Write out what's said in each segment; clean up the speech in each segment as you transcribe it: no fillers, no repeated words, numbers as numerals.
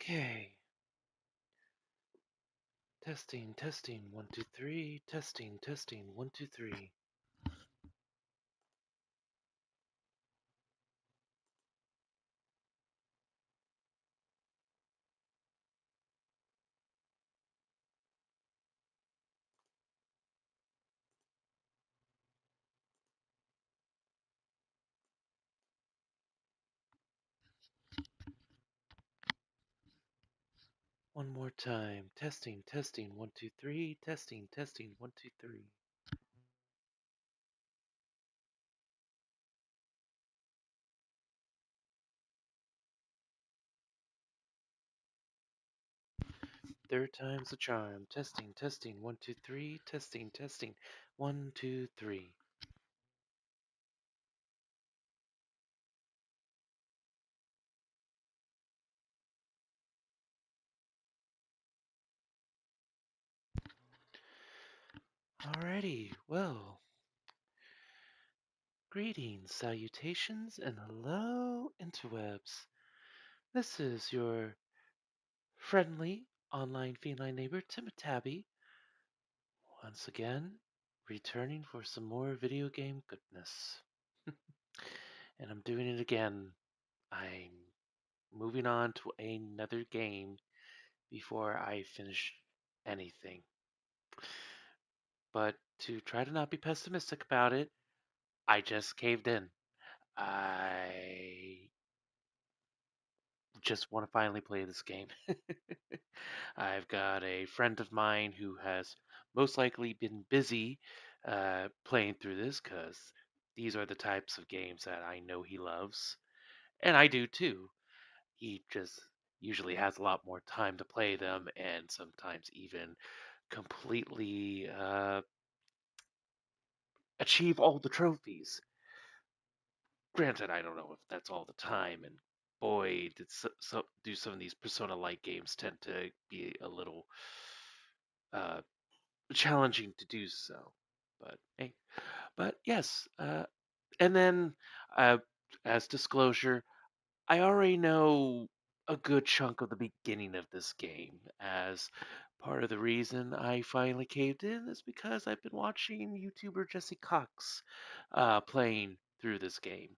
Okay. Testing, testing, 1, 2, 3. Testing, testing, 1, 2, 3. One more time. Testing, testing, 1, 2, 3. Testing, testing, 1, 2, 3. Third time's a charm. Testing, testing, 1, 2, 3. Testing, testing, 1, 2, 3. Alrighty, well, greetings, salutations, and hello, interwebs. This is your friendly online feline neighbor, Timitabby, once again, returning for some more video game goodness. And I'm doing it again. I'm moving on to another game before I finish anything. But to try to not be pessimistic about it, I just caved in. I just want to finally play this game. I've got a friend of mine who has most likely been busy playing through this because these are the types of games that I know he loves. And I do too. He just usually has a lot more time to play them and sometimes even completely achieve all the trophies. Granted, I don't know if that's all the time, and boy, did do some of these Persona-like games tend to be a little uh, challenging to do so. But hey, but yes, and then uh, as disclosure, I already know a good chunk of the beginning of this game, as part of the reason I finally caved in is because I've been watching YouTuber Jesse Cox playing through this game,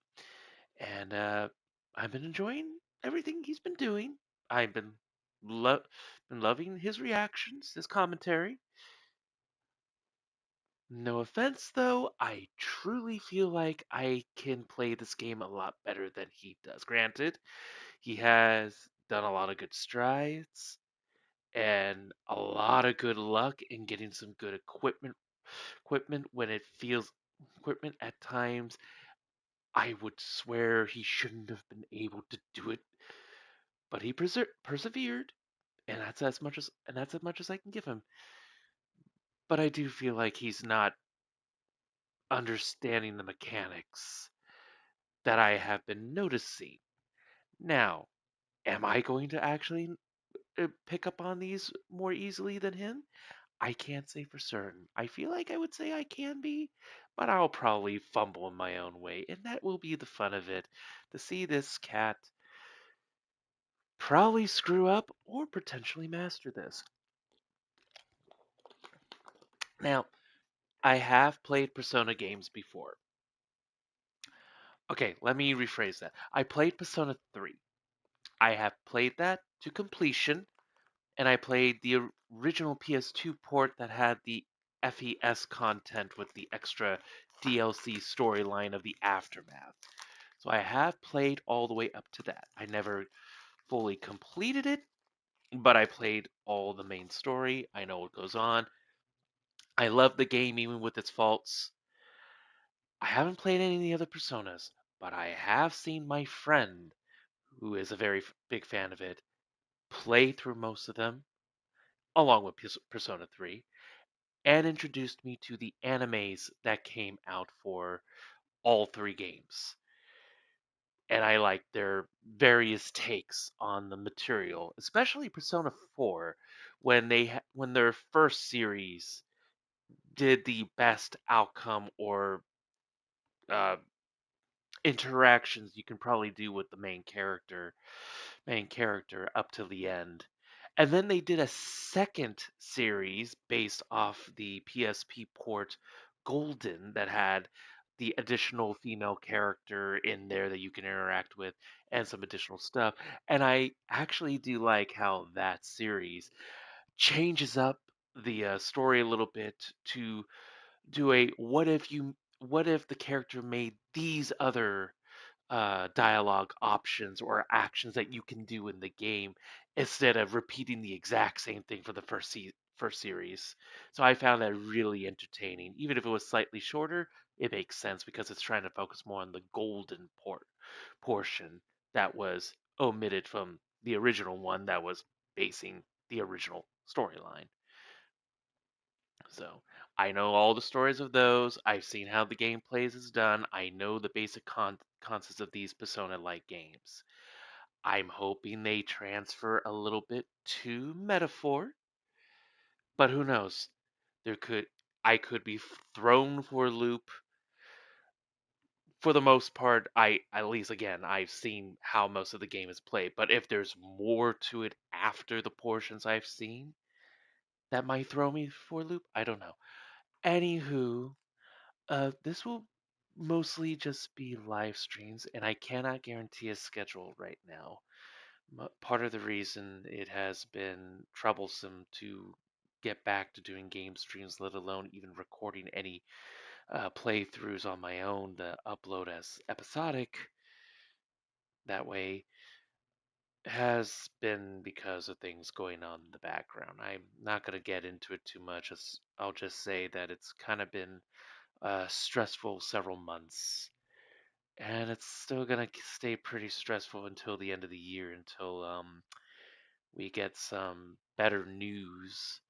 and I've been enjoying everything he's been doing. I've been loving his reactions, his commentary. No offense, though, I truly feel like I can play this game a lot better than he does. Granted, he has done a lot of good strides and a lot of good luck in getting some good equipment when it feels equipment at times I would swear he shouldn't have been able to do it, but he persevered, and that's as much as I can give him. But I do feel like he's not understanding the mechanics that I have been noticing. Now, am I going to actually pick up on these more easily than him? I can't say for certain. I feel like I would say I can be, but I'll probably fumble in my own way, and that will be the fun of it, to see this cat probably screw up or potentially master this. Now, I have played Persona games before. Okay, let me rephrase that. I played Persona 3. I have played that to completion, and I played the original PS2 port that had the FES content with the extra DLC storyline of the Aftermath. So I have played all the way up to that. I never fully completed it, but I played all the main story. I know what goes on. I love the game even with its faults. I haven't played any of the other Personas, but I have seen my friend, who is a very big fan of it, play through most of them, along with Persona 3, and introduced me to the animes that came out for all three games. And I like their various takes on the material, especially Persona 4, when their first series did the best outcome or uh, interactions you can probably do with the main character. main character up to the end. And then they did a second series based off the PSP port Golden that had the additional female character in there that you can interact with and some additional stuff. And I actually do like how that series changes up the story a little bit to do a what if the character made these other dialogue options or actions that you can do in the game instead of repeating the exact same thing for the first series. So I found that really entertaining. Even if it was slightly shorter, it makes sense because it's trying to focus more on the golden portion that was omitted from the original one that was basing the original storyline. So I know all the stories of those. I've seen how the game plays is done. I know the basic concepts of these Persona-like games. I'm hoping they transfer a little bit to Metaphor, but who knows? There could I could be thrown for a loop. For the most part, I at least again I've seen how most of the game is played. But if there's more to it after the portions I've seen, that might throw me for a loop. I don't know. Anywho, this will mostly just be live streams, and I cannot guarantee a schedule right now. Part of the reason it has been troublesome to get back to doing game streams, let alone even recording any playthroughs on my own to upload as episodic, that way, has been because of things going on in the background. I'm not going to get into it too much. I'll just say that it's kind of been stressful several months. And it's still gonna stay pretty stressful until the end of the year, until we get some better news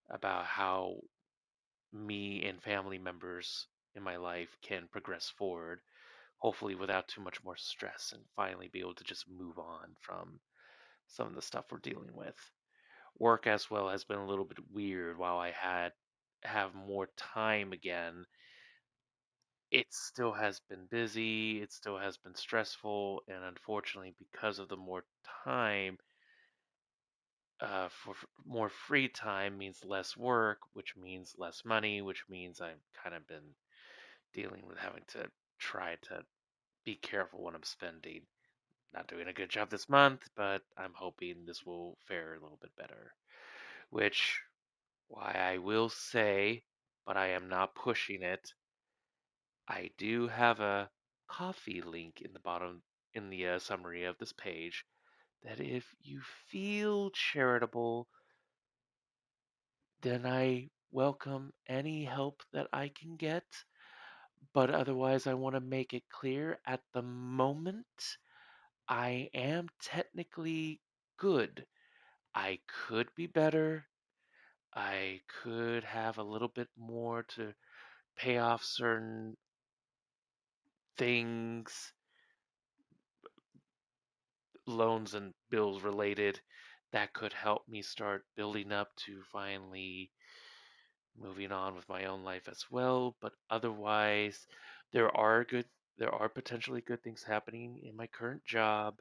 about how me and family members in my life can progress forward, hopefully without too much more stress, and finally be able to just move on from some of the stuff we're dealing with. Work as well has been a little bit weird. While I have more time again, it still has been busy, it still has been stressful, and unfortunately, because of the more time, for more free time means less work, which means less money, which means I've kind of been dealing with having to try to be careful when I'm spending. Not doing a good job this month, but I'm hoping this will fare a little bit better. Which, why I will say, but I am not pushing it, I do have a coffee link in the bottom in the summary of this page that if you feel charitable, then I welcome any help that I can get. But otherwise, I want to make it clear at the moment, I am technically good. I could be better. I could have a little bit more to pay off certain things, loans and bills related, that could help me start building up to finally moving on with my own life as well. But otherwise, there are good, there are potentially good things happening in my current job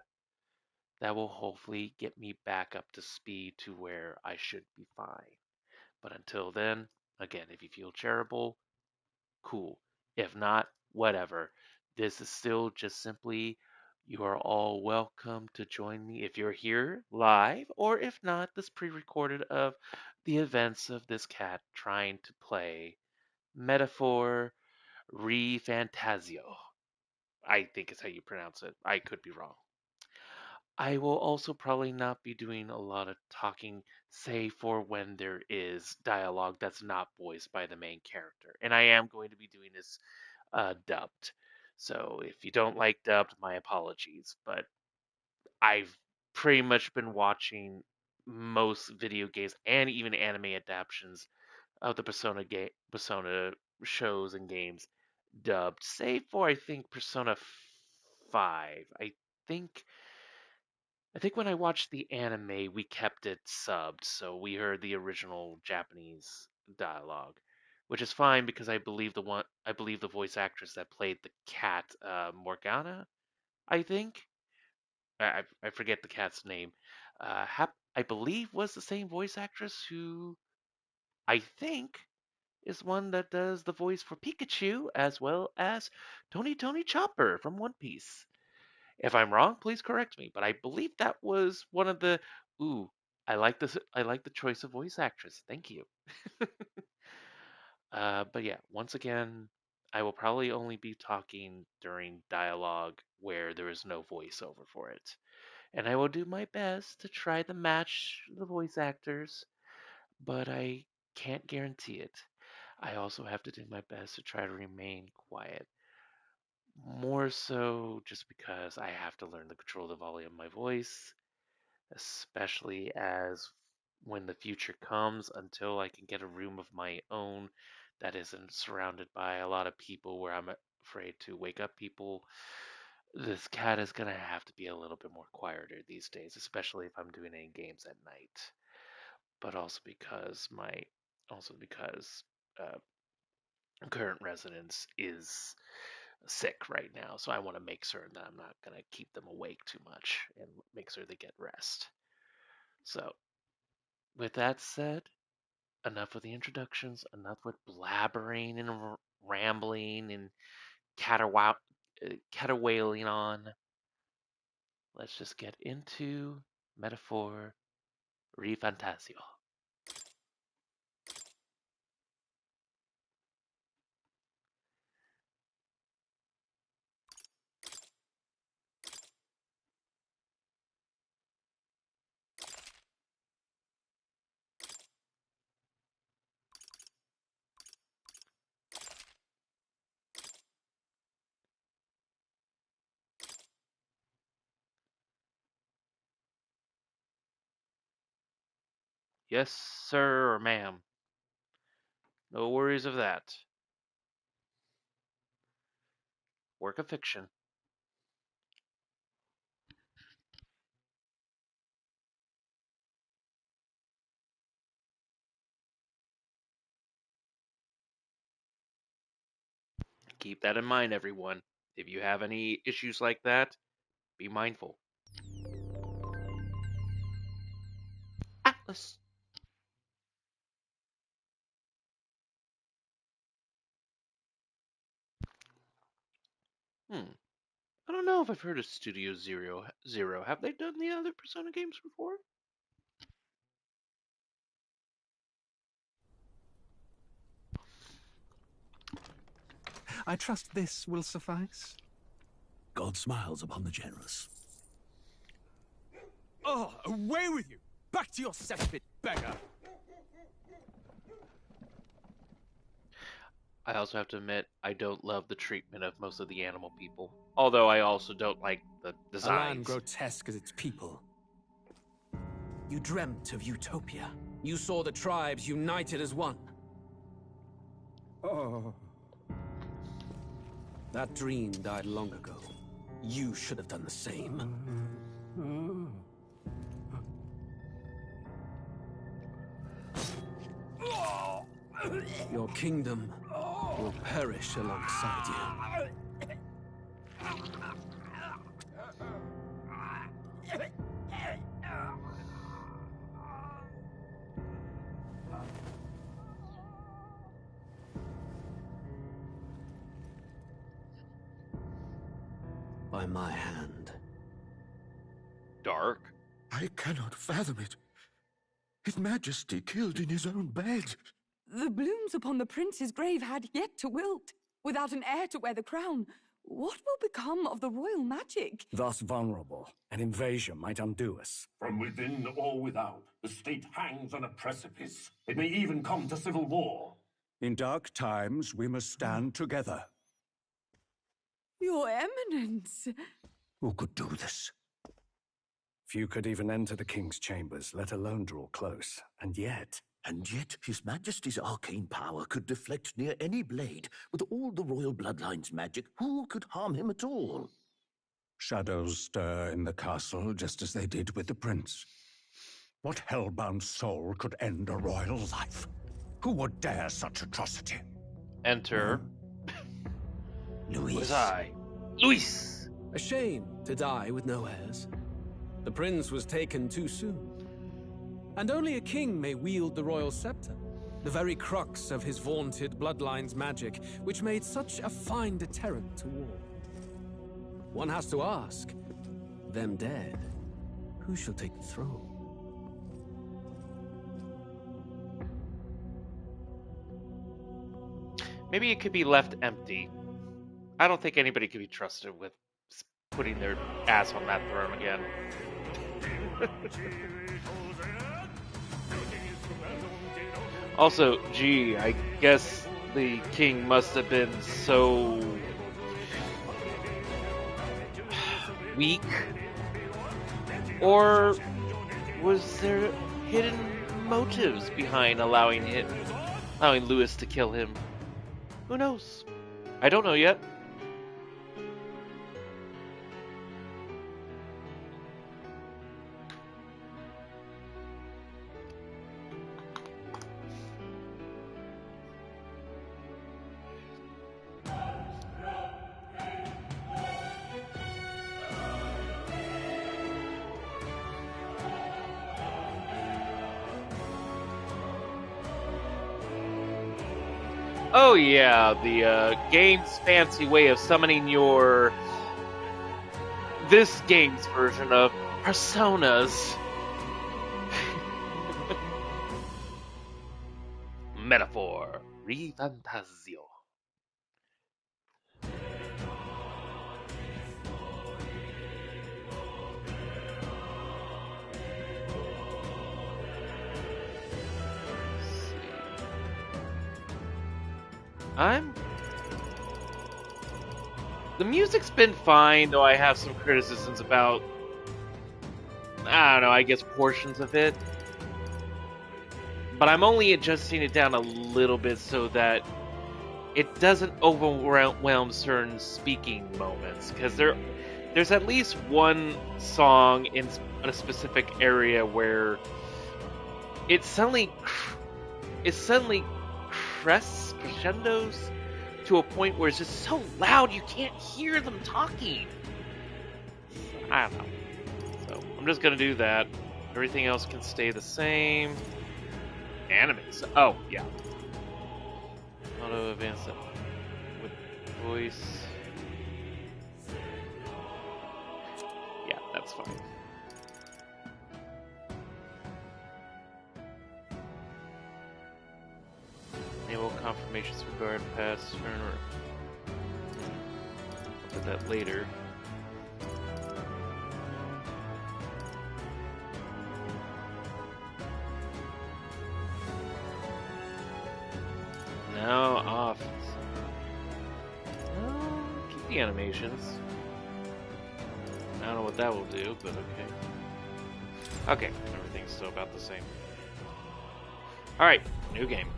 that will hopefully get me back up to speed to where I should be fine. But until then, again, if you feel charitable, cool. If not, whatever. This is still just simply you are all welcome to join me if you're here live, or if not, this pre recorded of the events of this cat trying to play Metaphor ReFantazio. I think is how you pronounce it. I could be wrong. I will also probably not be doing a lot of talking, say for when there is dialogue that's not voiced by the main character. And I am going to be doing this dubbed. So if you don't like dubbed, my apologies. But I've pretty much been watching most video games and even anime adaptations of the Persona shows and games dubbed, save for I think Persona 5. Think I think when I watched the anime, we kept it subbed, so we heard the original Japanese dialogue, which is fine because I believe the voice actress that played the cat, Morgana, I think. I forget the cat's name. I believe was the same voice actress who I think is one that does the voice for Pikachu as well as Tony Chopper from One Piece. If I'm wrong, please correct me, but I believe that was one of the ooh, I like this I like the choice of voice actress. Thank you. But yeah, once again, I will probably only be talking during dialogue where there is no voiceover for it. And I will do my best to try to match the voice actors, but I can't guarantee it. I also have to do my best to try to remain quiet. More so just because I have to learn to control the volume of my voice, especially as when the future comes, until I can get a room of my own that isn't surrounded by a lot of people where I'm afraid to wake up people. This cat is going to have to be a little bit more quieter these days, especially if I'm doing any games at night. But also because uh, current residence is sick right now, so I want to make certain that I'm not going to keep them awake too much and make sure they get rest. So, with that said, enough with the introductions, enough with blabbering and rambling and caterwailing on. Let's just get into metaphor ReFantazio. Yes, sir or ma'am. No worries of that. Work of fiction. Keep that in mind, everyone. If you have any issues like that, be mindful. Atlas. Hmm. I don't know if I've heard of Studio Zero. Have they done the other Persona games before? I trust this will suffice. God smiles upon the generous. Oh, away with you! Back to your cesspit, beggar! I also have to admit, I don't love the treatment of most of the animal people. Although I also don't like the A land designs. grotesque as its people. You dreamt of utopia. You saw the tribes united as one. Oh. That dream died long ago. You should have done the same. Your kingdom will perish alongside you. By my hand. Dark. I cannot fathom it. His Majesty killed in his own bed. The blooms upon the prince's grave had yet to wilt. Without an heir to wear the crown, what will become of the royal magic? Thus vulnerable, an invasion might undo us. From within or without, the state hangs on a precipice. It may even come to civil war. In dark times, we must stand together. Your Eminence. Who could do this? Few could even enter the king's chambers, let alone draw close. And yet, His Majesty's arcane power could deflect near any blade. With all the royal bloodline's magic, who could harm him at all? shadows stir in the castle just as they did with the prince. What hellbound soul could end a royal life? Who would dare such atrocity? Enter. Luis. Was I? Luis! A shame to die with no heirs. The prince was taken too soon. And only a king may wield the royal scepter, the very crux of his vaunted bloodline's magic, which made such a fine deterrent to war. One has to ask, them dead, who shall take the throne? Maybe it could be left empty. I don't think anybody could be trusted with putting their ass on that throne again. Also, gee, I guess the king must have been so weak. Or was there hidden motives behind allowing Louis to kill him? Who knows? I don't know yet. Oh yeah, the game's fancy way of summoning this game's version of personas. Metaphor, ReFantazio. The music's been fine, though I have some criticisms about, I don't know, I guess portions of it. But I'm only adjusting it down a little bit so that it doesn't overwhelm certain speaking moments. Because there's at least one song in a specific area where it suddenly crescendos to a point where it's just so loud you can't hear them talking. I don't know. So I'm just gonna do that. Everything else can stay the same. Animes. Oh, yeah. Auto advance that with voice. Yeah, that's fine. Enable confirmations regarding past turn or I'll put that later. Now off. Keep the animations. I don't know what that will do, but okay. Okay, everything's still about the same. Alright, new game.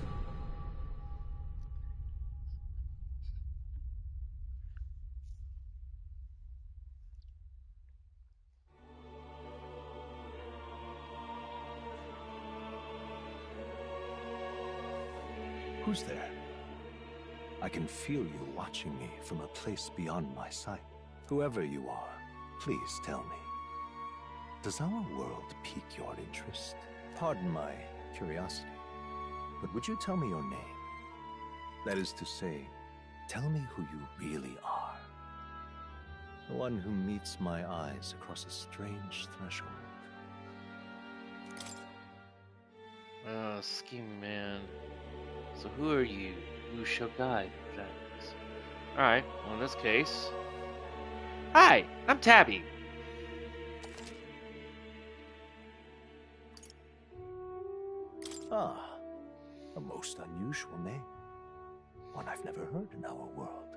Who's there? I can feel you watching me from a place beyond my sight. Whoever you are, please tell me. Does our world pique your interest? Pardon my curiosity, but would you tell me your name? That is to say, tell me who you really are. The one who meets my eyes across a strange threshold. Scheming man. So who are you? Who shall guide protagonists? Alright, well in this case... Hi, I'm Tabby. Ah, a most unusual name. One I've never heard in our world.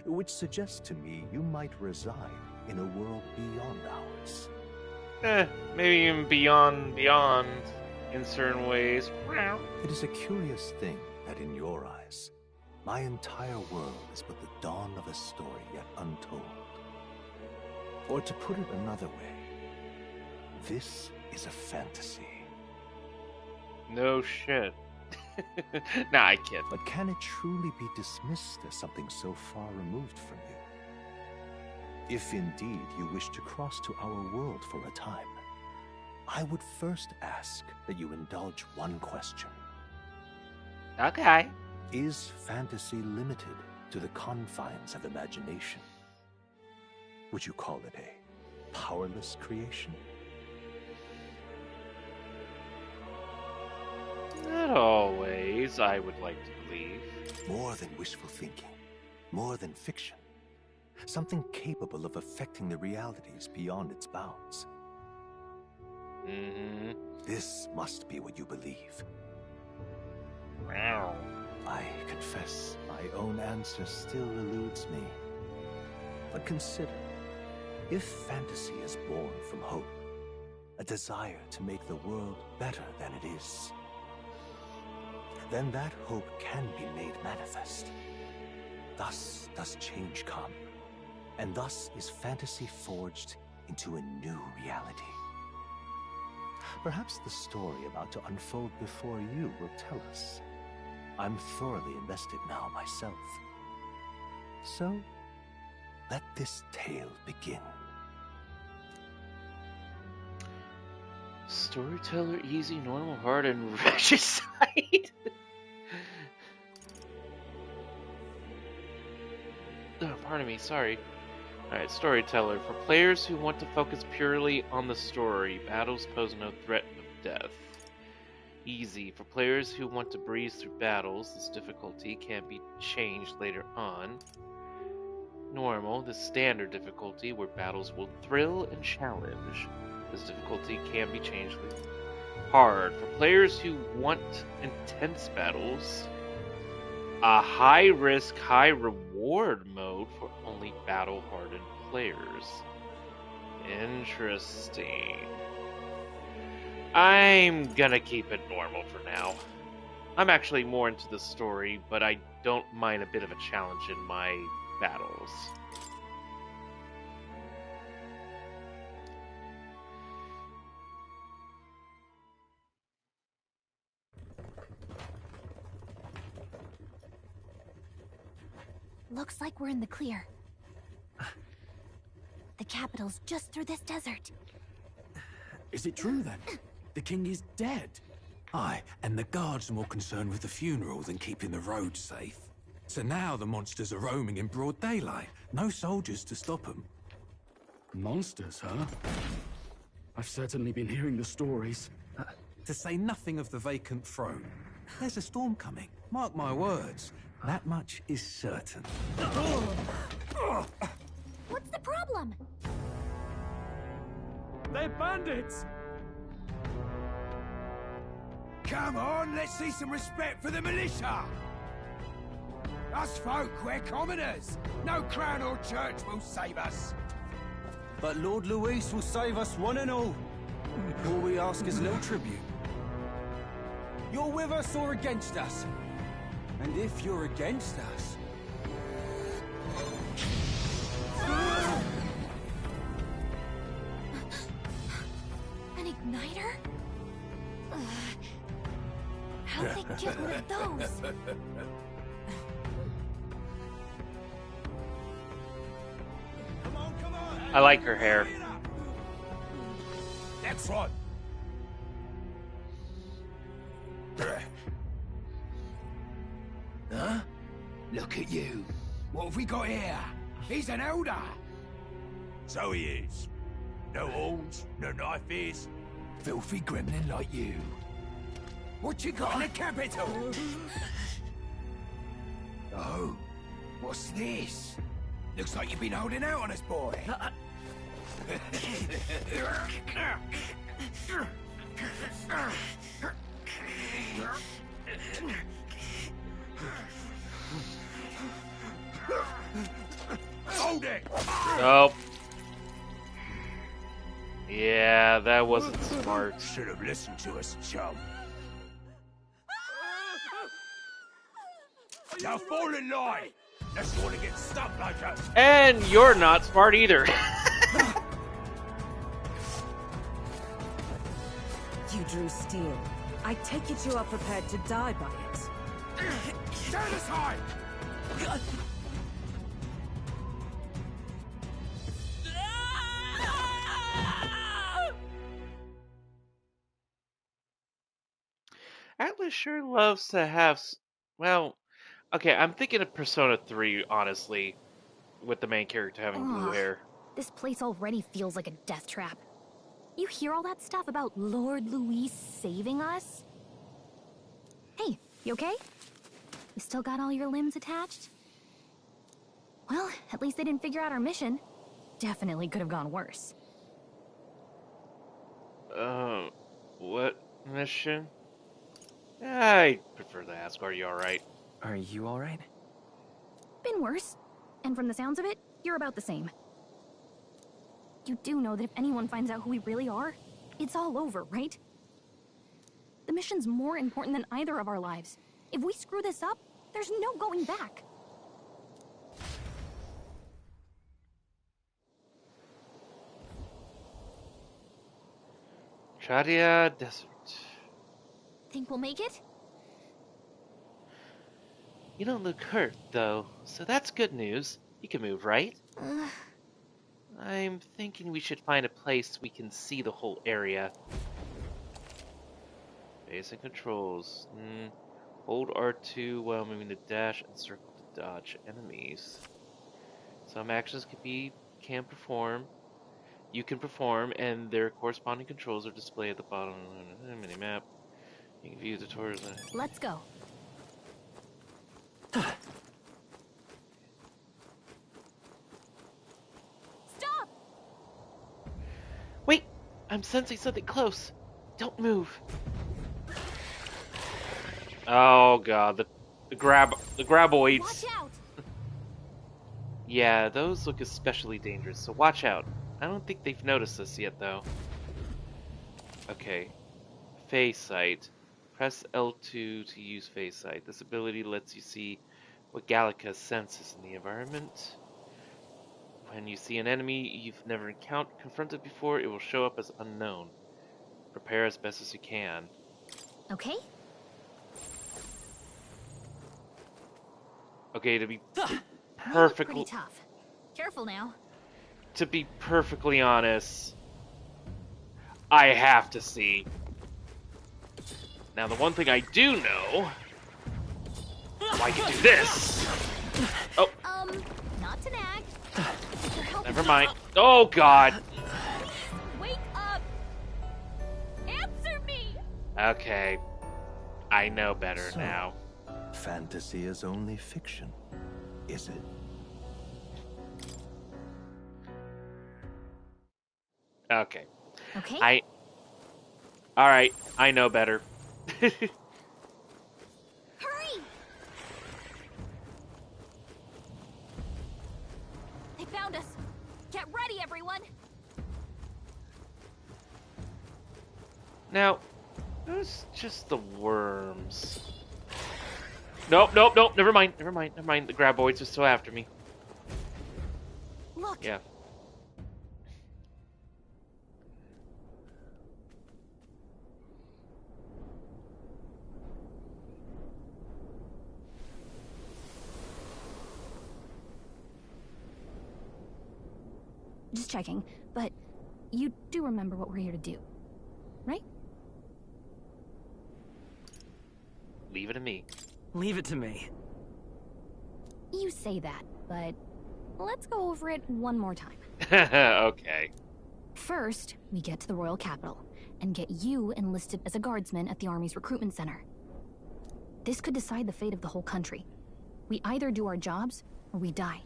Which suggests to me you might reside in a world beyond ours. Maybe even beyond in certain ways. It is a curious thing that in your eyes, my entire world is but the dawn of a story yet untold. Or to put it another way, this is a fantasy. No shit. Nah, I kid. But can it truly be dismissed as something so far removed from you? If indeed you wish to cross to our world for a time, I would first ask that you indulge one question. Okay. Is fantasy limited to the confines of imagination? Would you call it a powerless creation? Not always, I would like to believe. More than wishful thinking, more than fiction. Something capable of affecting the realities beyond its bounds. This must be what you believe. Wow. I confess, my own answer still eludes me. But consider, if fantasy is born from hope, a desire to make the world better than it is, then that hope can be made manifest. Thus does change come, and thus is fantasy forged into a new reality. Perhaps the story about to unfold before you will tell us. I'm thoroughly invested now myself. So, let this tale begin. Storyteller, easy, normal, hard, and regicide. Oh, pardon me, sorry. Alright, storyteller. For players who want to focus purely on the story, battles pose no threat of death. Easy. For players who want to breeze through battles, this difficulty can be changed later on. Normal, the standard difficulty, where battles will thrill and challenge. This difficulty can be changed later. Hard. For players who want intense battles, a high-risk, high-reward mode for only battle-hardened players. Interesting. I'm gonna keep it normal for now. I'm actually more into the story, but I don't mind a bit of a challenge in my battles. Looks like we're in the clear. The capital's just through this desert. Is it true then? The king is dead? Aye, and the guards are more concerned with the funeral than keeping the roads safe. So now the monsters are roaming in broad daylight. No soldiers to stop them. Monsters, huh? I've certainly been hearing the stories. To say nothing of the vacant throne. There's a storm coming. Mark my words. That much is certain. What's the problem? They're bandits! Come on, let's see some respect for the militia! Us folk, we're commoners! No crown or church will save us! But Lord Luis will save us one and all. All we ask is a little tribute. You're with us or against us? And if you're against us... An igniter? How'd they get one of those? I like her hair. Next one! Huh? Look at you. What have we got here? He's an elder. So he is. No horns, no knife ears. Filthy gremlin like you. What you got in the capital? Oh, what's this? Looks like you've been holding out on us, boy. Hold it! Nope. Yeah, that wasn't smart. Should have listened to us, chum. Now fall in line! Let's want to get stuck like us. And you're not smart either. You drew steel. I take it you are prepared to die by it. Stand aside! Atlas sure loves to have. Well, okay, I'm thinking of Persona 3, honestly, with the main character having blue Ugh, hair. this place already feels like a death trap. You hear all that stuff about Lord Louis saving us? Hey, you okay? You still got all your limbs attached? Well, at least they didn't figure out our mission. Definitely could have gone worse. What mission? I prefer to ask, are you alright? Are you alright? Been worse. And from the sounds of it, you're about the same. You do know that if anyone finds out who we really are, it's all over, right? The mission's more important than either of our lives. If we screw this up, there's no going back. Chadia Desert. Think we'll make it? You don't look hurt, though, so that's good news. You can move, right? I'm thinking we should find a place we can see the whole area. Basic controls. Hold R2 while moving to dash and circle to dodge enemies. Some actions can perform. You can perform, and their corresponding controls are displayed at the bottom of the mini-map. You can view tutorials. Let's go. Stop! Wait! I'm sensing something close. Don't move. Oh god, the graboids. Watch out! Yeah, those look especially dangerous, so watch out. I don't think they've noticed us yet, though. Okay. Phase sight. Press L2 to use phase sight. This ability lets you see what Gallica senses in the environment. When you see an enemy you've never confronted before, it will show up as unknown. Prepare as best as you can. Okay. Okay, to be Pretty perfectly tough. Careful now. To be perfectly honest, I have to see. Now, the one thing I do know, I can do this. Oh, Not to nag. never mind. Oh God. Wake up! Answer me! Okay, I know better So, now. Fantasy is only fiction, is it? Okay. Okay. Alright, I know better. Hurry! They found us. Get ready, everyone. Now, those just the worms. Nope, nope, nope, never mind. The graboids are still after me. Look. Yeah. Just checking, but you do remember what we're here to do, right? Leave it to me. Leave it to me. You say that, but let's go over it one more time. Okay. First, we get to the royal capital and get you enlisted as a guardsman at the army's recruitment center. This could decide the fate of the whole country. We either do our jobs or we die.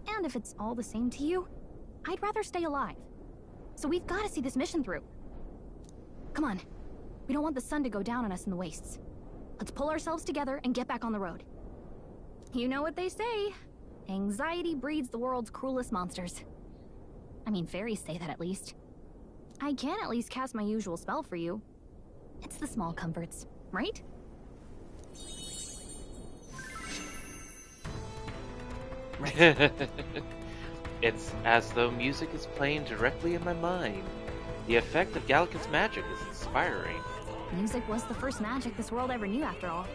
And if it's all the same to you, I'd rather stay alive. So we've got to see this mission through. Come on. We don't want the sun to go down on us in the wastes. Let's pull ourselves together and get back on the road. You know what they say. Anxiety breeds the world's cruelest monsters. I mean, fairies say that at least. I can at least cast my usual spell for you. It's the small comforts, right? It's as though music is playing directly in my mind. The effect of Gallica's magic is inspiring. Music was the first magic this world ever knew, after all.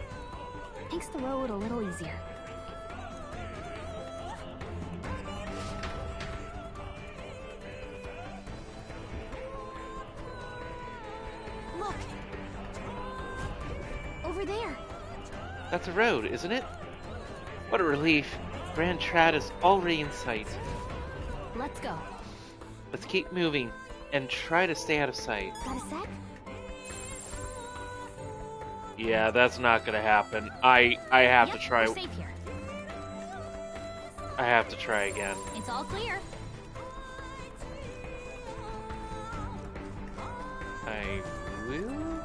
Makes the road a little easier. Look! over there. That's a road, isn't it? What a relief. Grand Trad is already in sight. Let's go. Let's keep moving and try to stay out of sight. Got a sec? Yeah, that's not gonna happen. I have to try. We're safe here. I have to try again. It's all clear. I will.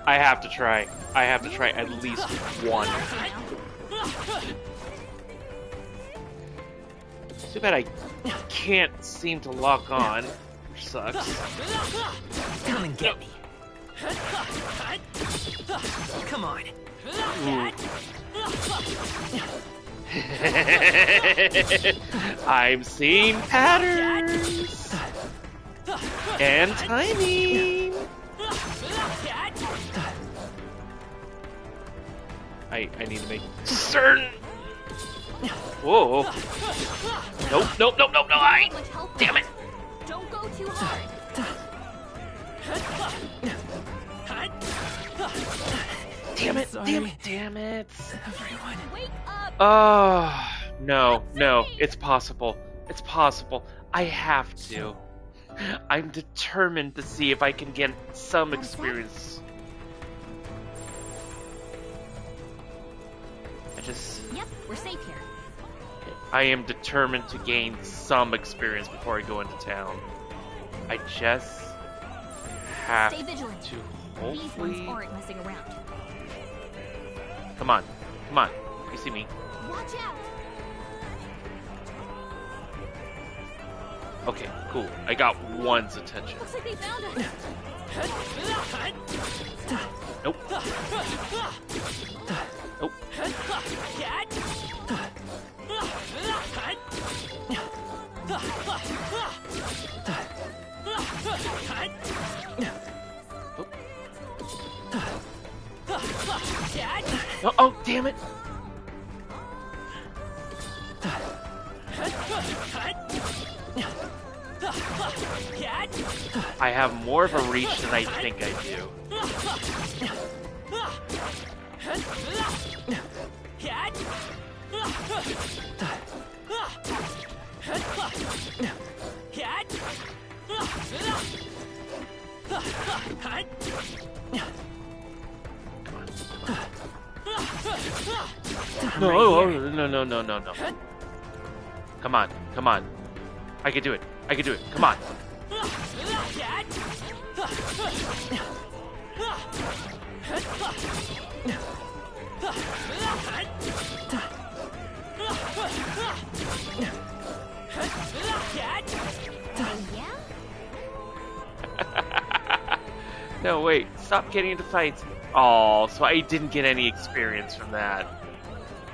I have to try. I have to try at least one. Too bad I can't seem to lock on, which sucks. Come and get me. Come on. I'm seeing patterns and timing. I need to make certain. Whoa. Nope. Damn it. Don't go too hard. Damn it. Everyone. Wake up. Oh, no. It's possible. I have to. I'm determined to see if I can get some experience. Yep, we're safe here. I am determined to gain some experience before I go into town. I just have Stay vigilant. to These hopefully... ones aren't messing around. Come on. You see me. Watch out. Okay, cool. I got one's attention. Looks like they found us. Nope. Oh, damn it! I have more of a reach than I think I do. No. Come on. I can do it. Come on. No, wait. Stop getting into fights. Oh, so I didn't get any experience from that.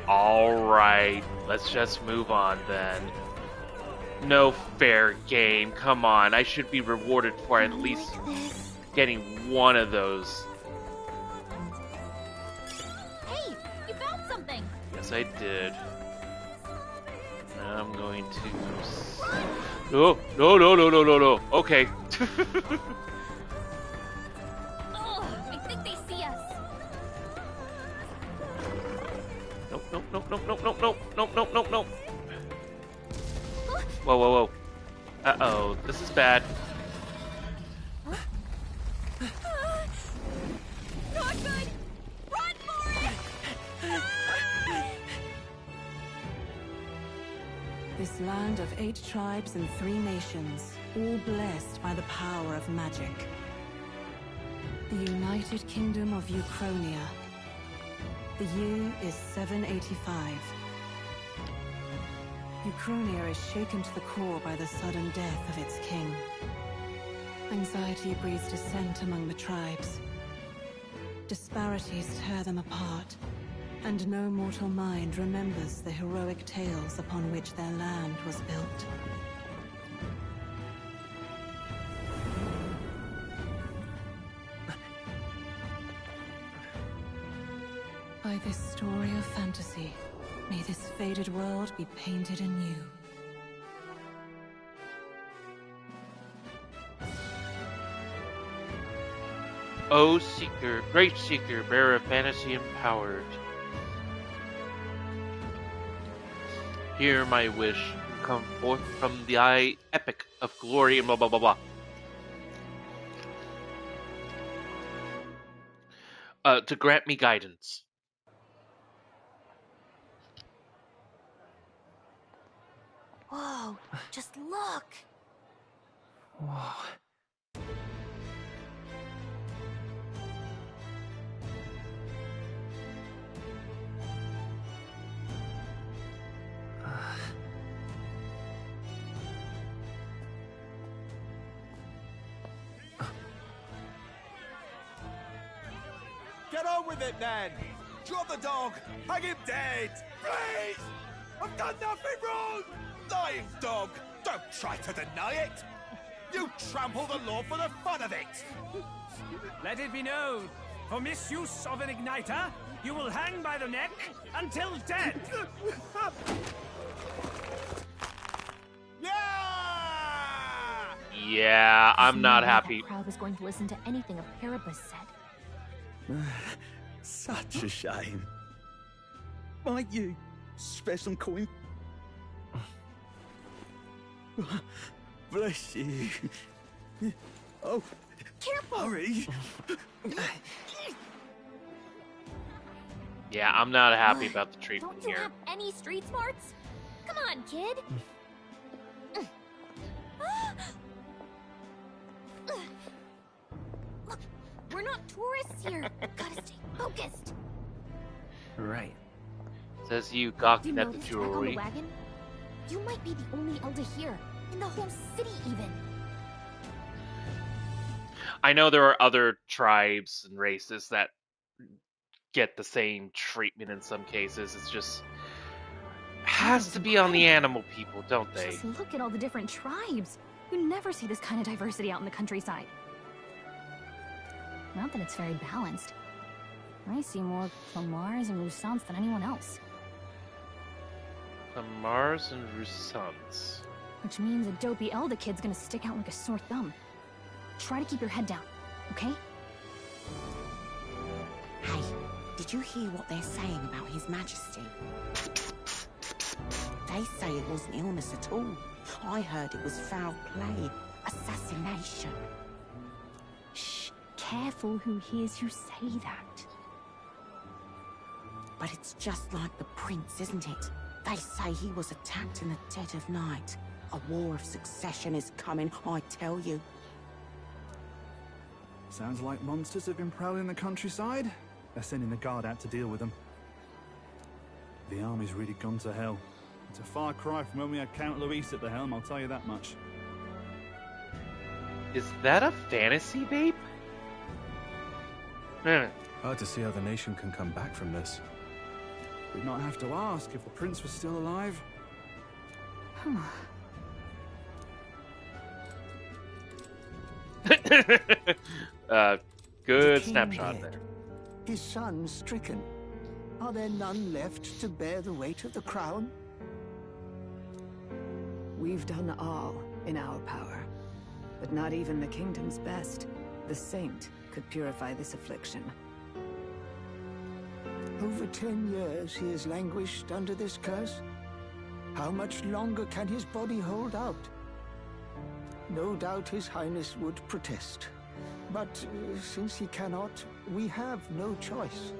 Alright, let's just move on then. No fair game. Come on, I should be rewarded for at least getting one of those. Hey, you found something. Yes, I did. I'm going to... No. Okay. I think they see us. Nope. Whoa. Uh-oh, this is bad. Not good. Run for it. This land of 8 tribes and 3 nations, all blessed by the power of magic. The United Kingdom of Uchronia. The year is 785. Uchronia is shaken to the core by the sudden death of its king. Anxiety breeds dissent among the tribes. Disparities tear them apart, and no mortal mind remembers the heroic tales upon which their land was built. By this story of fantasy, may this faded world be painted anew. O Seeker, Great Seeker, bearer of fantasy empowered. Hear my wish, and come forth from the eye epic of glory and blah blah blah blah. To grant me guidance. Whoa, just look! Whoa. Get on with it, then! Drop the dog! Hang him dead! Please! I've done nothing wrong! Lying dog! Don't try to deny it! You trample the law for the fun of it! Let it be known, for misuse of an igniter, you will hang by the neck until dead! Yeah, I'm not happy. The crowd was going to listen to anything a Paribus said. Such a shame. Might you spare some coin? Bless you. Oh, careful! Hurry. Yeah, I'm not happy about the treatment Don't you here. have any street smarts? Come on, kid! Look, we're not tourists here. Gotta stay focused. Right. Says you gawking You at the noticed wreck on the jewelry. wagon? You might be the only Elder here, in the whole city even. I know there are other tribes and races that get the same treatment in some cases. It's just has to be on the animal people, don't they? Just look at all the different tribes. You never see this kind of diversity out in the countryside. Not that it's very balanced. I see more Plomars and Roussants than anyone else. The Mars and Roussants. Which means a dopey Elder kid's gonna stick out like a sore thumb. Try to keep your head down, okay? Hey, did you hear what they're saying about His Majesty? They say it wasn't illness at all. I heard it was foul play, assassination. Shh, careful who hears you say that. But it's just like the prince, isn't it? They say he was attacked in the dead of night. A war of succession is coming, I tell you. Sounds like monsters have been prowling the countryside. They're sending the guard out to deal with them. The army's really gone to hell. It's a far cry from when we had Count Luis at the helm, I'll tell you that much. Is that a fantasy vape? Hard to see how the nation can come back from this. We'd not have to ask if the prince was still alive. Good The king snapshot dead. there. His son stricken. Are there none left to bear the weight of the crown? We've done all in our power, but not even the kingdom's best, the saint, could purify this affliction. Over 10 years he has languished under this curse. How much longer can his body hold out? No doubt His Highness would protest. But since he cannot, we have no choice.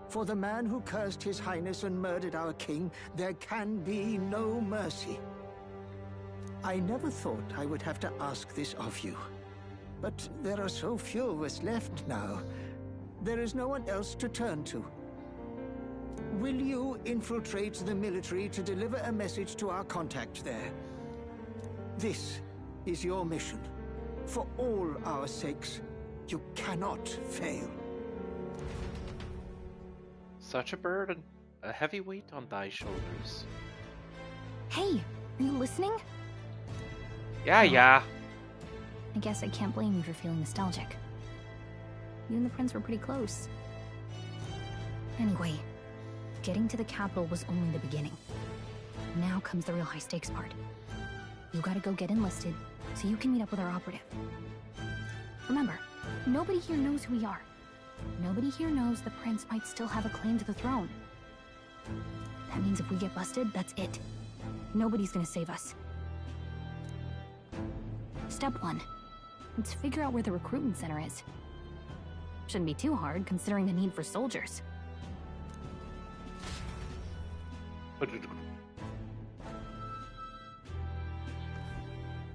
For the man who cursed His Highness and murdered our king, there can be no mercy. I never thought I would have to ask this of you. But there are so few of us left now. There is no one else to turn to. Will you infiltrate the military to deliver a message to our contact there? This is your mission. For all our sakes, you cannot fail. Such a burden, a heavy weight on thy shoulders. Hey, are you listening? Yeah. I guess I can't blame you for feeling nostalgic. You and the prince were pretty close. Anyway, getting to the capital was only the beginning. Now comes the real high-stakes part. You gotta go get enlisted, so you can meet up with our operative. Remember, Nobody here knows who we are. Nobody here knows the prince might still have a claim to the throne. That means if we get busted, that's it. Nobody's gonna save us. Step 1. Let's figure out where the recruitment center is. Shouldn't be too hard, considering the need for soldiers.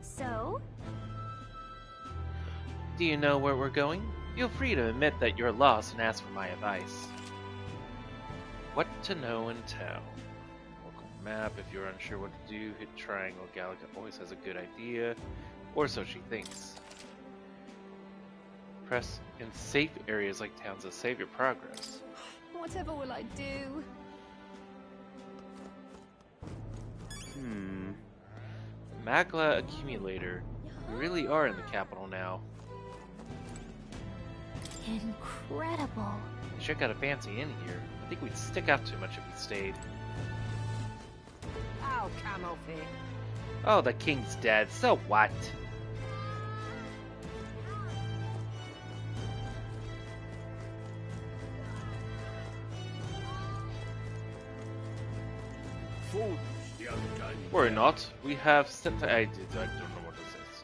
So? Do you know where we're going? Feel free to admit that you're lost and ask for my advice. What to know in town. Local map. If you're unsure what to do, hit triangle. Galaga always has a good idea. Or so she thinks. Press in safe areas like towns to save your progress. Whatever will I do? Magla Accumulator. We really are in the capital now. Incredible. Sure got a fancy inn here. I think we'd stick out too much if we stayed. Oh, come off it. Oh, the king's dead. So what? Worry not. We have sent. I don't know what this is.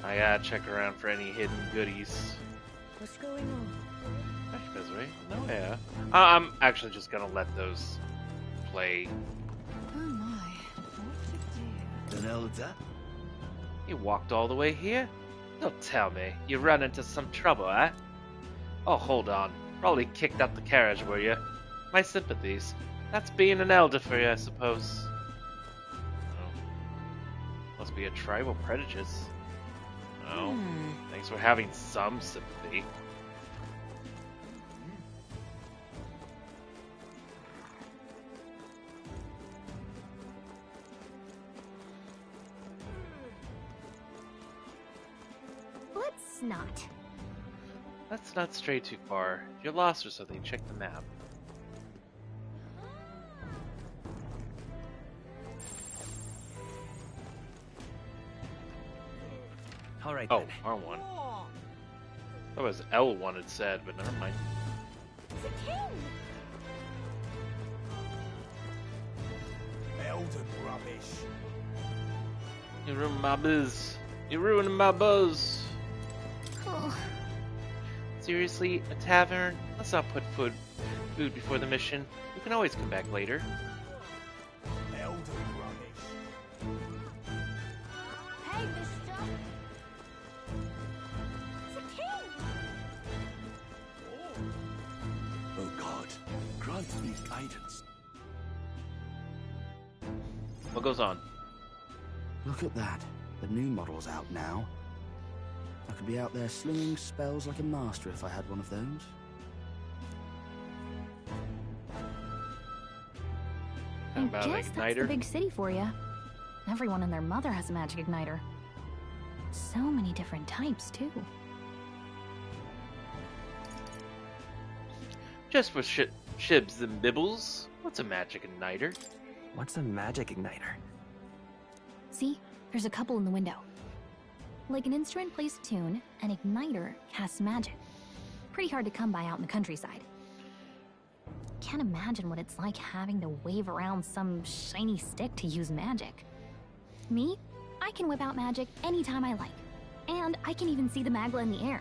I gotta check around for any hidden goodies. What's going on? Fresh misery? No air. I'm actually just gonna let those play. Oh my, what to do? An elder? You walked all the way here? Don't tell me. You run into some trouble, eh? Oh, hold on. Probably kicked out the carriage, were you? My sympathies. That's being an elder for you, I suppose. Oh. Must be a tribal prejudice. Oh. Thanks for having some sympathy. Let's not. Let's not stray too far. If you're lost or something, check the map. Alright Oh, then. R1. That was L1 it said, but never mind. The king! Elden rubbish. You ruined my buzz. You ruined my buzz. Oh. Seriously, a tavern? Let's not put food before the mission. We can always come back later. Elden rubbish. Hey, mister! The king! Oh God, grant me guidance. What goes on? Look at that. The new model's out now. I could be out there slinging spells like a master if I had one of those. I About guess that's the igniter? big city for you. Everyone and their mother has a magic igniter. So many different types, too. Just for shibs and bibbles. What's a magic igniter? What's a magic igniter? See? There's a couple in the window. Like an instrument plays a tune, an igniter casts magic. Pretty hard to come by out in the countryside. Can't imagine what it's like having to wave around some shiny stick to use magic. Me? I can whip out magic anytime I like. And I can even see the Magla in the air.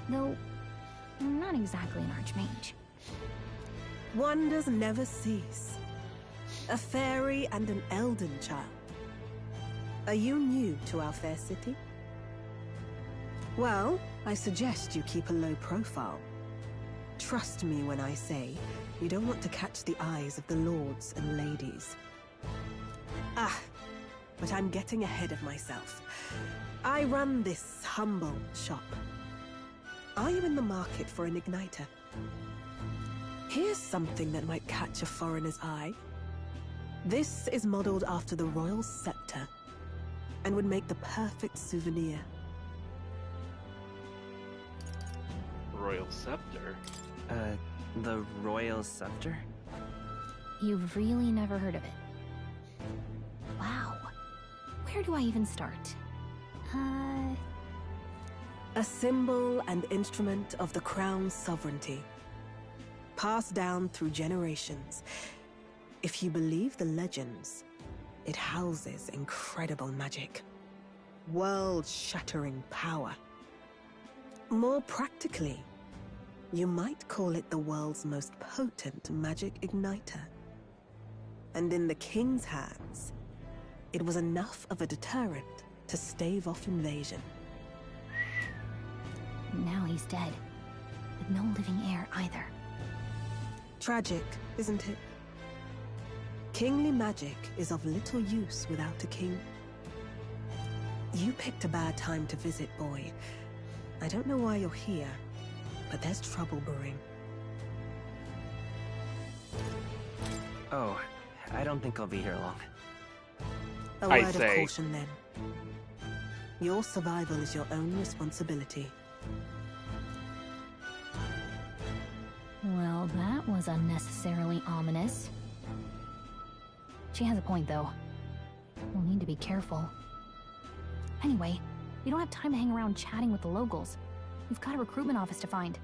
Though, I'm not exactly an archmage. Wonders never cease. A fairy and an elden child. Are you new to our fair city? Well, I suggest you keep a low profile. Trust me when I say you don't want to catch the eyes of the lords and ladies. Ah, but I'm getting ahead of myself. I run this humble shop. Are you in the market for an igniter? Here's something that might catch a foreigner's eye. This is modeled after the royal scepter and would make the perfect souvenir. Royal scepter? The royal scepter? You've really never heard of it. Where do I even start? A symbol and instrument of the crown's sovereignty. Passed down through generations. If you believe the legends, it houses incredible magic. World-shattering power. More practically, you might call it the world's most potent magic igniter. And in the king's hands, it was enough of a deterrent to stave off invasion. Now he's dead, with no living heir either. Tragic, isn't it? Kingly magic is of little use without a king. You picked a bad time to visit, boy. I don't know why you're here, but there's trouble brewing. Oh, I don't think I'll be here long. A word of caution, then. Your survival is your own responsibility. Well, that was unnecessarily ominous. She has a point, though. We'll need to be careful. Anyway, we don't have time to hang around chatting with the locals. We've got a recruitment office to find.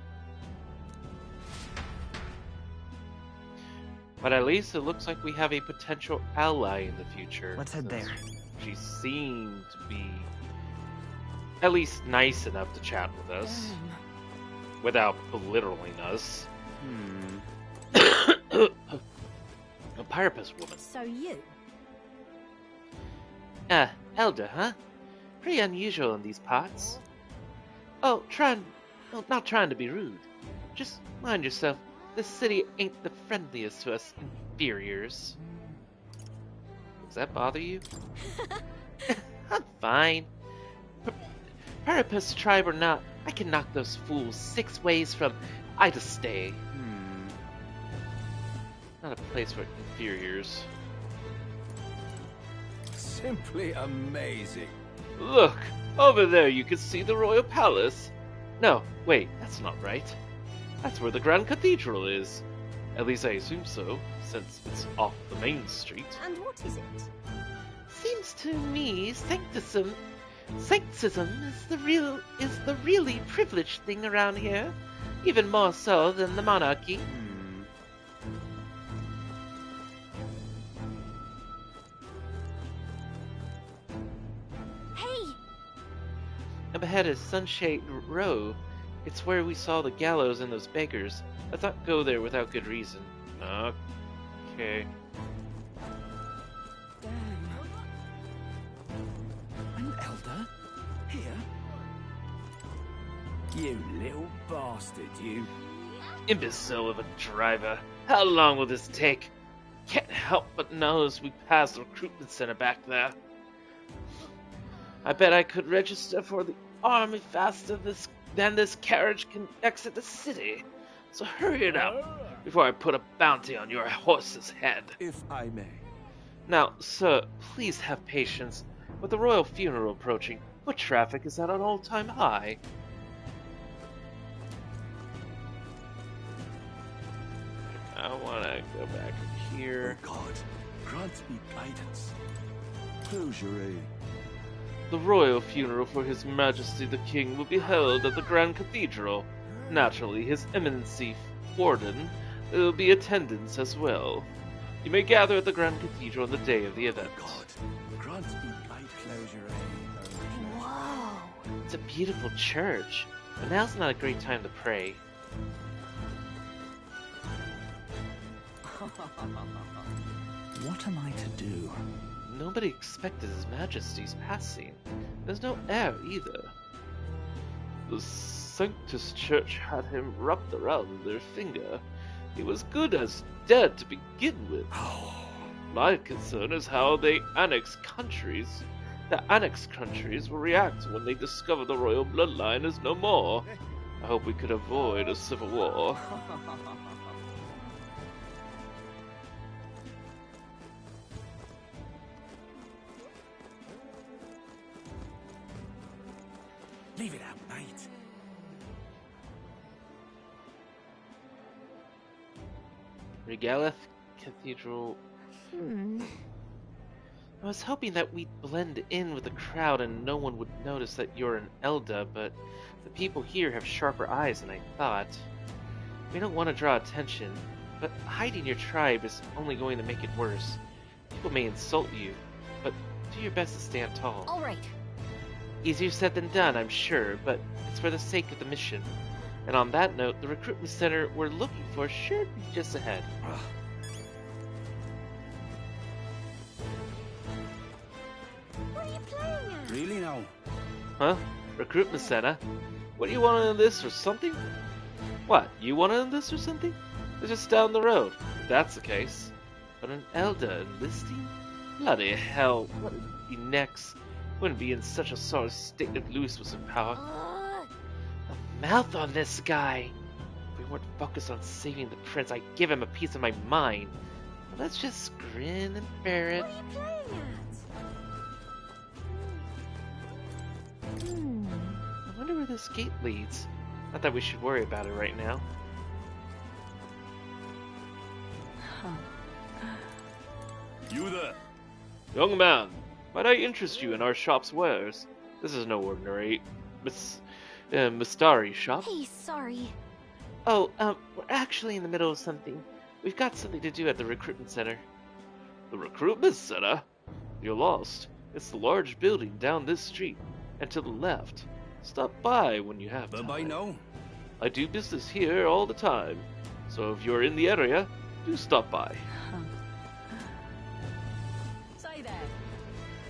But at least it looks like we have a potential ally in the future. Let's head there. She seemed to be at least nice enough to chat with us. Without belittling us. A Pyrrhus woman. So you? Elder, huh? Pretty unusual in these parts. Not trying to be rude. Just mind yourself. This city ain't the friendliest to us inferiors. Does that bother you? I'm fine. Pyrrhus tribe or not, I can knock those fools 6 ways from Ida Stay. Not a place for inferiors. Simply amazing. Look! Over there you can see the royal palace. No, wait, that's not right. That's where the Grand Cathedral is. At least I assume so, since it's off the main street. And what is it? Seems to me sanctism is the really privileged thing around here. Even more so than the monarchy. Hey! Up ahead is Sunshade Row. It's where we saw the gallows and those beggars. Let's not go there without good reason. Okay. An elder? Here? You little bastard, you. Imbecile of a driver. How long will this take? Can't help but notice we passed the recruitment center back there. I bet I could register for the army faster than this carriage can exit the city. So hurry it up before I put a bounty on your horse's head. If I may. Now, sir, please have patience. With the royal funeral approaching, foot traffic is at an all-time high. I want to go back here. Oh God, grant me guidance. Close your eye. The royal funeral for His Majesty the King will be held at the Grand Cathedral. Naturally, His Eminency Warden will be attendance as well. You may gather at the Grand Cathedral on the day of the event. God, grant me guidance. Close your eye. Whoa! It's a beautiful church, but now's not a great time to pray. What am I to do? Nobody expected His Majesty's passing. There's no heir either. The Sanctus Church had him wrapped around their finger. He was good as dead to begin with. My concern is how they annex countries. The annexed countries will react when they discover the royal bloodline is no more. I hope we could avoid a civil war. Leave it out, mate. Regalith Cathedral. I was hoping that we'd blend in with the crowd and no one would notice that you're an Elda, but the people here have sharper eyes than I thought. We don't want to draw attention, but hiding your tribe is only going to make it worse. People may insult you, but do your best to stand tall. All right. Easier said than done, I'm sure, but it's for the sake of the mission. And on that note, the recruitment center we're looking for should be just ahead. What are you playing at? Really now? Huh? Recruitment center? What do you want in this or something? What, you want in this or something? It's just down the road, if that's the case. But an Elder enlisting? Bloody hell, what would be next? Wouldn't be in such a sort of state if Louis was in power. A mouth on this guy! If we weren't focused on saving the prince, I'd give him a piece of my mind. But let's just grin and bear it. What are you playing at? I wonder where this gate leads. Not that we should worry about it right now. You there? Young man, might I interest you in our shop's wares? This is no ordinary Mistari shop. Hey, sorry. Oh, we're actually in the middle of something. We've got something to do at the recruitment center. The recruitment center? You're lost. It's the large building down this street, and to the left. Stop by when you have time. Bye-bye now. I do business here all the time, so if you're in the area, do stop by. Say there.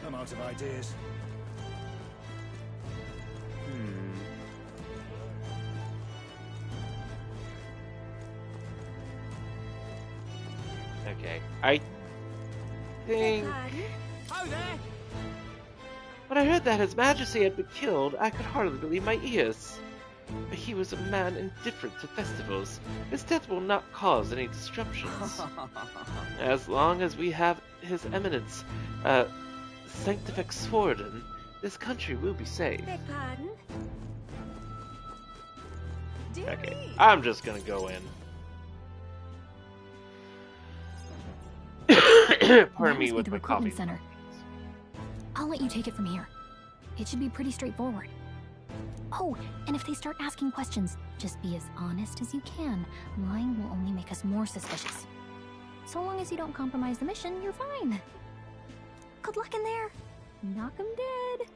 I'm out of ideas. Okay, I think... How there? When I heard that His Majesty had been killed, I could hardly believe my ears. But he was a man indifferent to festivals. His death will not cause any disruptions. As long as we have His Eminence, Sanctifex Sworden, this country will be safe. Beg pardon? Okay, I'm just gonna go in. Pardon me with the my recruitment coffee. center. I'll let you take it from here. It should be pretty straightforward. Oh, and if they start asking questions, just be as honest as you can. Lying will only make us more suspicious. So long as you don't compromise the mission, you're fine. Good luck in there. Knock 'em dead.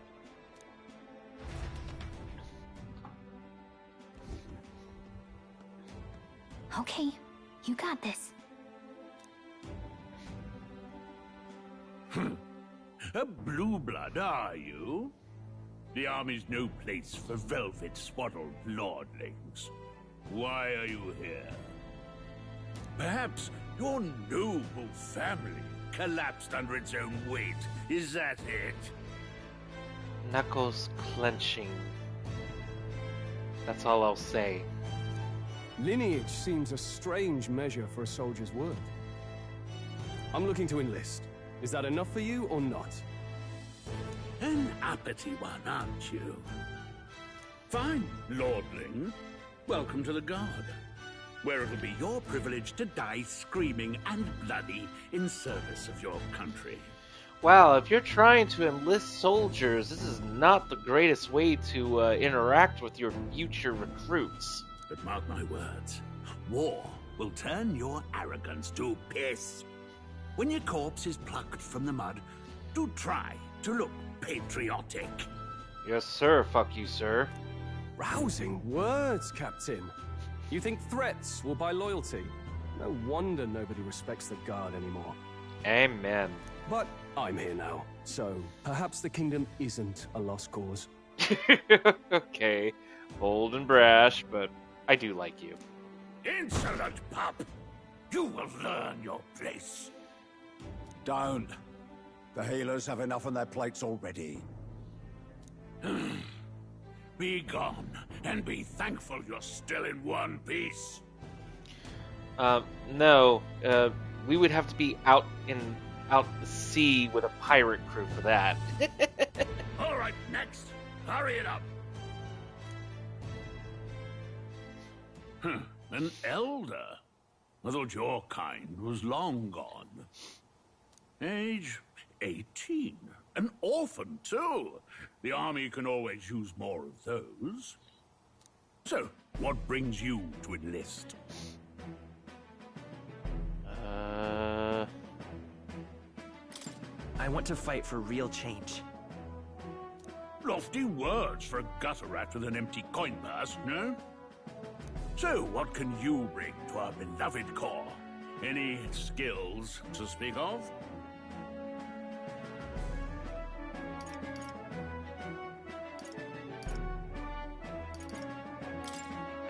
Okay, you got this. A blue blood, are you? The army's no place for velvet-swaddled lordlings. Why are you here? Perhaps your noble family collapsed under its own weight. Is that it? Knuckles clenching. That's all I'll say. Lineage seems a strange measure for a soldier's worth. I'm looking to enlist. Is that enough for you or not? An uppity one, aren't you? Fine, lordling. Welcome to the Guard, where it'll be your privilege to die screaming and bloody in service of your country. Wow, if you're trying to enlist soldiers, this is not the greatest way to interact with your future recruits. But mark my words, war will turn your arrogance to piss. When your corpse is plucked from the mud, do try to look patriotic. Yes, sir. Fuck you, sir. Rousing words, Captain. You think threats will buy loyalty? No wonder nobody respects the Guard anymore. Amen. But I'm here now, so perhaps the kingdom isn't a lost cause. Okay, bold and brash, but I do like you. Insolent pup! You will learn your place. Don't. The healers have enough on their plates already. Be gone, and be thankful you're still in one piece. No. We would have to be out the sea with a pirate crew for that. All right, next. Hurry it up. An elder? I thought your kind was long gone. Age 18? An orphan, too. The army can always use more of those. So, what brings you to enlist? I want to fight for real change. Lofty words for a gutter rat with an empty coin purse, no? So, what can you bring to our beloved corps? Any skills to speak of?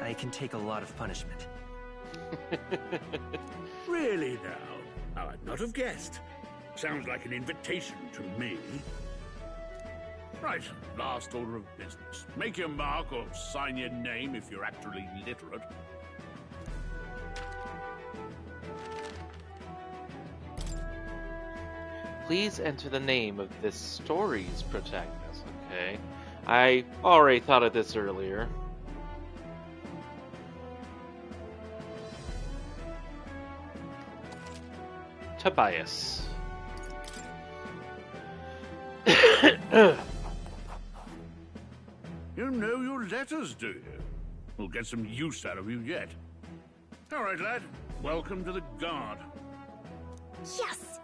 I can take a lot of punishment. Really now? I'd not have guessed. Sounds like an invitation to me. Right, last order of business. Make your mark or sign your name if you're actually literate. Please enter the name of this story's protagonist. Okay. I already thought of this earlier. Tobias. You know your letters, do you? We'll get some use out of you yet. All right, lad. Welcome to the Guard. Yes!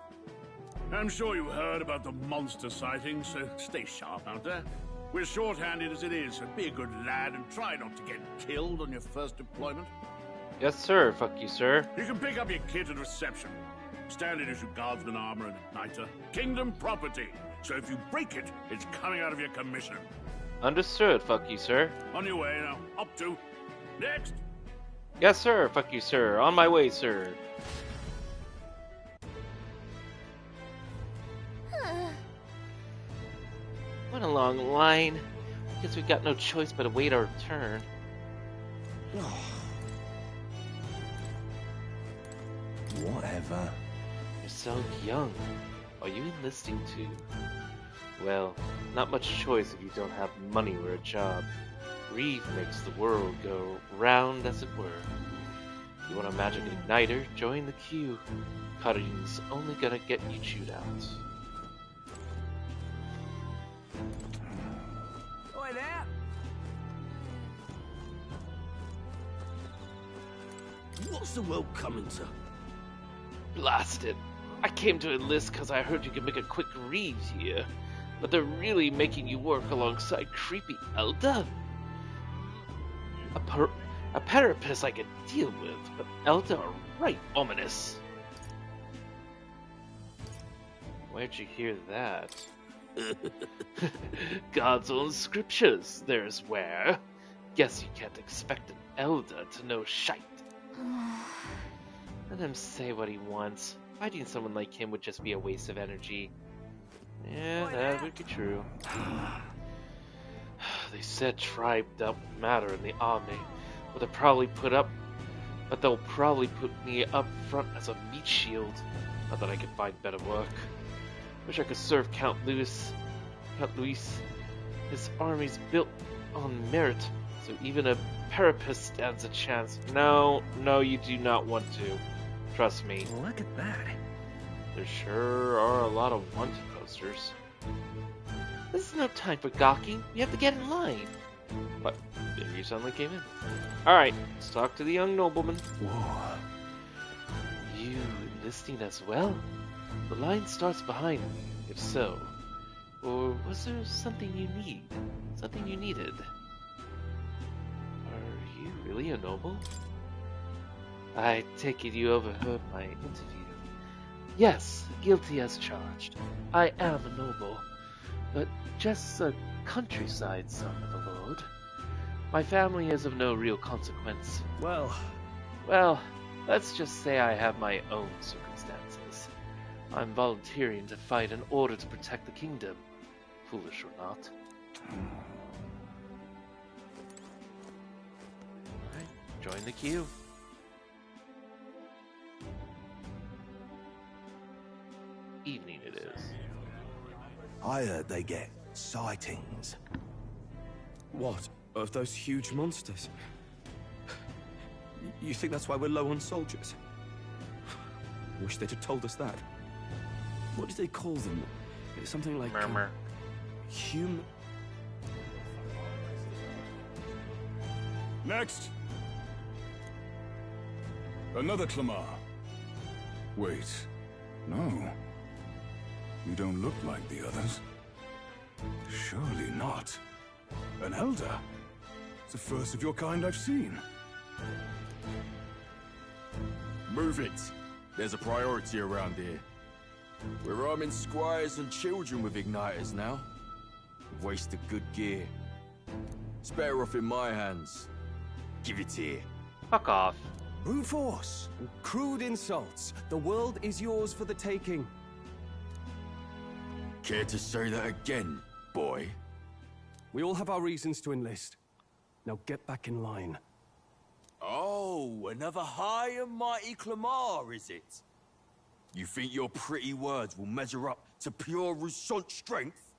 I'm sure you heard about the monster sightings, so stay sharp out there. We're short-handed as it is, so be a good lad and try not to get killed on your first deployment. Yes, sir. Fuck you, sir. You can pick up your kit at reception. Standard issue guardsman armor and igniter. Kingdom property. So if you break it, it's coming out of your commission. Understood. Fuck you, sir. On your way now. Up to. Next. Yes, sir. Fuck you, sir. On my way, sir. What a long line. Guess we got no choice but to wait our turn. Whatever. You're so young. Are you enlisting too? Well, not much choice if you don't have money or a job. Reeve makes the world go round, as it were. You want a magic igniter? Join the queue. Cutting's only gonna get you chewed out. Oi there! What's the world coming to? Blast it. I came to enlist because I heard you could make a quick Reeves here. But they're really making you work alongside creepy Elda? A parapet I could deal with, but Elda are right ominous. Where'd you hear that? God's own scriptures, there's where. Guess you can't expect an Elda to know shite. Let him say what he wants. Fighting someone like him would just be a waste of energy. Yeah, that would be true. They said tribe don't matter in the army, but they'll probably put me up front as a meat shield. Not that I could find better work. Wish I could serve Count Luis. His army's built on merit, so even a parapet stands a chance. No, you do not want to. Trust me. Look at that. There sure are a lot of wanted posters. This is no time for gawking. We have to get in line. What? There you suddenly came in. Alright, let's talk to the young nobleman. Whoa. You enlisting as well? The line starts behind me, if so. Or was there something you need? Something you needed? Are you really a noble? I take it you overheard my interview. Yes, guilty as charged. I am a noble, but just a countryside son of the Lord. My family is of no real consequence. Well, let's just say I have my own circumstances. I'm volunteering to fight in order to protect the kingdom. Foolish or not. Alright, join the queue. Evening it is. I heard they get sightings. What? Of those huge monsters? You think that's why we're low on soldiers? Wish they'd have told us that. What do they call them? It's something like... Murmur. Next! Another Clamar. Wait, no. You don't look like the others. Surely not. An elder? It's the first of your kind I've seen. Move it. There's a priority around here. We're arming squires and children with igniters now. Wasted good gear. It's better off in my hands. Give it here. Fuck off. Brute force and crude insults. The world is yours for the taking. Care to say that again, boy? We all have our reasons to enlist. Now get back in line. Oh, another high and mighty Clamar, is it? You think your pretty words will measure up to pure Roussant strength?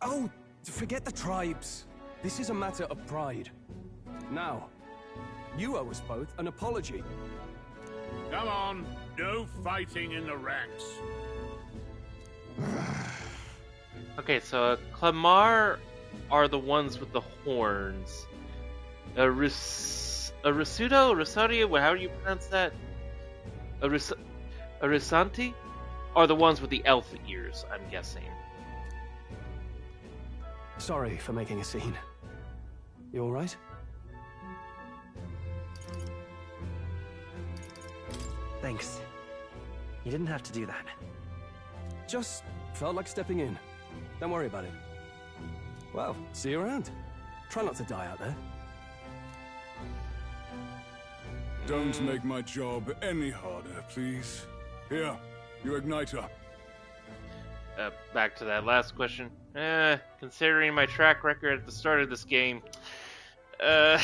Oh, forget the tribes. This is a matter of pride. Now, you owe us both an apology. Come on, no fighting in the ranks. Okay, so Clamar are the ones with the horns. Risuto, how do you pronounce that? Arisanti are the ones with the elf ears, I'm guessing. Sorry for making a scene. You all right? Thanks. You didn't have to do that. Just felt like stepping in. Don't worry about it. Well, see you around. Try not to die out there. Don't make my job any harder, please. Here, your igniter. Back to that last question. Considering my track record at the start of this game, I'll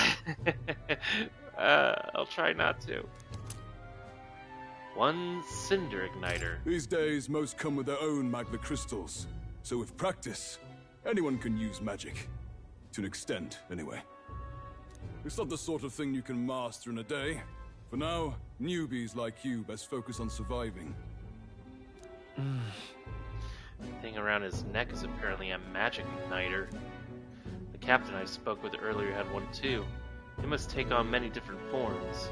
try not to. One cinder igniter. These days, most come with their own magna crystals. So with practice, anyone can use magic. To an extent, anyway. It's not the sort of thing you can master in a day. For now, newbies like you best focus on surviving. The thing around his neck is apparently a magic igniter. The captain I spoke with earlier had one too. It must take on many different forms,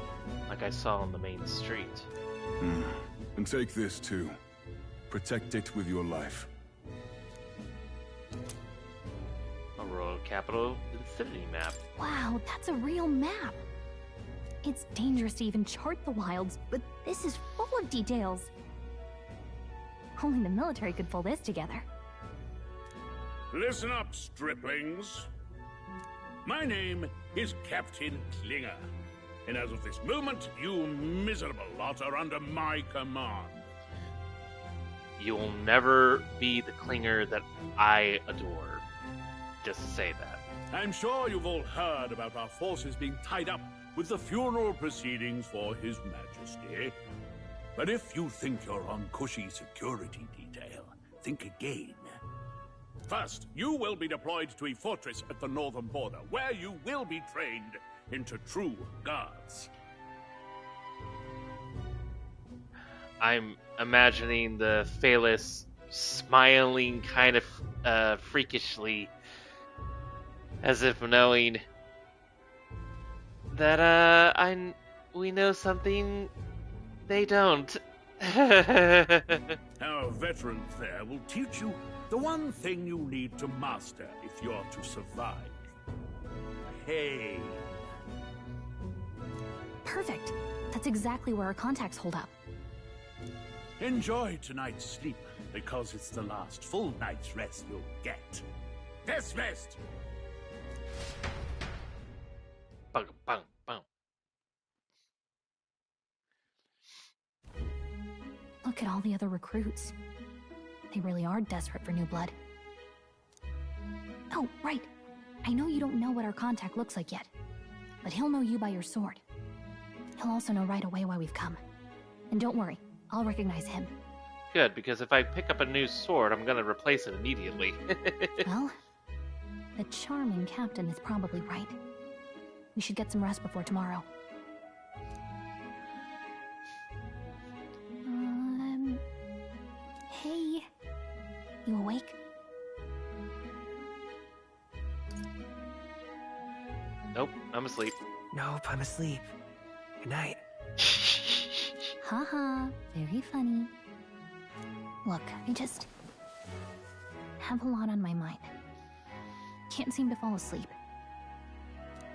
like I saw on the main street. And take this too. Protect it with your life. A royal capital infinity map. Wow, that's a real map. It's dangerous to even chart the wilds, but this is full of details. Only the military could pull this together. Listen up, striplings. My name is Captain Klinger, and as of this moment, you miserable lot are under my command. You will never be the Klinger that I adore. Just to say that. I'm sure you've all heard about our forces being tied up with the funeral proceedings for His Majesty. But if you think you're on cushy security detail, think again. First, you will be deployed to a fortress at the northern border, where you will be trained into true guards. I'm imagining the Phaelus smiling kind of freakishly, as if knowing that we know something they don't. Our veterans there will teach you the one thing you need to master if you're to survive. Hey. Perfect. That's exactly where our contacts hold up. Enjoy tonight's sleep, because it's the last full night's rest you'll get. Dismissed! Bang, bang, bang. Look at all the other recruits. They really are desperate for new blood. Oh, right. I know you don't know what our contact looks like yet, but he'll know you by your sword. He'll also know right away why we've come. And don't worry, I'll recognize him. Good, because if I pick up a new sword, I'm gonna replace it immediately. Well, the charming captain is probably right. We should get some rest before tomorrow. You awake? Nope, I'm asleep. Nope, I'm asleep. Good night. Haha, very funny. Look, I just have a lot on my mind. Can't seem to fall asleep.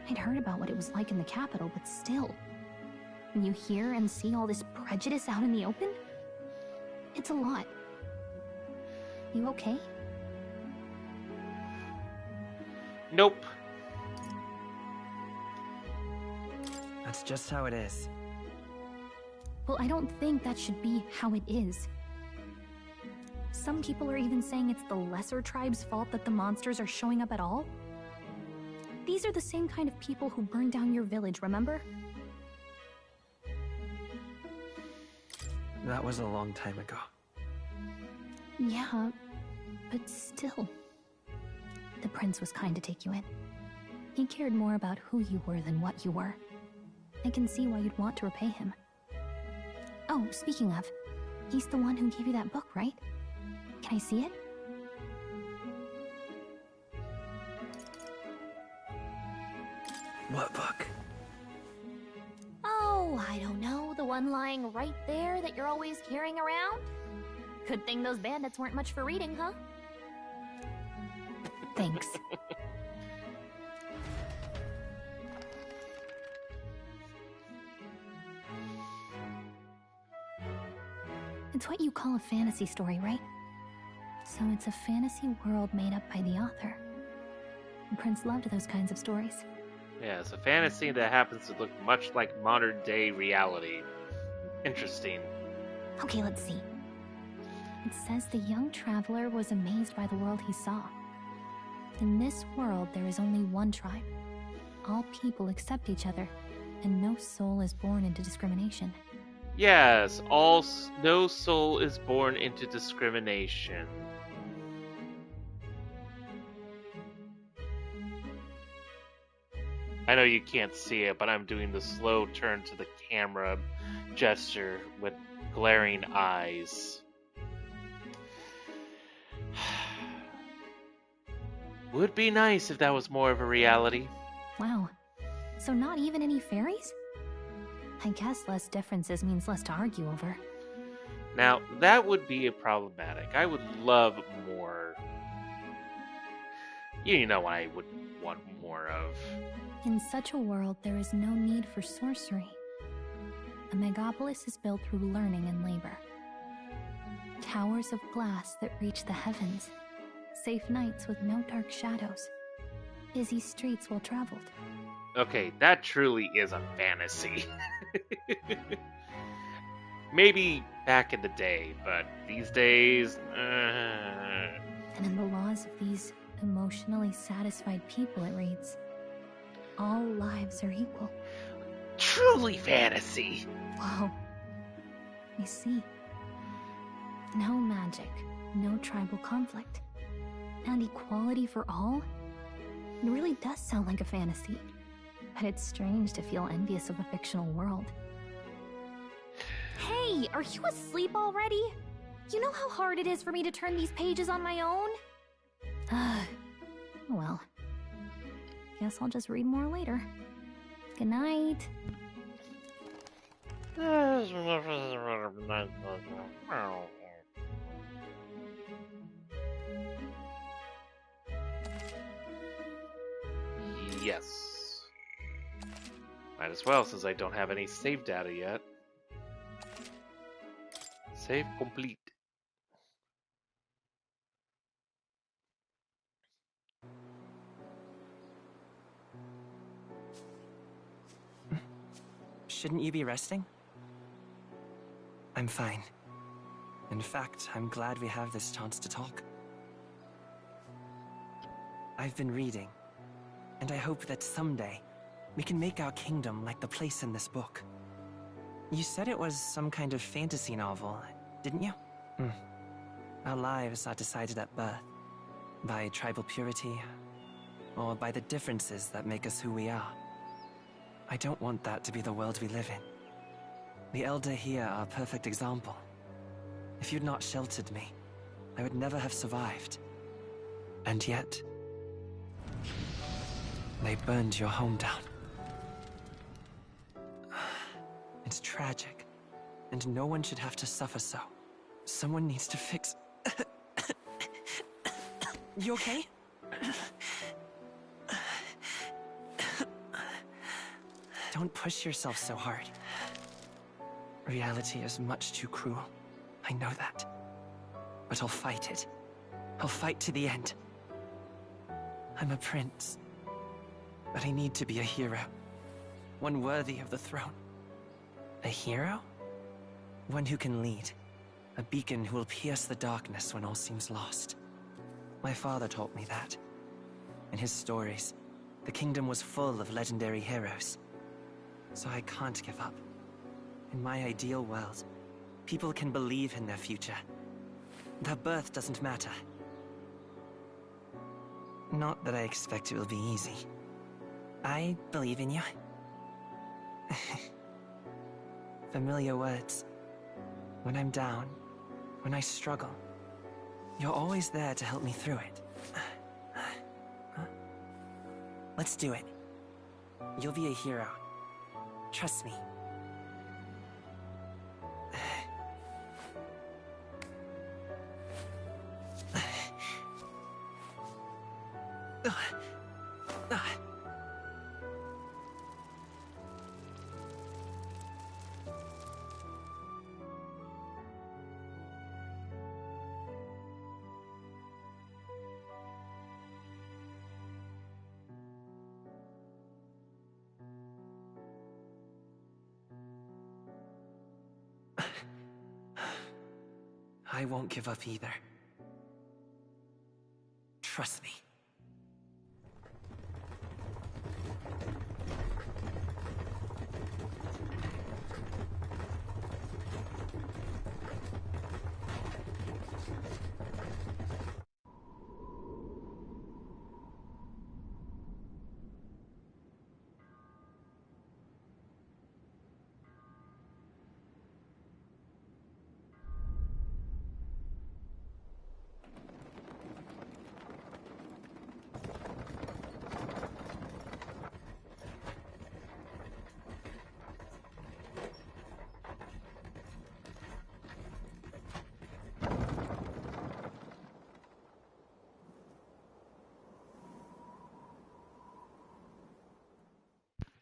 I'd heard about what it was like in the capital, but still, when you hear and see all this prejudice out in the open, it's a lot. You okay? Nope. That's just how it is. Well, I don't think that should be how it is. Some people are even saying it's the lesser tribe's fault that the monsters are showing up at all. These are the same kind of people who burned down your village, remember? That was a long time ago. Yeah, but still. The prince was kind to take you in. He cared more about who you were than what you were. I can see why you'd want to repay him. Oh, speaking of, he's the one who gave you that book, right? Can I see it? What book? Oh, I don't know. The one lying right there that you're always carrying around? Good thing those bandits weren't much for reading, huh? Thanks. It's what you call a fantasy story, right? So it's a fantasy world made up by the author. The prince loved those kinds of stories. Yeah, it's a fantasy that happens to look much like modern-day reality. Interesting. Okay, let's see. It says the young traveler was amazed by the world he saw. In this world, there is only one tribe. All people accept each other, and no soul is born into discrimination. Yes, no soul is born into discrimination. I know you can't see it, but I'm doing the slow turn to the camera gesture with glaring eyes. Would be nice if that was more of a reality. Wow. So not even any fairies? I guess less differences means less to argue over. Now, that would be problematic. I would love more. You know what I would want more of. In such a world, there is no need for sorcery. A megapolis is built through learning and labor. Towers of glass that reach the heavens. Safe nights with no dark shadows. Busy streets well traveled. Okay, that truly is a fantasy. Maybe back in the day, but these days... And in the laws of these emotionally satisfied people, it reads, all lives are equal. Truly fantasy! Whoa. I see. No magic, no tribal conflict, and equality for all? It really does sound like a fantasy. But it's strange to feel envious of a fictional world. Hey, are you asleep already? You know how hard it is for me to turn these pages on my own? Well, guess I'll just read more later. Good night. Yes. Might as well, since I don't have any save data yet. Save complete. Shouldn't you be resting? I'm fine. In fact, I'm glad we have this chance to talk. I've been reading, and I hope that someday we can make our kingdom like the place in this book. You said it was some kind of fantasy novel, didn't you? Our lives are decided at birth, by tribal purity, or by the differences that make us who we are. I don't want that to be the world we live in. The Elder here are a perfect example. If you'd not sheltered me, I would never have survived. And yet, they burned your home down. It's tragic, and no one should have to suffer so. Someone needs to fix... You okay? Don't push yourself so hard. Reality is much too cruel. I know that. But I'll fight it. I'll fight to the end. I'm a prince. But I need to be a hero. One worthy of the throne. A hero? One who can lead. A beacon who will pierce the darkness when all seems lost. My father taught me that. In his stories, the kingdom was full of legendary heroes. So I can't give up. In my ideal world, people can believe in their future. Their birth doesn't matter. Not that I expect it will be easy. I believe in you. Familiar words. When I'm down, when I struggle, you're always there to help me through it. Let's do it. You'll be a hero. Trust me. I won't give up either. Trust me.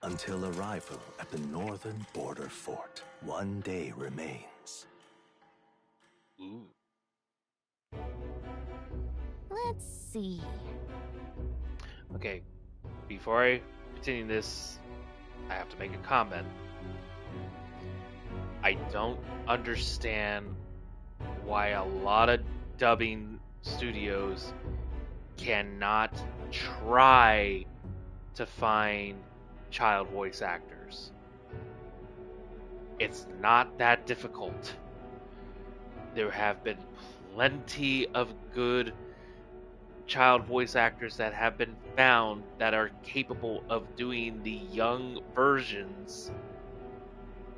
Until arrival at the northern border fort, one day remains. Ooh. Let's see. Okay, before I continue this, I have to make a comment. I don't understand why a lot of dubbing studios cannot try to find child voice actors. It's not that difficult. There have been plenty of good child voice actors that have been found that are capable of doing the young versions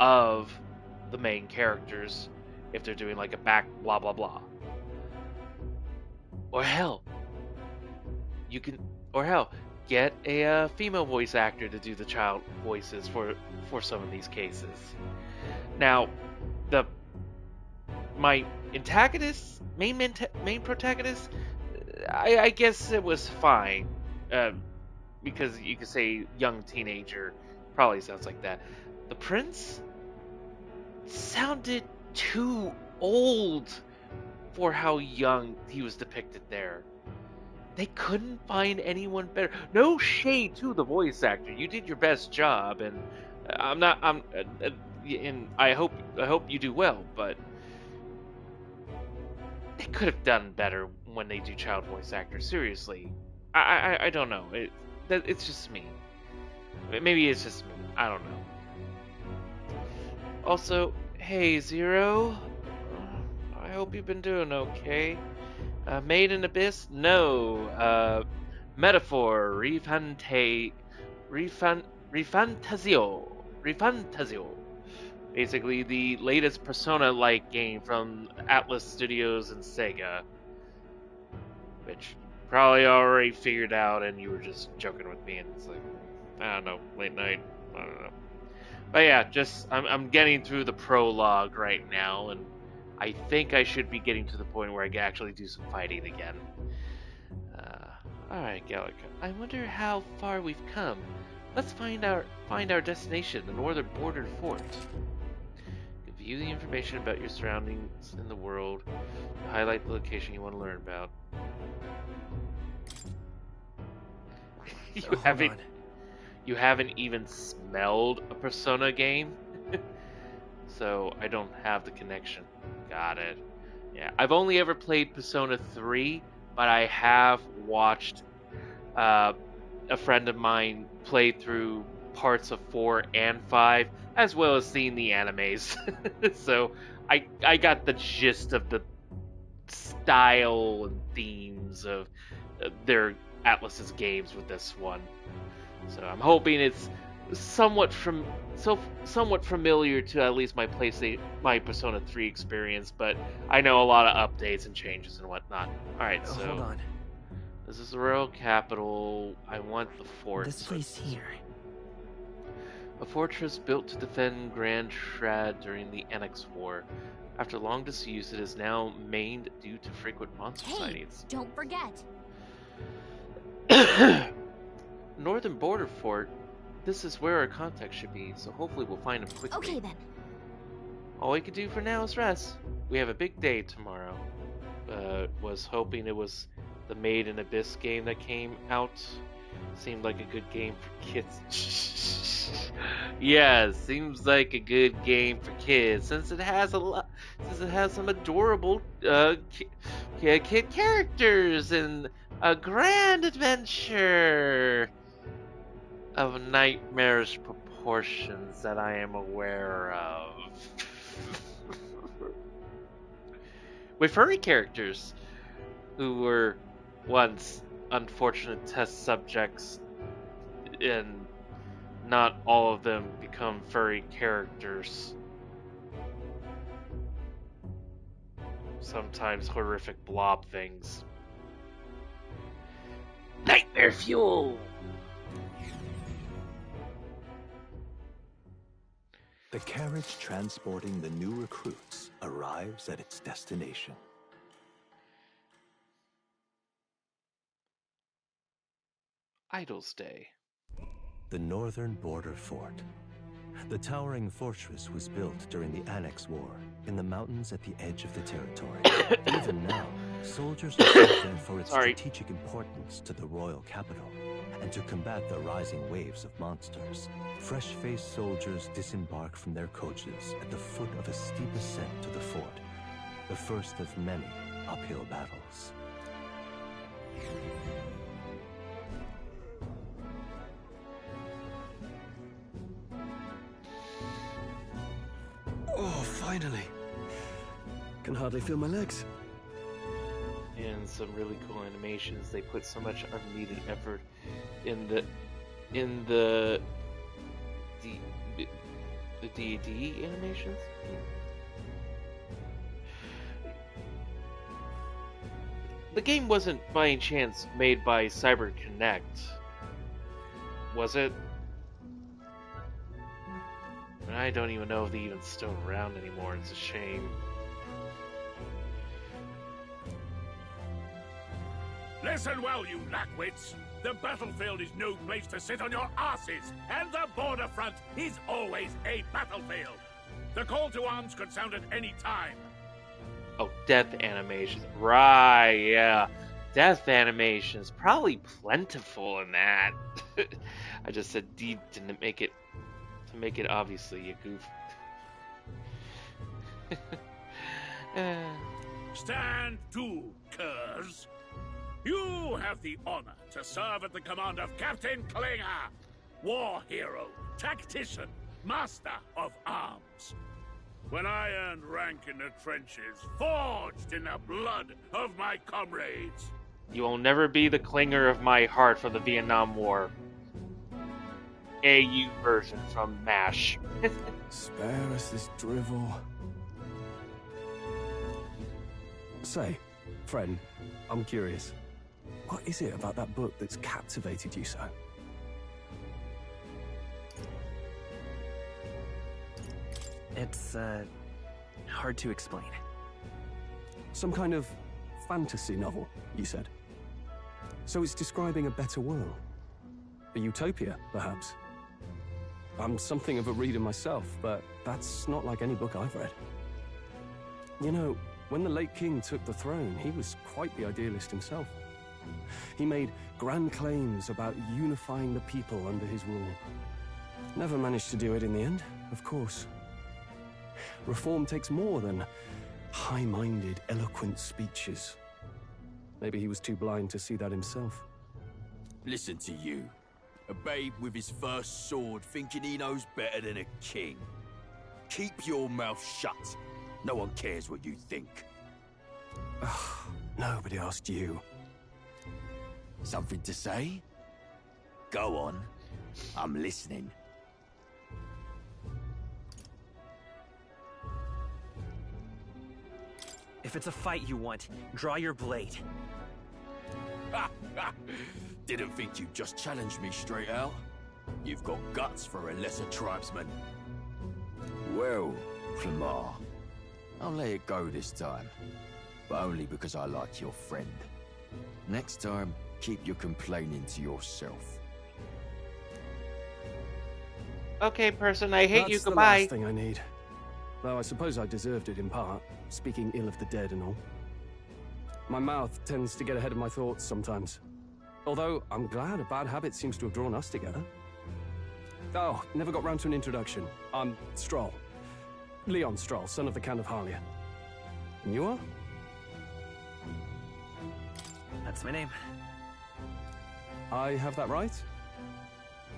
of the main characters if they're doing like a back blah blah blah. Or hell, get a female voice actor to do the child voices for some of these cases. Now, my antagonist, main protagonist, I guess it was fine, because you could say young teenager, probably sounds like that. The prince sounded too old for how young he was depicted there. They couldn't find anyone better. No shade to the voice actor. You did your best job, and and I hope you do well. But they could have done better when they do child voice actors. Seriously, I don't know. It's just me. Maybe it's just me. I don't know. Also, hey Zero. I hope you've been doing okay. Made in Abyss? No. Metaphor. ReFantazio. Basically, the latest Persona-like game from Atlus Studios and Sega. which probably already figured out, and you were just joking with me, and it's like, I don't know, late night, I don't know. But yeah, just I'm getting through the prologue right now, and I think I should be getting to the point where I can actually do some fighting again. Alright, Gallica. I wonder how far we've come. Let's find our destination, the northern border fort. View the information about your surroundings in the world. Highlight the location you want to learn about. You haven't even smelled a Persona game? So I don't have the connection. Got it. Yeah, I've only ever played Persona 3, but I have watched a friend of mine play through parts of 4 and 5, as well as seeing the animes. So I got the gist of the style and themes of their Atlus's games with this one. So I'm hoping it's somewhat familiar to at least my Persona 3 experience, but I know a lot of updates and changes and whatnot. Alright, so hold on. This is the royal capital. I want the fort. This place here. A fortress built to defend Grand Shrad during the Annex War. After long disuse, it is now mained due to frequent monster sightings. Don't forget. Northern Border Fort. This is where our contact should be, so hopefully we'll find him quickly. Okay then. All we can do for now is rest. We have a big day tomorrow. Was hoping it was the Made in Abyss game that came out. Seemed like a good game for kids. Yeah, seems like a good game for kids since it has some adorable kid characters and a grand adventure of nightmarish proportions that I am aware of. With furry characters who were once unfortunate test subjects, and not all of them become furry characters. Sometimes horrific blob things. Nightmare fuel! The carriage transporting the new recruits arrives at its destination. Idle's Day. The northern border fort. The towering fortress was built during the Annex War in the mountains at the edge of the territory. Even now, soldiers are sent there for its strategic importance to the royal capital and to combat the rising waves of monsters. Fresh-faced soldiers disembark from their coaches at the foot of a steep ascent to the fort, the first of many uphill battles. Oh, finally. Can hardly feel my legs. And some really cool animations. They put so much unneeded effort in the D&D animations. The game wasn't by any chance made by CyberConnect, was it? I don't even know if they even still around anymore. It's a shame. Listen well, you lackwits. The battlefield is no place to sit on your asses, and the border front is always a battlefield. The call to arms could sound at any time. Oh, death animations. Right, yeah. Death animations. Probably plentiful in that. I just said D to make it obviously, you goof. Stand to, curs. You have the honor to serve at the command of Captain Klinger, war hero, tactician, master of arms. When I earned rank in the trenches, forged in the blood of my comrades. You will never be the Klinger of my heart from the Vietnam War. AU version from MASH. Spare us this drivel. Say, friend, I'm curious. What is it about that book that's captivated you so? It's, hard to explain. Some kind of fantasy novel, you said? So it's describing a better world? A utopia, perhaps? I'm something of a reader myself, but that's not like any book I've read. You know, when the late king took the throne, he was quite the idealist himself. He made grand claims about unifying the people under his rule. Never managed to do it in the end, of course. Reform takes more than high-minded, eloquent speeches. Maybe he was too blind to see that himself. Listen to you. A babe with his first sword thinking he knows better than a king. Keep your mouth shut. No one cares what you think. Nobody asked you. Something to say? Go on. I'm listening. If it's a fight you want, draw your blade. Didn't think you'd just challenge me straight out. You've got guts for a lesser tribesman. Well, Flamar, I'll let it go this time. But only because I like your friend. Next time, keep your complaining to yourself. Okay, person, I hate you, That's the goodbye. last thing I need. Though I suppose I deserved it in part, speaking ill of the dead and all. My mouth tends to get ahead of my thoughts sometimes. Although, I'm glad a bad habit seems to have drawn us together. Oh, never got round to an introduction. I'm Stroll. Leon Stroll, son of the Count of Harlia. And you are? That's my name. I have that right?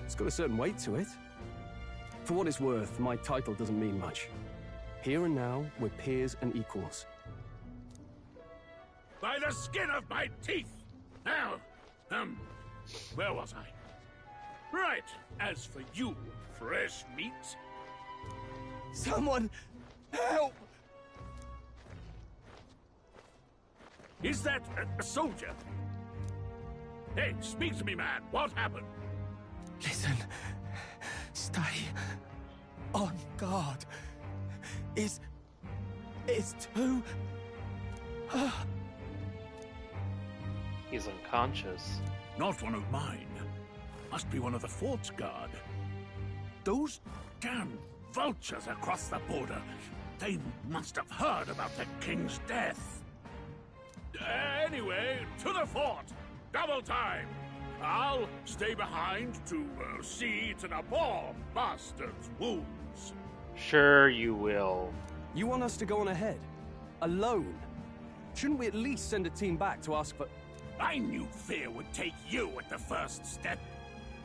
It's got a certain weight to it. For what it's worth, my title doesn't mean much. Here and now, we're peers and equals. By the skin of my teeth! Now, where was I? Right, as for you, fresh meat... Someone help! Is that a soldier? Hey, speak to me, man. What happened? Listen. Stay on guard. It's too... He's unconscious. Not one of mine. Must be one of the fort's guard. Those damn vultures across the border. They must have heard about the king's death. Anyway, to the fort. Double time. I'll stay behind to see to the poor bastard's wounds. Sure you will. You want us to go on ahead? Alone? Shouldn't we at least send a team back to ask for... I knew fear would take you at the first step.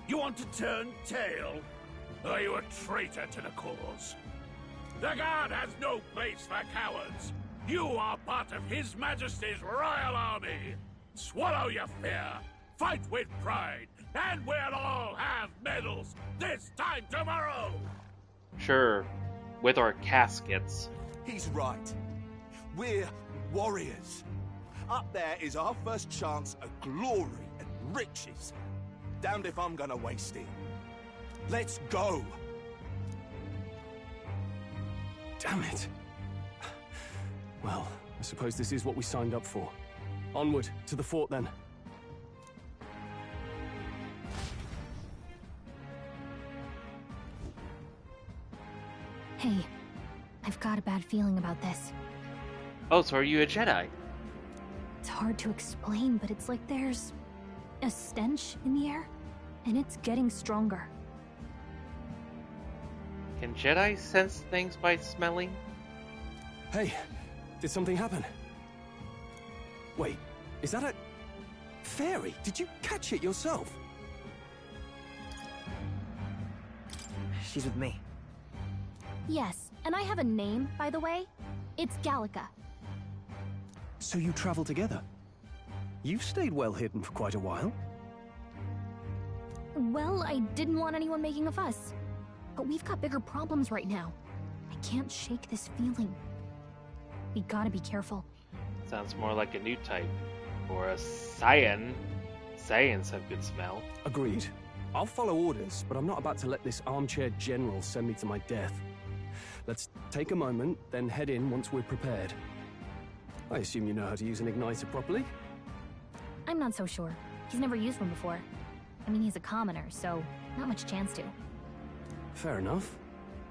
You want to turn tail? Are you a traitor to the cause? The guard has no place for cowards. You are part of His Majesty's Royal Army. Swallow your fear. Fight with pride. And we'll all have medals this time tomorrow. Sure. With our caskets. He's right. We're warriors. Up there is our first chance at glory and riches. Damned if I'm gonna waste it. Let's go! Damn it. Well, I suppose this is what we signed up for. Onward, to the fort then. Hey, I've got a bad feeling about this. Oh, so are you a Jedi? It's hard to explain, but it's like there's a stench in the air, and it's getting stronger. Can Jedi sense things by smelling? Hey, did something happen? Wait, is that a... fairy? Did you catch it yourself? She's with me. Yes, and I have a name, by the way. It's Gallica. So you travel together? You've stayed well hidden for quite a while. Well, I didn't want anyone making a fuss. But we've got bigger problems right now. I can't shake this feeling. We gotta be careful. Sounds more like a new type. Or a Saiyan. Saiyans have good smell. Agreed. I'll follow orders, but I'm not about to let this armchair general send me to my death. Let's take a moment, then head in once we're prepared. I assume you know how to use an igniter properly? I'm not so sure. He's never used one before. I mean, he's a commoner, so not much chance to. Fair enough.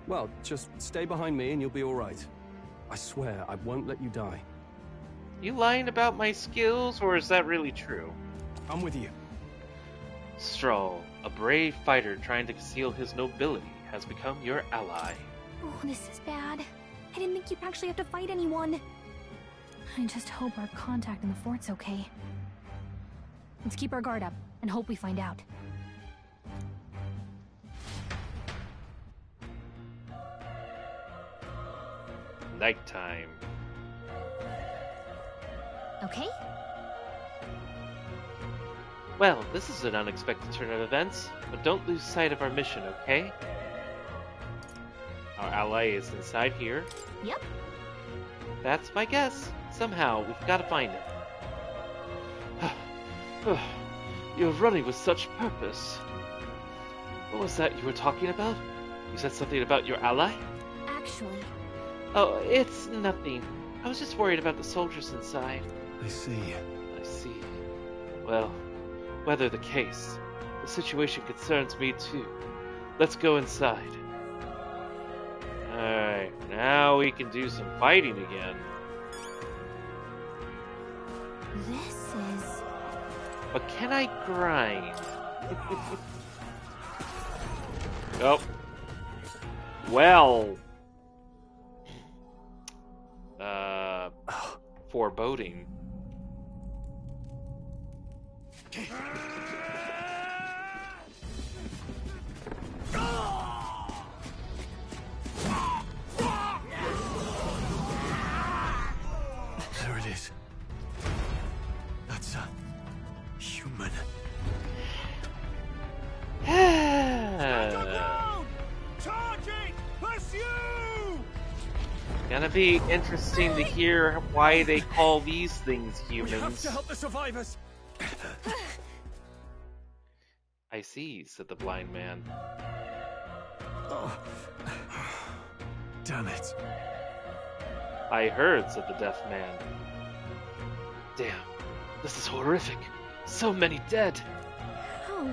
Well, just stay behind me and you'll be all right. I swear I won't let you die. You lying about my skills, or is that really true? I'm with you. Stroll, a brave fighter trying to conceal his nobility, has become your ally. Oh, this is bad. I didn't think you'd actually have to fight anyone. I just hope our contact in the fort's okay. Let's keep our guard up and hope we find out. Nighttime. Okay? Well, this is an unexpected turn of events, but don't lose sight of our mission, okay? Our ally is inside here. Yep. That's my guess. Somehow, we've got to find him. You're running with such purpose. What was that you were talking about? You said something about your ally? Actually... Oh, it's nothing. I was just worried about the soldiers inside. I see. I see. Well, whether the case, the situation concerns me too. Let's go inside. Alright, now we can do some fighting again. This is... But can I grind? Oh. Well. Foreboding. There it is. That's a human. Charging! Pursue! Gonna be interesting to hear why they call these things humans. We have to help the survivors. I see, said the blind man. Oh. Damn it. I heard, said the deaf man. Damn, this is horrific. So many dead. How?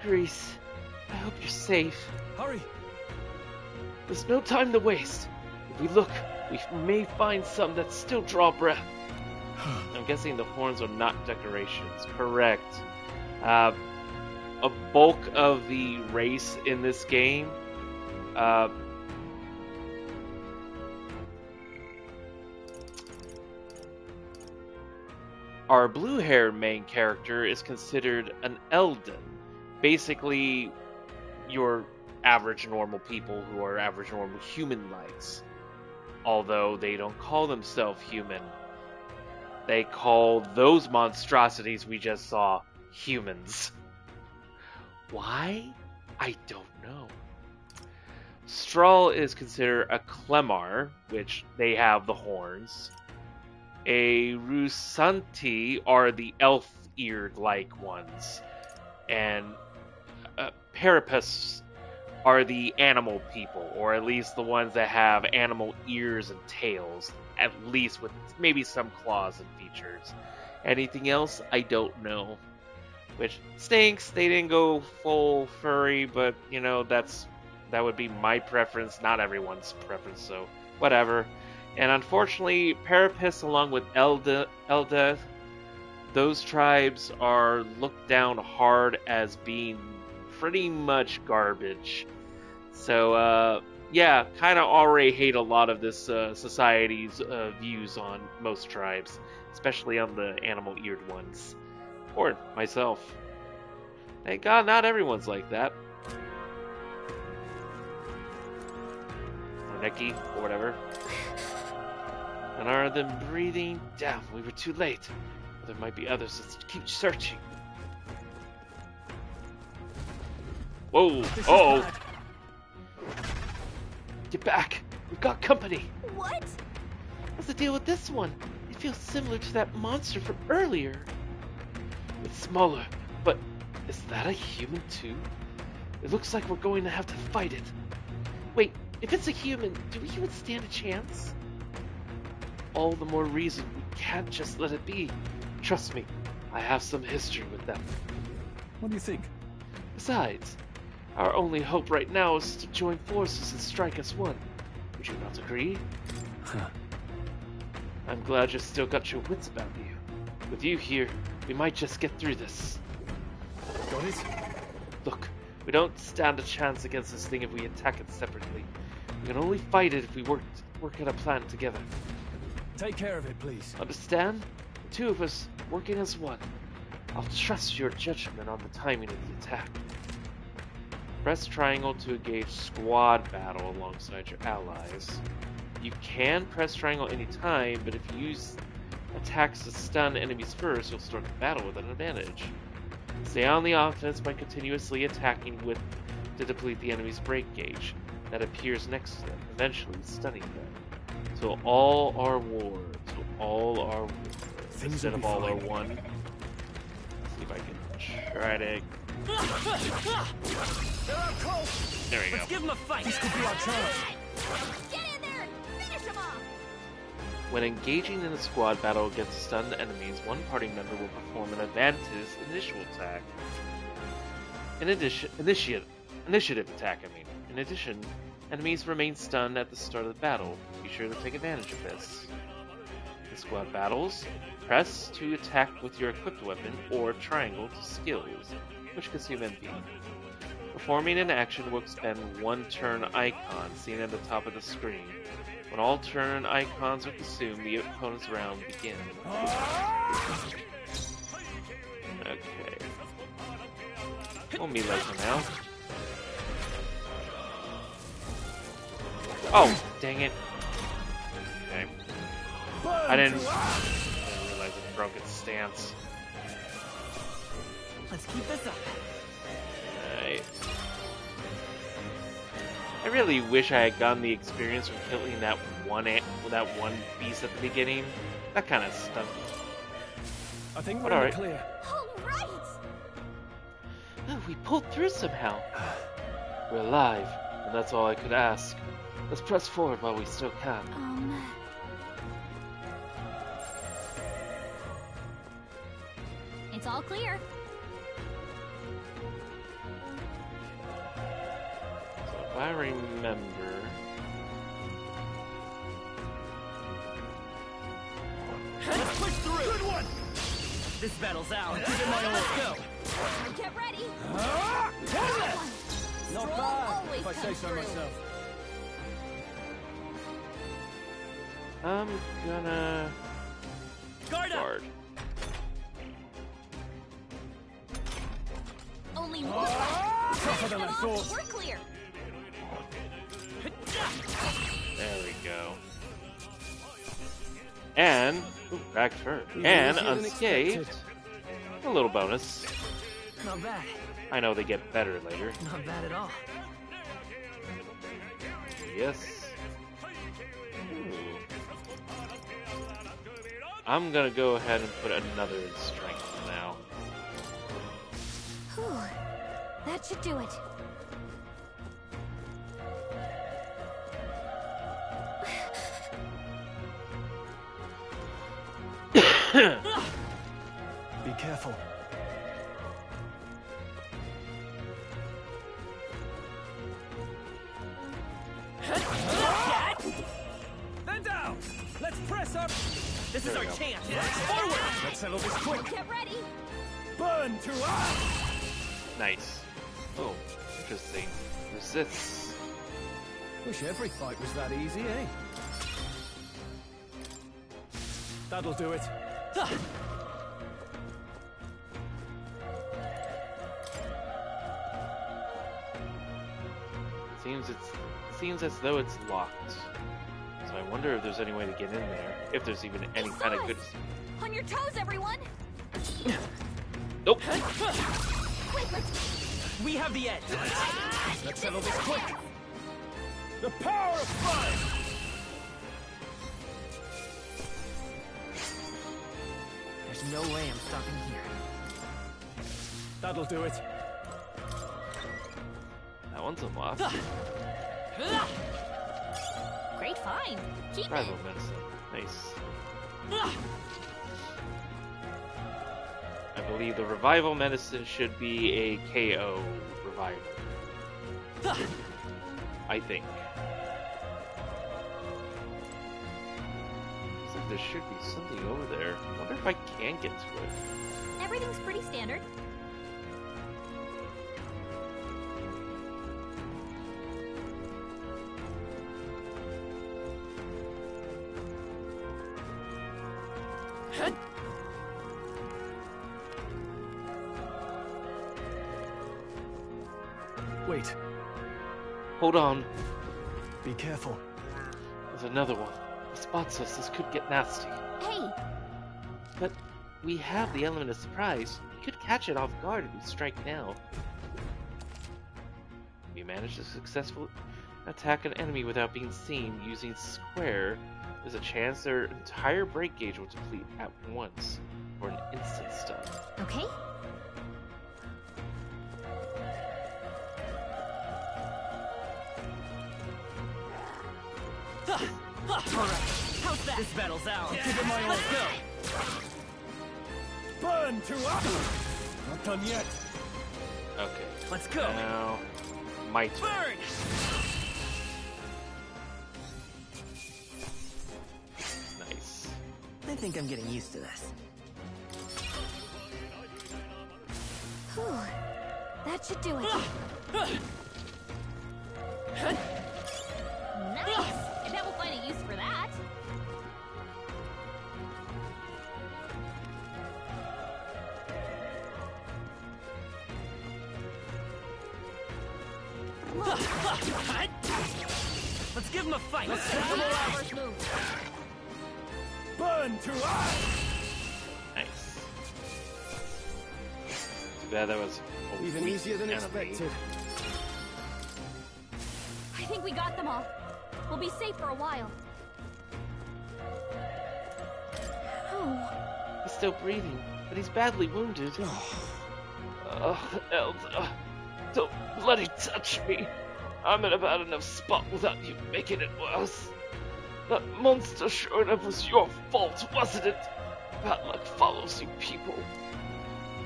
Grease, I hope you're safe. Hurry. There's no time to waste. If we look, we may find some that still draw breath. I'm guessing the horns are not decorations. Correct. A bulk of the race in this game our blue-haired main character is considered an Elden. Basically, your average normal people who are average normal human-likes. Although they don't call themselves human. They call those monstrosities we just saw humans. Why? I don't know. Strahl is considered a Clemar, which they have the horns. A Rusanti are the elf-eared-like ones. And Parapus are the animal people, or at least the ones that have animal ears and tails, at least with maybe some claws and features. Anything else, I don't know. Which stinks, they didn't go full furry, but, you know, that would be my preference, not everyone's preference, so whatever. And unfortunately, Parapus along with Elda, those tribes are looked down hard as being pretty much garbage. So, yeah, kind of already hate a lot of this society's views on most tribes, especially on the animal-eared ones. Or myself. Thank God not everyone's like that. Or Neki, or whatever. And are them breathing? Damn, we were too late. There might be others. Let's keep searching. Whoa! Uh-oh! Get back! We've got company! What? What's the deal with this one? It It feels similar to that monster from earlier. It's smaller, but is that a human too? It looks like we're going to have to fight it. Wait, if it's a human, do we even stand a chance? All the more reason we can't just let it be. Trust me, I have some history with them. What do you think? Besides, our only hope right now is to join forces and strike as one. Would you not agree? Huh. I'm glad you still got your wits about you. With you here, we might just get through this. Got it? Look, we don't stand a chance against this thing if we attack it separately. We can only fight it if we work at a plan together. Take care of it, please. Understand? The two of us working as one. I'll trust your judgment on the timing of the attack. Press triangle to engage squad battle alongside your allies. You can press triangle anytime, but if you use attacks to stun enemies first, you'll start the battle with an advantage. Stay on the offense by continuously attacking with to deplete the enemy's break gauge that appears next to them, eventually stunning them. So all are war. So all are war. Instead of all are one. Let's see if I can try to... There we go. Let's give him a fight. This could be our chance. Get in there and finish him off! When engaging in a squad battle against stunned enemies, one party member will perform an advantage initial attack. In addition, initiative attack, I mean. In addition, enemies remain stunned at the start of the battle. Be sure to take advantage of this. In squad battles, press to attack with your equipped weapon or triangle to skills, which consume MP. Performing an action will expend one turn icon seen at the top of the screen. When all turn icons are consumed, the opponent's round begins. Okay. We'll melee for now. Oh, dang it. Okay. I didn't realize it broke its stance. Let's keep this up. Alright. I really wish I had gotten the experience from killing that one beast at the beginning. That kind of stunk. I think But we're alright. clear. All right! Oh, we pulled through somehow. We're alive, and that's all I could ask. Let's press forward while we still can. It's all clear. So if I remember... Let's push through. Good one. This battle's ours. Give it my all. Let's go. Get ready! Not Stroll bad, always if I say comes so through. myself. I'm gonna... Guard up. guard. Only one. Tougher than I thought. We're clear. There we go. And... Ooh, back turn. Even And easier than unscathed. expected. A little bonus. Not bad. I know they get better later. Not bad at all. Yes. Ooh. I'm gonna go ahead and put another in strength now. Whew. That should do it. Be careful. Then down. Let's press up. This There is our we go. chance. Forward. Let's settle this quick. Get ready! Burn to us! Nice. Oh, interesting. Resists. Wish every fight was that easy, eh? That'll do it. Seems as though it's locked. So I wonder if there's any way to get in there. If there's even any kind of good. On your toes, everyone! Nope. Quick, let's... We have the edge. Let's settle this quick. The power of fire! no way I'm stopping here. That'll do it. That one's unlocked. Great find. Keep Rival it. medicine. Nice. I believe the revival medicine should be a KO revival. I think. Looks like there should be something over there. I wonder if I can get to it. Everything's pretty standard. Wait. Hold on. Be careful. There's another one. He spots us. This could get nasty. Hey! But we have the element of surprise. We could catch it off guard if we strike now. We manage to successfully attack an enemy without being seen using square. There's a chance their entire break gauge will deplete at once for an instant stun. Okay. Alright, how's that? This battle's ours. I'll give it my all. Let's go! Burn to us! Not done yet. Okay. Let's go! Now, my turn. Burn! Nice. I think I'm getting used to this. Whew. That should do it. Nice! I bet we'll find a use for that. Let's give him a fight! Let's try our first move. Burn to us! Nice. Too bad that was a Even weak easier than enemy. expected. I think we got them all. We'll be safe for a while. Oh. He's still breathing, but he's badly wounded. Elder, don't bloody touch me. I'm in a bad enough spot without you making it worse. That monster sure enough was your fault, wasn't it? Bad luck follows you people.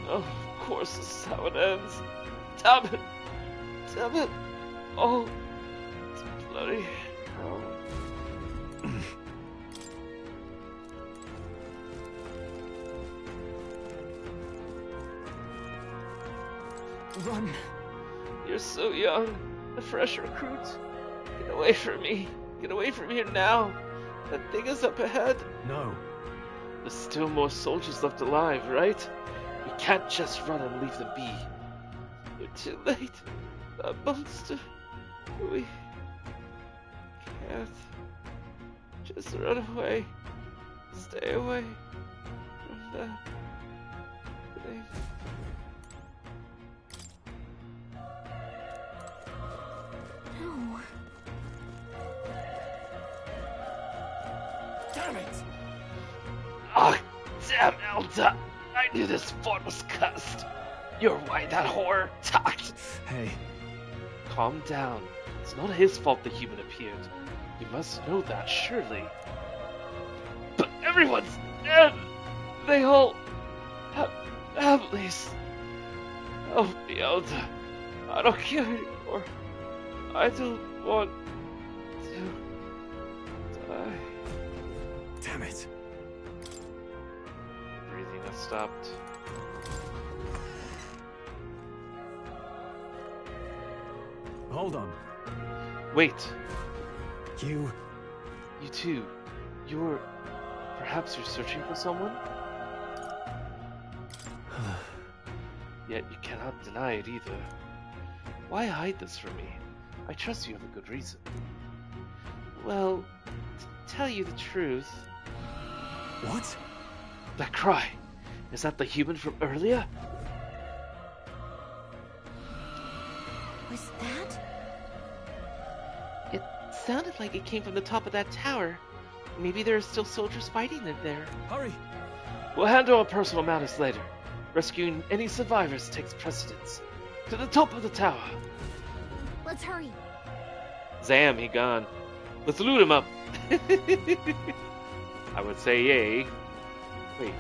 Oh, of course this is how it ends. Damn it! Damn it! Oh, it's bloody hell. Run! You're so young, a fresh recruit. Get away from me. Get away from here now. That thing is up ahead. No. There's still more soldiers left alive, right? We can't just run and leave them be. We're too late. That monster. We can't just run away. Stay away from that thing. No. Damn it! Ah, damn Elda! I knew this fort was cursed. You're why that whore talked. Hey. Calm down. It's not his fault the human appeared. You must know that, surely. But everyone's dead! They all have families. Help me, Elda. I don't care anymore. I don't want to die. Damn it. Breathing has stopped. Hold on. Wait. You too. Perhaps you're searching for someone? Yet you cannot deny it either. Why hide this from me? I trust you have a good reason. Well, to tell you the truth... What? That cry! Is that the human from earlier? Was that? It sounded like it came from the top of that tower. Maybe there are still soldiers fighting in there. Hurry! We'll handle our personal matters later. Rescuing any survivors takes precedence. To the top of the tower. Let's hurry. Zam, he gone. Let's loot him up. I would say yay. Wait.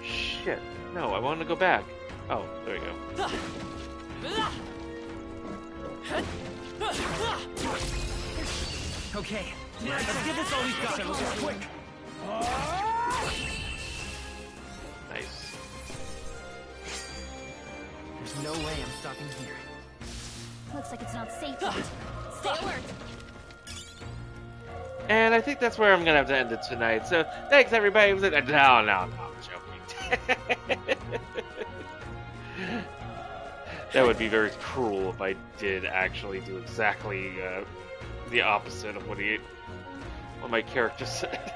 Shit. No, I want to go back. Oh, there we go. Okay, let's give this all we've got. Settle this quick. Nice. There's no way I'm stopping here. Looks like it's not safe yet. Stay alert. And I think that's where I'm gonna have to end it tonight. So thanks everybody. No, I'm joking. That would be very cruel if I did actually do exactly the opposite of what my character said.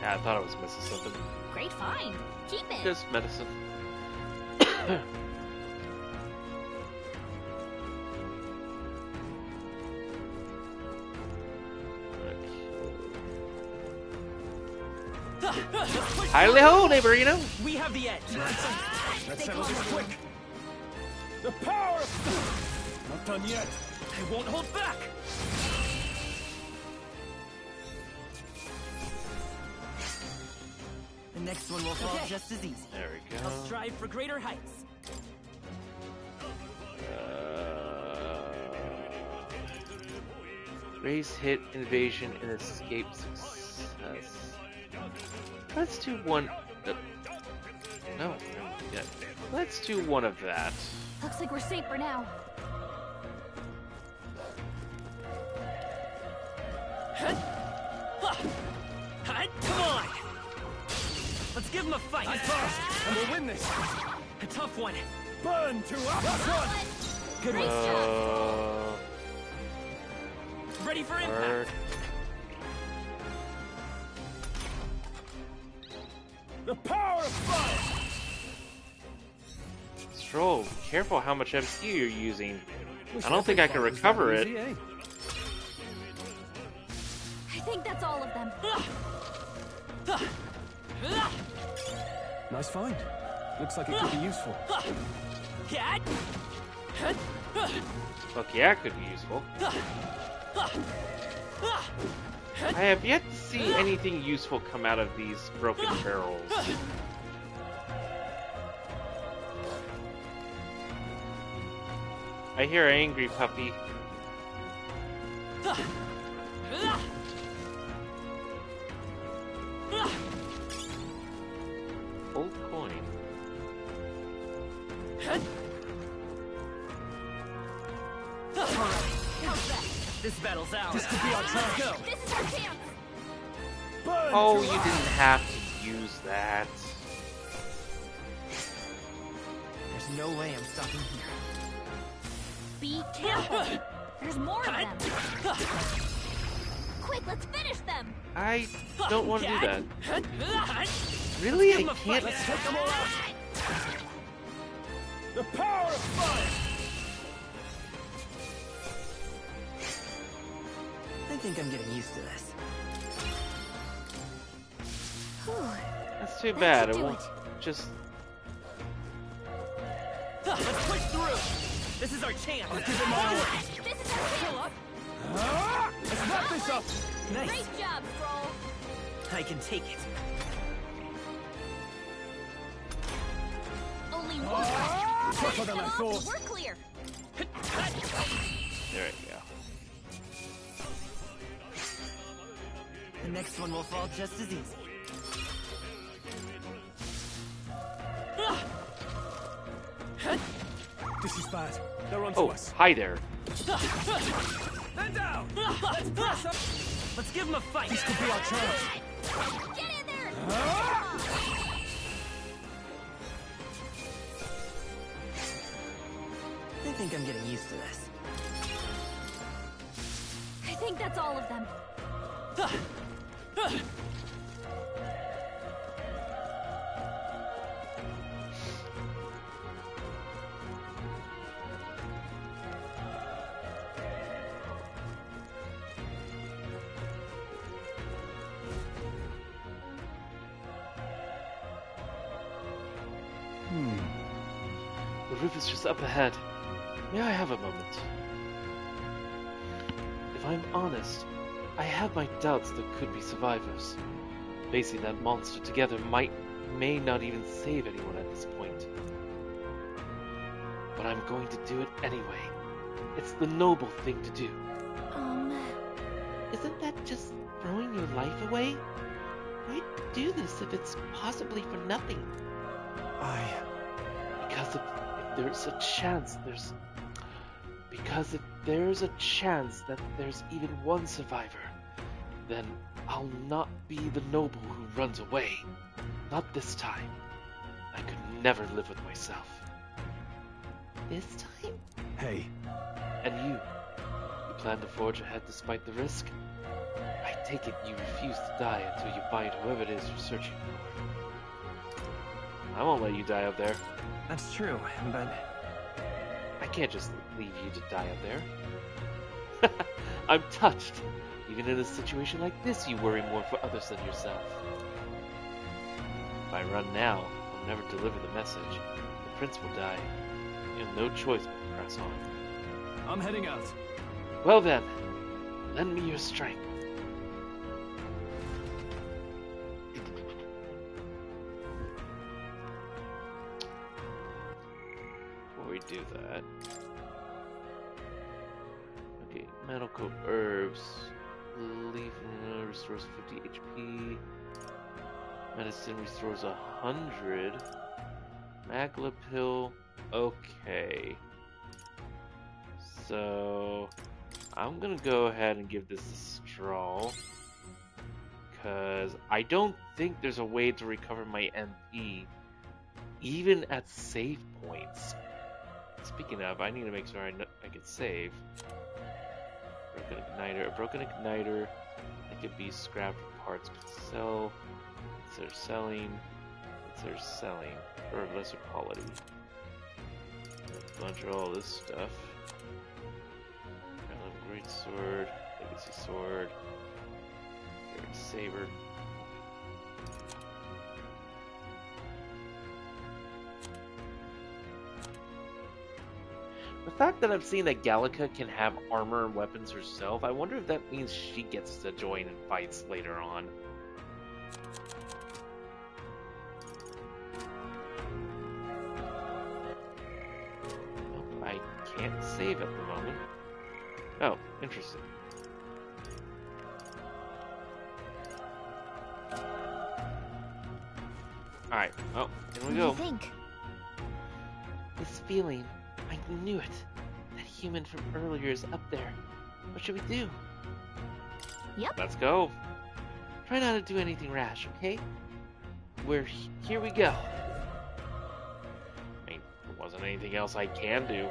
Yeah, I thought I was missing something. Great find. Keep it. Just medicine. Highly ho, neighborino. We have the edge. Let's settle this quick. The power of... Not done yet. I won't hold back. The next one will fall just as easy. There we go. I'll strive for greater heights. Raise hit, invasion, and escape success. Let's do one. No. Yeah. Let's do one of that. Looks like we're safe for now. Come on! Let's give him a fight! I'm fast, and we'll win this! A tough one! Burn to up! That's one! Good one! Ready for impact! The power of fire! Stroll, be careful how much MP you're using. I don't think I can recover it. I think that's all of them. Nice find. Looks like it could be useful. Look, yeah, it could be useful. I have yet to see anything useful come out of these broken barrels. I hear angry puppy. Old coin. This battle's ours. This could be our chance. Go. This is our chance. Burn Oh, to you up. didn't have to use that. There's no way I'm stopping here. Be careful. There's more of them. Quick, let's finish them. I don't want to do that. Really? I can't. Let's take them all out! The power of fire! I think I'm getting used to this. That's too bad. It won't just. Let's push through. This is our chance. I'll give it my all. This is our chance. Let's wrap this up! Nice. Great job, Stroll. I can take it. Only one. Tougher than I thought. We're clear. There we go. The next one will fall just as easy. This is bad. They're onto Oh, us. hi there. Man down. Let's press up. Let's give him a fight. This could be our chance. Get in there. I think I'm getting used to this. I think that's all of them. The roof is just up ahead. May I have a moment? If I'm honest, I have my doubts there could be survivors. Facing that monster together may not even save anyone at this point. But I'm going to do it anyway. It's the noble thing to do. Isn't that just throwing your life away? Why do this if it's possibly for nothing? Because if there's a chance that there's even one survivor, then I'll not be the noble who runs away. Not this time. I could never live with myself. This time? Hey. And you plan to forge ahead despite the risk? I take it you refuse to die until you find whoever it is you're searching for. I won't let you die up there. That's true, but... I can't just leave you to die up there. I'm touched. Even in a situation like this, you worry more for others than yourself. If I run now, I'll never deliver the message. The prince will die. You have no choice but to press on. I'm heading out. Well then, lend me your strength. Before we do that... Okay, Metal Coat Herbs. Leaf restores 50 HP. Medicine restores 100. Magla Pill. Okay. So... I'm gonna go ahead and give this a straw. Because I don't think there's a way to recover my MP. Even at save points. Speaking of, I need to make sure I can save. Broken Igniter. A Broken Igniter that could be scrapped for parts could sell. Consider selling. Consider selling. For a lesser quality. A bunch of all this stuff. Great Sword. Legacy Sword. Great Saber. The fact that I'm seeing that Gallica can have armor and weapons herself, I wonder if that means she gets to join in fights later on. Oh, I can't save at the moment. Oh, interesting. Alright, well, here we go. What do you think? This feeling, I knew it. That human from earlier is up there. What should we do? Yep. Let's go. Try not to do anything rash, okay? Here we go. I mean, there wasn't anything else I can do.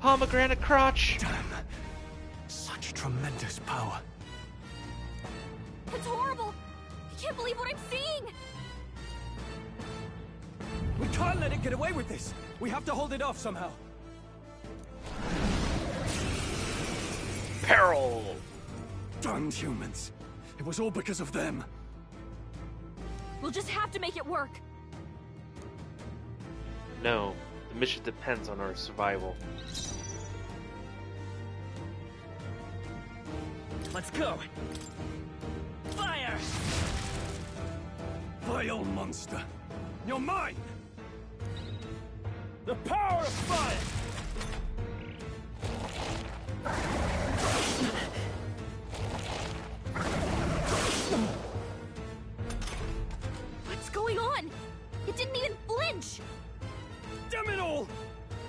Pomegranate crotch! Damn. Such tremendous power. It's horrible! I can't believe what I'm seeing! We can't let it get away with this! We have to hold it off somehow. Peril! Damned humans. It was all because of them. We'll just have to make it work. No, the mission depends on our survival. Let's go! Fire! Vile monster. You're mine! The power of fire! What's going on? It didn't even flinch! Damn it all!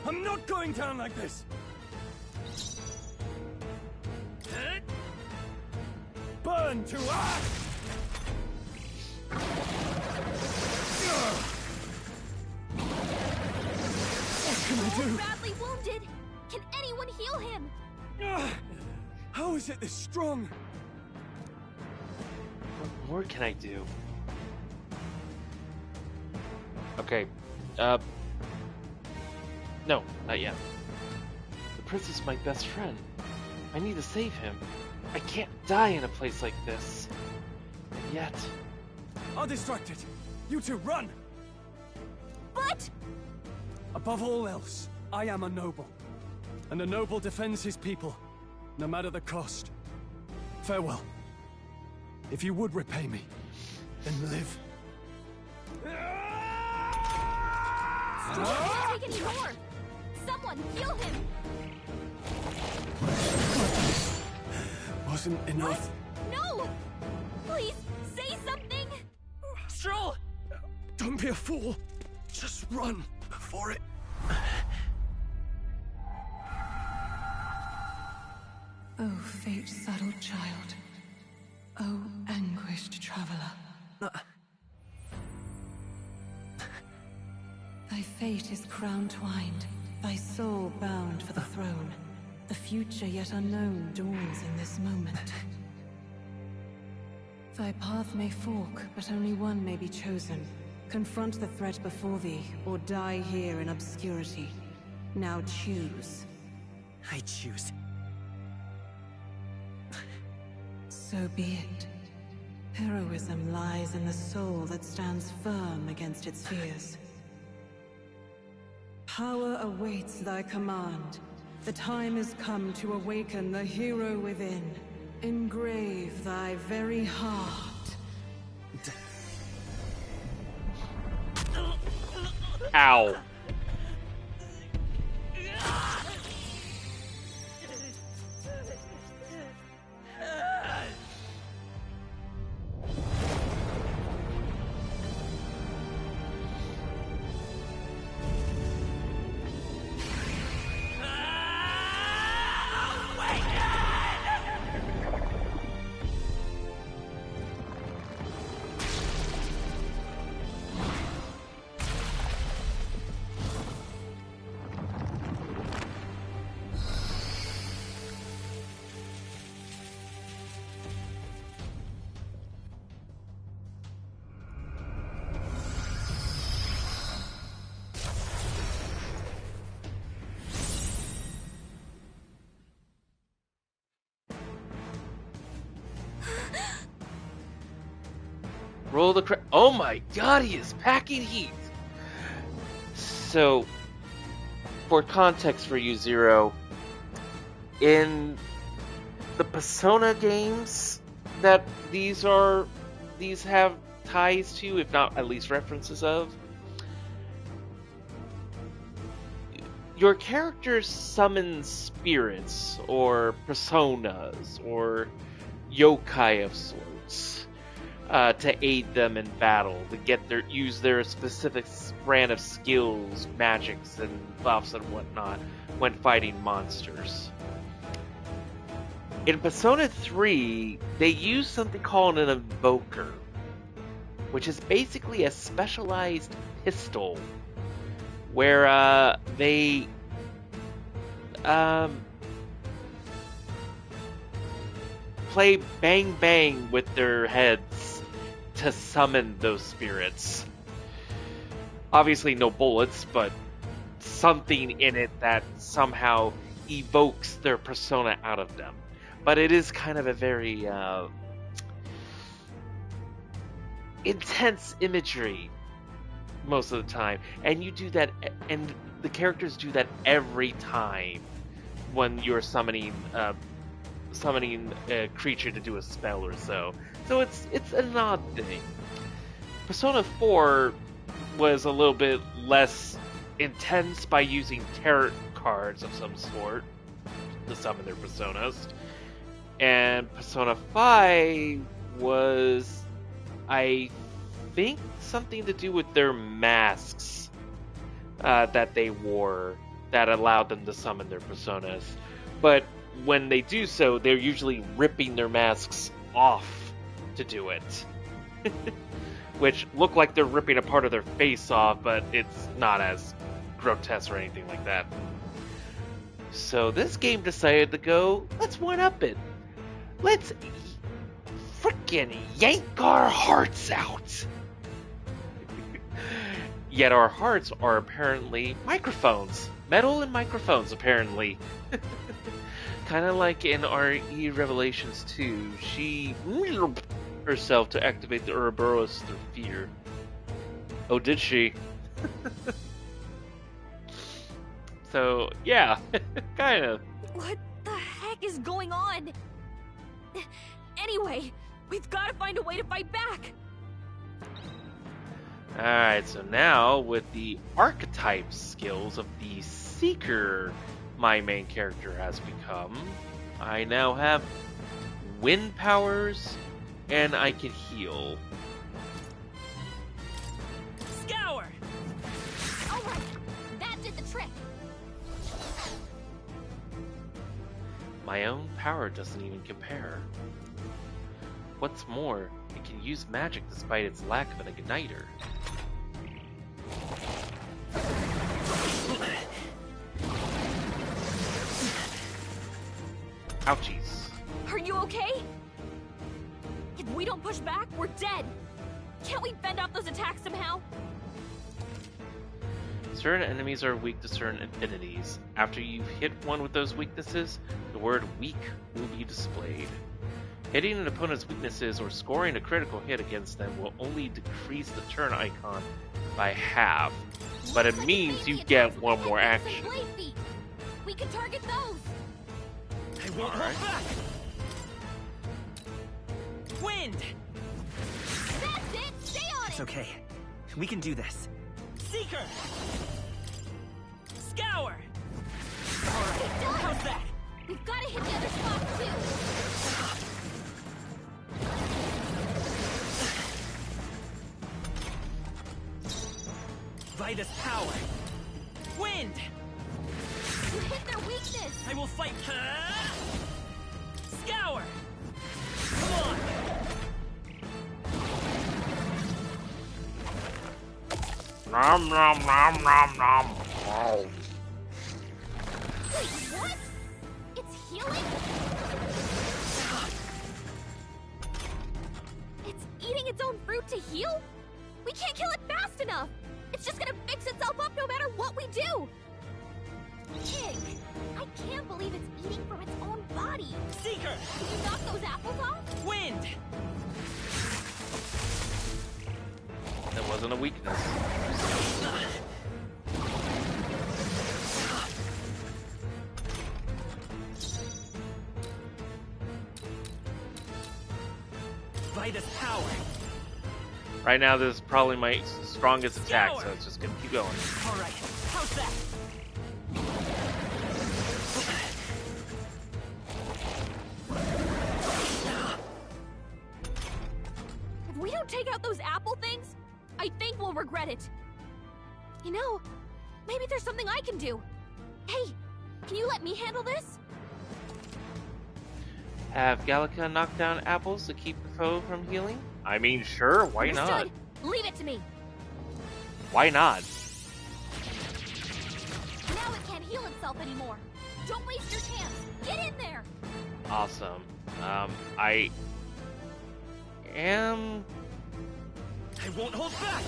I'm not going down like this! Burn to ash! What can I do? Badly wounded! Can anyone heal him? How is it this strong? What more can I do? Okay, no, not yet. The prince is my best friend. I need to save him. I can't die in a place like this. And yet... I'll distract it. You two, run! But... Above all else, I am a noble. And a noble defends his people, no matter the cost. Farewell. If you would repay me, then live. He can't take any more! Someone, heal him! Wasn't enough. No! Please, say something! Stroll! Don't be a fool. Just run for it. Oh, fate-saddled child. Oh, anguished traveler. Thy fate is crown-twined, thy soul bound for the throne. The future yet unknown dawns in this moment. Thy path may fork, but only one may be chosen. Confront the threat before thee, or die here in obscurity. Now choose. I choose. So be it. Heroism lies in the soul that stands firm against its fears. Power awaits thy command. The time is come to awaken the hero within. Engrave thy very heart. Ow. Roll the oh my god, he is packing heat! So, for context for you, Zero, in the Persona games that these have ties to, if not at least references of, your characters summon spirits or personas or yokai of sorts to aid them in battle, to use their specific brand of skills, magics, and buffs and whatnot when fighting monsters. In Persona 3, they use something called an invoker, which is basically a specialized pistol where they play bang bang with their heads to summon those spirits. Obviously no bullets, but something in it that somehow evokes their persona out of them. But it is kind of a very intense imagery most of the time, and you do that, and the characters do that every time when you're summoning a creature to do a spell or so. So it's an odd thing. Persona 4 was a little bit less intense by using tarot cards of some sort to summon their personas. And Persona 5 was, I think, something to do with their masks that they wore that allowed them to summon their personas. But when they do so, they're usually ripping their masks off to do it. Which look like they're ripping a part of their face off, but it's not as grotesque or anything like that. So this game decided to go, let's one-up it. Let's frickin' yank our hearts out. Yet our hearts are apparently microphones. Metal and microphones, apparently. Kind of like in RE Revelations 2, she herself to activate the Ouroboros through fear. Oh, did she? So, yeah, kind of. What the heck is going on? Anyway, we've got to find a way to fight back. Alright, so now with the archetype skills of the Seeker my main character has become, I now have wind powers and I can heal. Scour! Alright, that did the trick. My own power doesn't even compare. What's more, it can use magic despite its lack of an igniter. Ouchies. Are you okay? If we don't push back, we're dead. Can't we fend off those attacks somehow? Certain enemies are weak to certain affinities. After you've hit one with those weaknesses, the word weak will be displayed. Hitting an opponent's weaknesses or scoring a critical hit against them will only decrease the turn icon by half, but it means you get one more action. We can target those. I won't hold back. Wind. That's it. Stay on It's it. okay. We can do this. Seeker. Scour. How's that? We've got to hit the other spots too. Vitus power. Wind. You hit their weakness. I will fight. Scour. Come on. Nom nom nom nom nom. Oh. Wait, what? It's healing? It's eating its own fruit to heal? We can't kill it fast enough. It's just gonna fix itself up no matter what we do. Pig, I can't believe it's eating from its own body. Seeker. Can you knock those apples off? Wind. That wasn't a weakness. Vitus power. Right now, this is probably my strongest attack, so it's just gonna keep going. All right. How's that? If we don't take out those apple things, I think we'll regret it. You know, maybe there's something I can do. Hey, can you let me handle this? Have Gallica knock down apples to keep the foe from healing? I mean, sure, why not? Understood. Leave it to me. Why not? Now it can't heal itself anymore. Don't waste your chance. Get in there. Awesome. I am I won't hold back.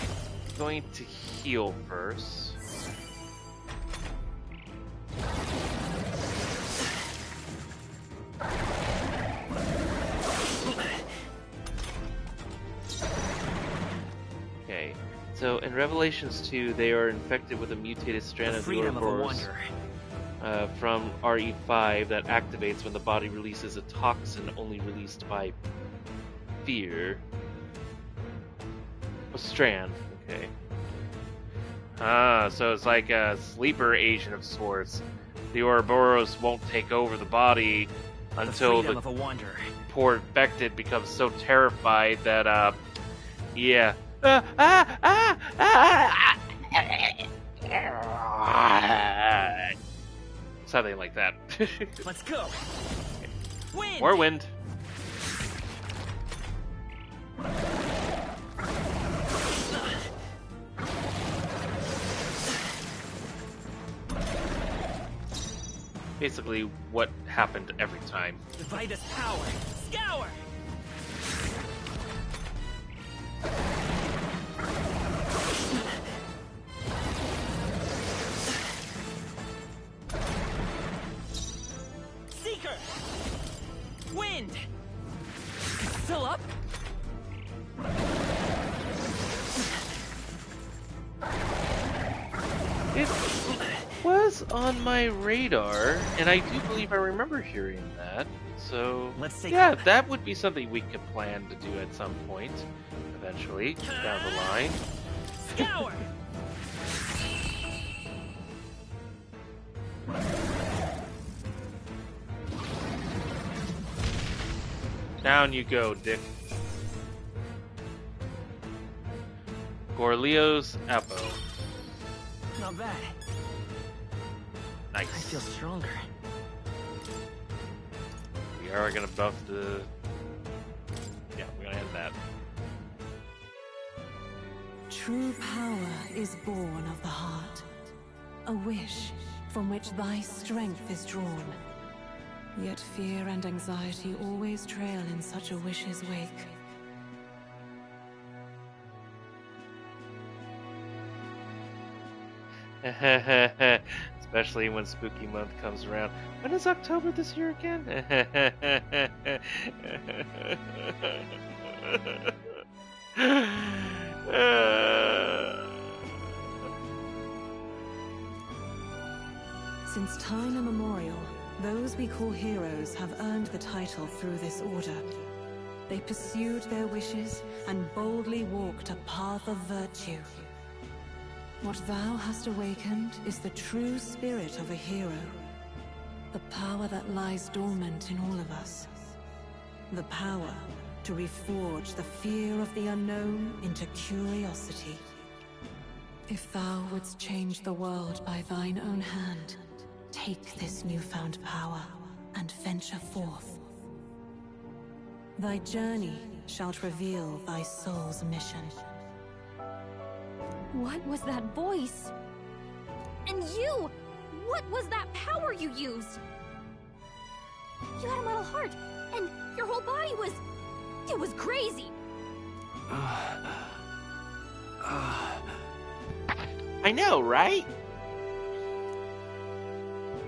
going to heal first. Okay, so in Revelations 2, they are infected with a mutated strand of the freedom of a Ouroboros wanderer. from RE5 that activates when the body releases a toxin only released by fear. A strand, okay. Ah, so it's like a sleeper agent of sorts. The Ouroboros won't take over the body until freedom the of a wanderer. poor infected becomes so terrified that, yeah. Something like that. Let's go. Wind. More wind. Basically, what happened every time. Vitus power. Scour. still up? It was on my radar, and I do believe I remember hearing that. So, yeah, that would be something we could plan to do at some point, eventually, down the line. Scour! Down you go, Dick. Gorleo's Apo. Not bad. Nice. I feel stronger. We are gonna buff the... Yeah, we're gonna end that. True power is born of the heart. A wish from which thy strength is drawn. Yet fear and anxiety always trail in such a wish's wake. Especially when spooky month comes around. When is October this year again? Since time immemorial, those we call heroes have earned the title through this order. They pursued their wishes and boldly walked a path of virtue. What thou hast awakened is the true spirit of a hero. The power that lies dormant in all of us. The power to reforge the fear of the unknown into curiosity. If thou wouldst change the world by thine own hand, take this newfound power and venture forth. Thy journey shalt reveal thy soul's mission. What was that voice? And you! What was that power you used? You had a metal heart, and your whole body was... It was crazy! I know, right?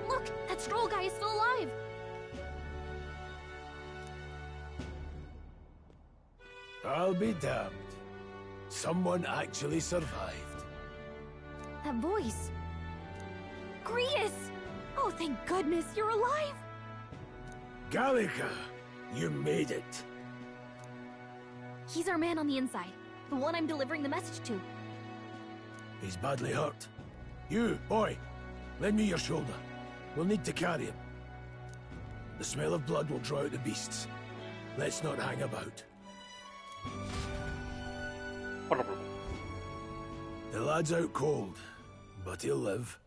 Look, that stroll guy is still alive! I'll be damned. Someone actually survived. That voice... Grius! Oh, thank goodness, you're alive! Gallica, you made it. He's our man on the inside. The one I'm delivering the message to. He's badly hurt. You, boy, lend me your shoulder. We'll need to carry him. The smell of blood will draw out the beasts. Let's not hang about. The lad's out cold, but he'll live.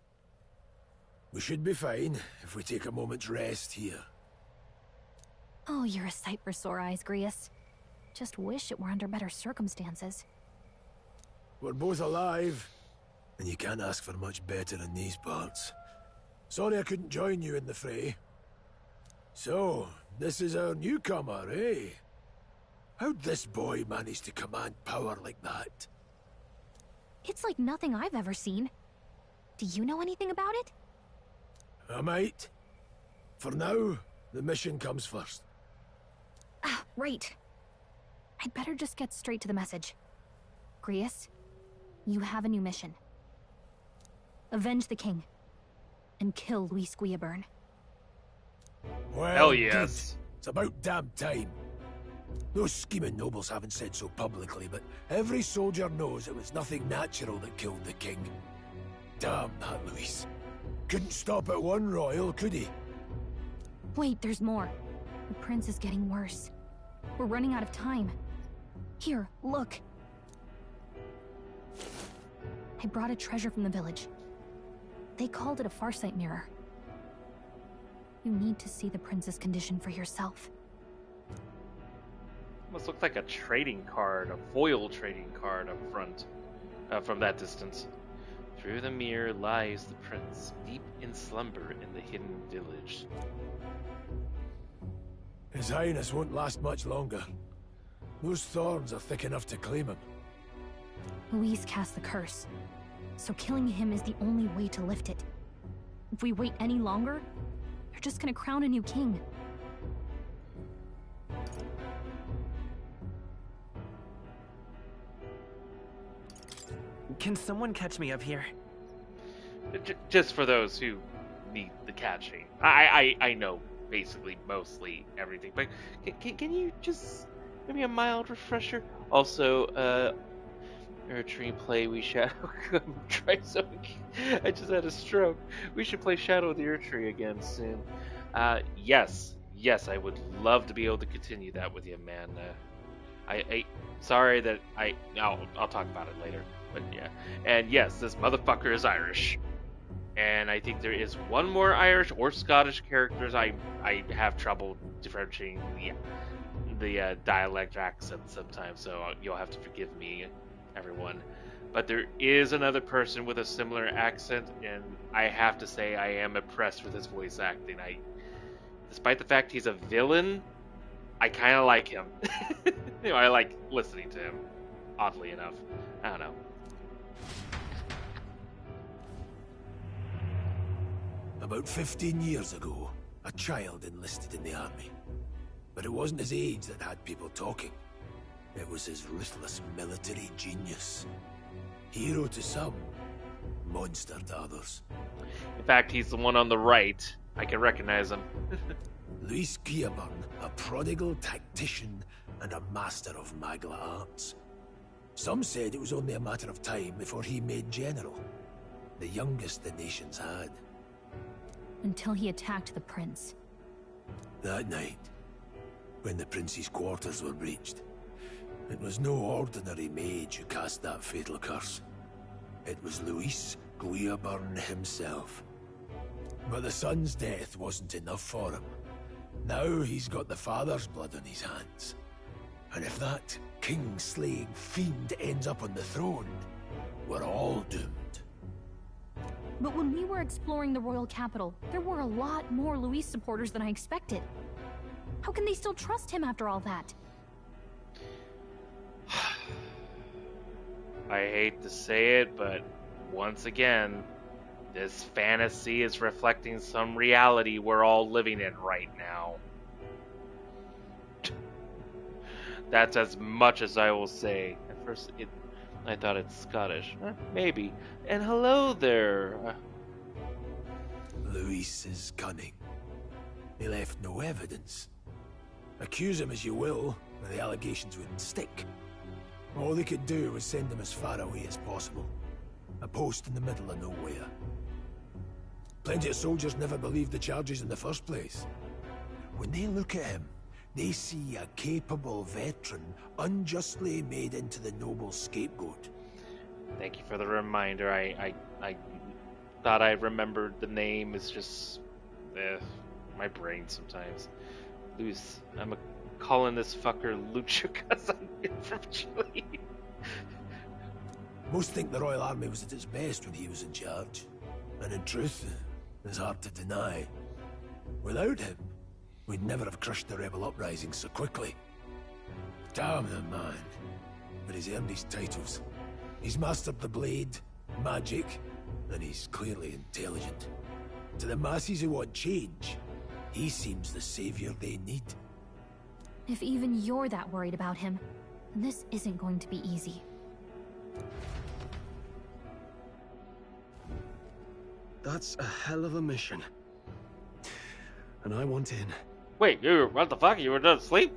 We should be fine if we take a moment's rest here. Oh, you're a sight for sore eyes, Grius. Just wish it were under better circumstances. We're both alive, and you can't ask for much better in these parts. Sorry I couldn't join you in the fray. So, this is our newcomer, eh? How'd this boy manage to command power like that? It's like nothing I've ever seen. Do you know anything about it? I might. For now, the mission comes first. Ah, right. I'd better just get straight to the message. Grius, you have a new mission. Avenge the king. And kill Luis Guillaburn. Well, hell yes. Good. It's about damn time. Those scheming nobles haven't said so publicly, but every soldier knows it was nothing natural that killed the king. Damn that Luis. Couldn't stop at one royal, could he? Wait, there's more. The prince is getting worse. We're running out of time. Here, look. I brought a treasure from the village. They called it a farsight mirror. You need to see the prince's condition for yourself. Almost looks like a trading card, a foil trading card up front, from that distance. Through the mirror lies the prince, deep in slumber in the hidden village. His Highness won't last much longer. Those thorns are thick enough to claim him. Luis cast the curse, so killing him is the only way to lift it. If we wait any longer, they're just gonna crown a new king. Can someone catch me up here? Just for those who need the catching. I know basically mostly everything, but can you just maybe a mild refresher? Also, Nurturing play we shadow try so I just had a stroke. We should play Shadow of the Erdtree again soon. Yes, I would love to be able to continue that with you, man. I sorry that I'll talk about it later, but yeah. And yes, this motherfucker is Irish, and I think there is one more Irish or Scottish characters I have trouble differentiating the dialect accent sometimes, so you'll have to forgive me, everyone. But there is another person with a similar accent, and I have to say I am impressed with his voice acting. Despite the fact he's a villain, I kind of like him. I like listening to him, oddly enough. I don't know. About 15 years ago, a child enlisted in the army. But it wasn't his age that had people talking. It was his ruthless military genius. Hero to some, monster to others. In fact, he's the one on the right. I can recognize him. Luis Guillaburn, a prodigal tactician and a master of magla arts. Some said it was only a matter of time before he made general, the youngest the nations had. Until he attacked the prince. That night, when the prince's quarters were breached, it was no ordinary mage who cast that fatal curse. It was Luis Guillaburn himself. But the son's death wasn't enough for him. Now he's got the father's blood on his hands. And if that king-slaying fiend ends up on the throne, we're all doomed. But when we were exploring the royal capital, there were a lot more Luis supporters than I expected. How can they still trust him after all that? I hate to say it, but once again, this fantasy is reflecting some reality we're all living in right now. That's as much as I will say. At first, I thought it's Scottish. Maybe. And hello there. Luis is cunning. He left no evidence. Accuse him as you will, but the allegations wouldn't stick. All they could do was send him as far away as possible. A post in the middle of nowhere. Plenty of soldiers never believed the charges in the first place. When they look at him, they see a capable veteran unjustly made into the noble scapegoat. Thank you for the reminder. I thought I remembered the name. It's just my brain sometimes. Luis, I'm calling this fucker Lucha because I'm from Chile. Most think the Royal Army was at its best when he was in charge. And in truth, it's hard to deny. Without him, we'd never have crushed the rebel uprising so quickly. Damn the man. But he's earned his titles. He's mastered the blade, magic, and he's clearly intelligent. To the masses who want change, he seems the savior they need. If even you're that worried about him, this isn't going to be easy. That's a hell of a mission. And I want in. Wait, what the fuck? You were done asleep?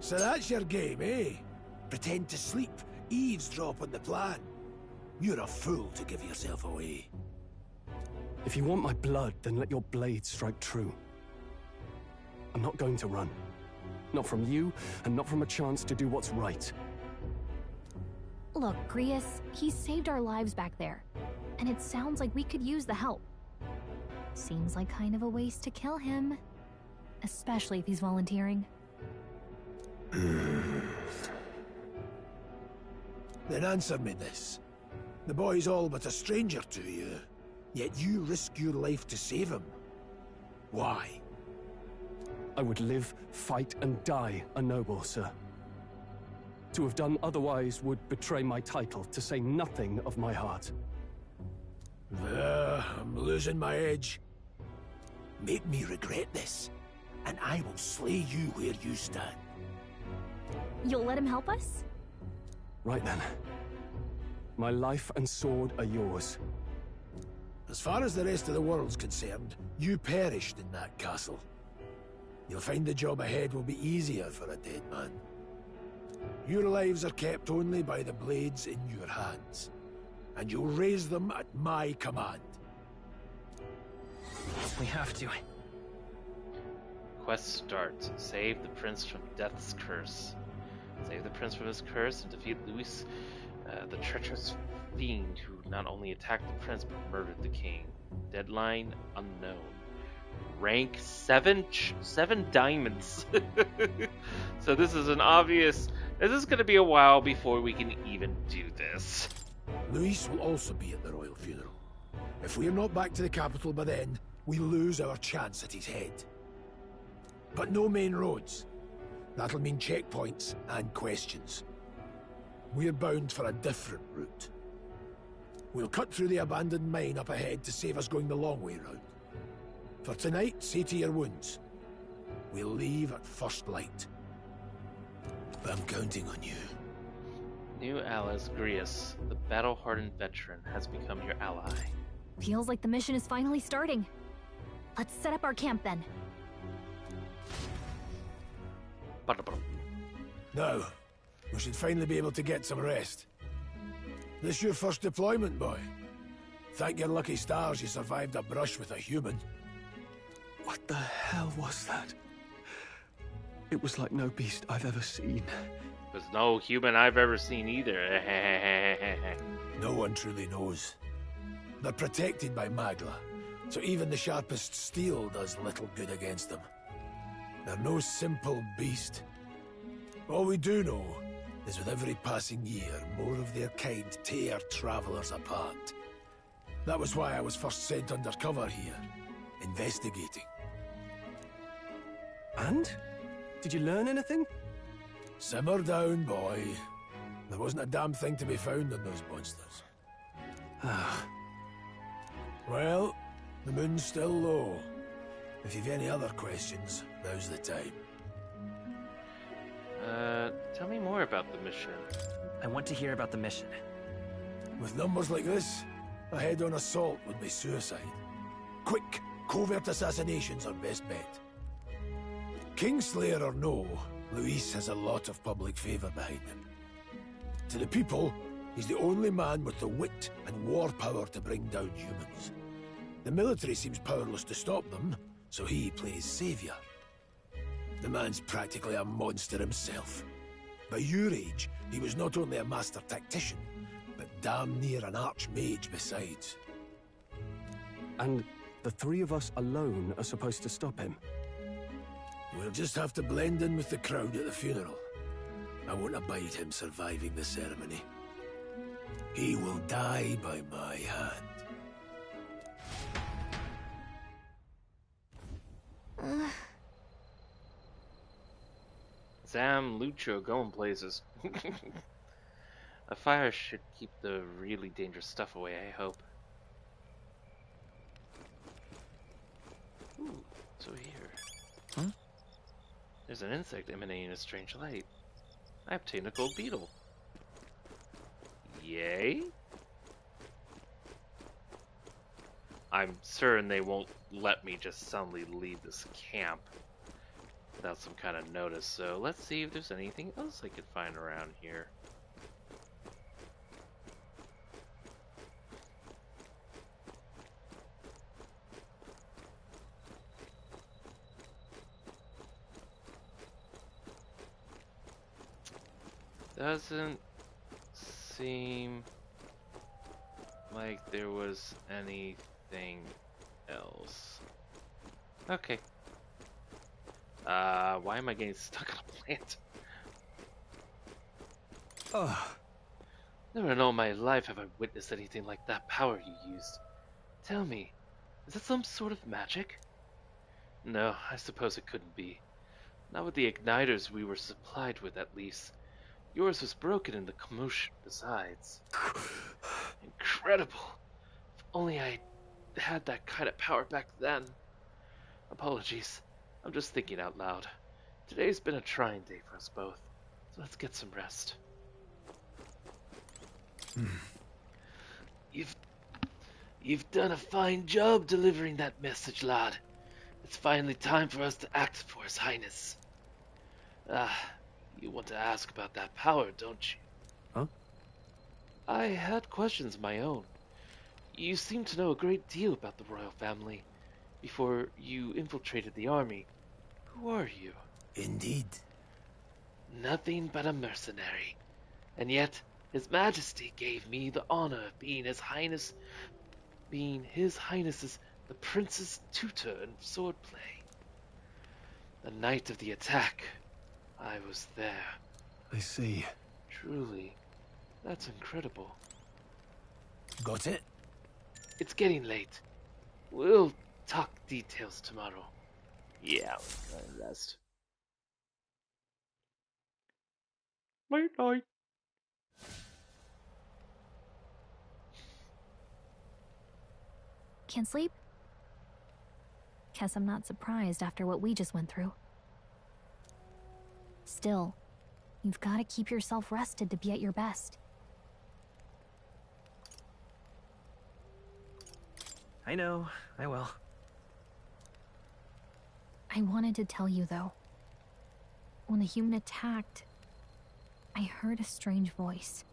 So that's your game, eh? Pretend to sleep, eavesdrop on the plan. You're a fool to give yourself away. If you want my blood, then let your blade strike true. I'm not going to run. Not from you, and not from a chance to do what's right. Look, Grius, he saved our lives back there. And it sounds like we could use the help. Seems like kind of a waste to kill him. Especially if he's volunteering. Then answer me this. The boy's all but a stranger to you, yet you risk your life to save him. Why? I would live, fight, and die a noble, sir. To have done otherwise would betray my title, to say nothing of my heart. I'm losing my edge. Make me regret this, and I will slay you where you stand. You'll let him help us? Right then. My life and sword are yours. As far as the rest of the world's concerned, you perished in that castle. You'll find the job ahead will be easier for a dead man. Your lives are kept only by the blades in your hands, and you'll raise them at my command. We have to. Quest starts. Save the prince from death's curse. Save the prince from his curse and defeat Louis, the treacherous fiend who not only attacked the prince but murdered the king. Deadline unknown. Rank 7 diamonds. So this is an obvious... This is going to be a while before we can even do this. Louis will also be at the royal funeral. If we're not back to the capital by then, we lose our chance at his head. But no main roads. That'll mean checkpoints and questions. We're bound for a different route. We'll cut through the abandoned mine up ahead to save us going the long way round. For tonight, see to your wounds. We'll leave at first light. I'm counting on you. New allies, Grius, the battle-hardened veteran, has become your ally. Feels like the mission is finally starting. Let's set up our camp then. Now, we should finally be able to get some rest. This your first deployment, boy? Thank your lucky stars you survived a brush with a human. What the hell was that? It was like no beast I've ever seen. There's no human I've ever seen either. No one truly knows. They're protected by Magla, so even the sharpest steel does little good against them. They're no simple beast. All we do know is with every passing year, more of their kind tear travelers apart. That was why I was first sent undercover here, investigating. And? Did you learn anything? Simmer down, boy. There wasn't a damn thing to be found on those monsters. Well, the moon's still low. If you've any other questions, now's the time. Tell me more about the mission. I want to hear about the mission. With numbers like this, a head-on assault would be suicide. Quick, covert assassinations are best bet. Kingslayer or no, Luis has a lot of public favor behind him. To the people, he's the only man with the wit and war power to bring down humans. The military seems powerless to stop them, so he plays savior. The man's practically a monster himself. By your age, he was not only a master tactician, but damn near an archmage besides. And the three of us alone are supposed to stop him? We'll just have to blend in with the crowd at the funeral. I won't abide him surviving the ceremony. He will die by my hand. Zam Lucho going places. A fire should keep the really dangerous stuff away, I hope. Ooh, so here. There's an insect emanating a strange light. I obtained a gold beetle. Yay? I'm certain they won't let me just suddenly leave this camp without some kind of notice, so let's see if there's anything else I could find around here. Doesn't seem like there was anything else. Okay. Why am I getting stuck on a plant? Never in all my life have I witnessed anything like that power you used. Tell me, is it some sort of magic? No, I suppose it couldn't be. Not with the igniters we were supplied with, at least. Yours was broken in the commotion, besides. Incredible! If only I had that kind of power back then. Apologies, I'm just thinking out loud. Today's been a trying day for us both, so let's get some rest. You've done a fine job delivering that message, lad. It's finally time for us to act for His Highness. You want to ask about that power, don't you? Huh? I had questions of my own. You seem to know a great deal about the royal family before you infiltrated the army. Who are you? Indeed. Nothing but a mercenary. And yet, His Majesty gave me the honor of being His Highness's the Prince's tutor in swordplay. The night of the attack, I was there. I see. Truly, that's incredible. Got it? It's getting late. We'll talk details tomorrow. Yeah, I'll rest. Late night. Can't sleep? Guess I'm not surprised after what we just went through. Still, you've got to keep yourself rested to be at your best. I know, I will. I wanted to tell you, though. When the human attacked, I heard a strange voice.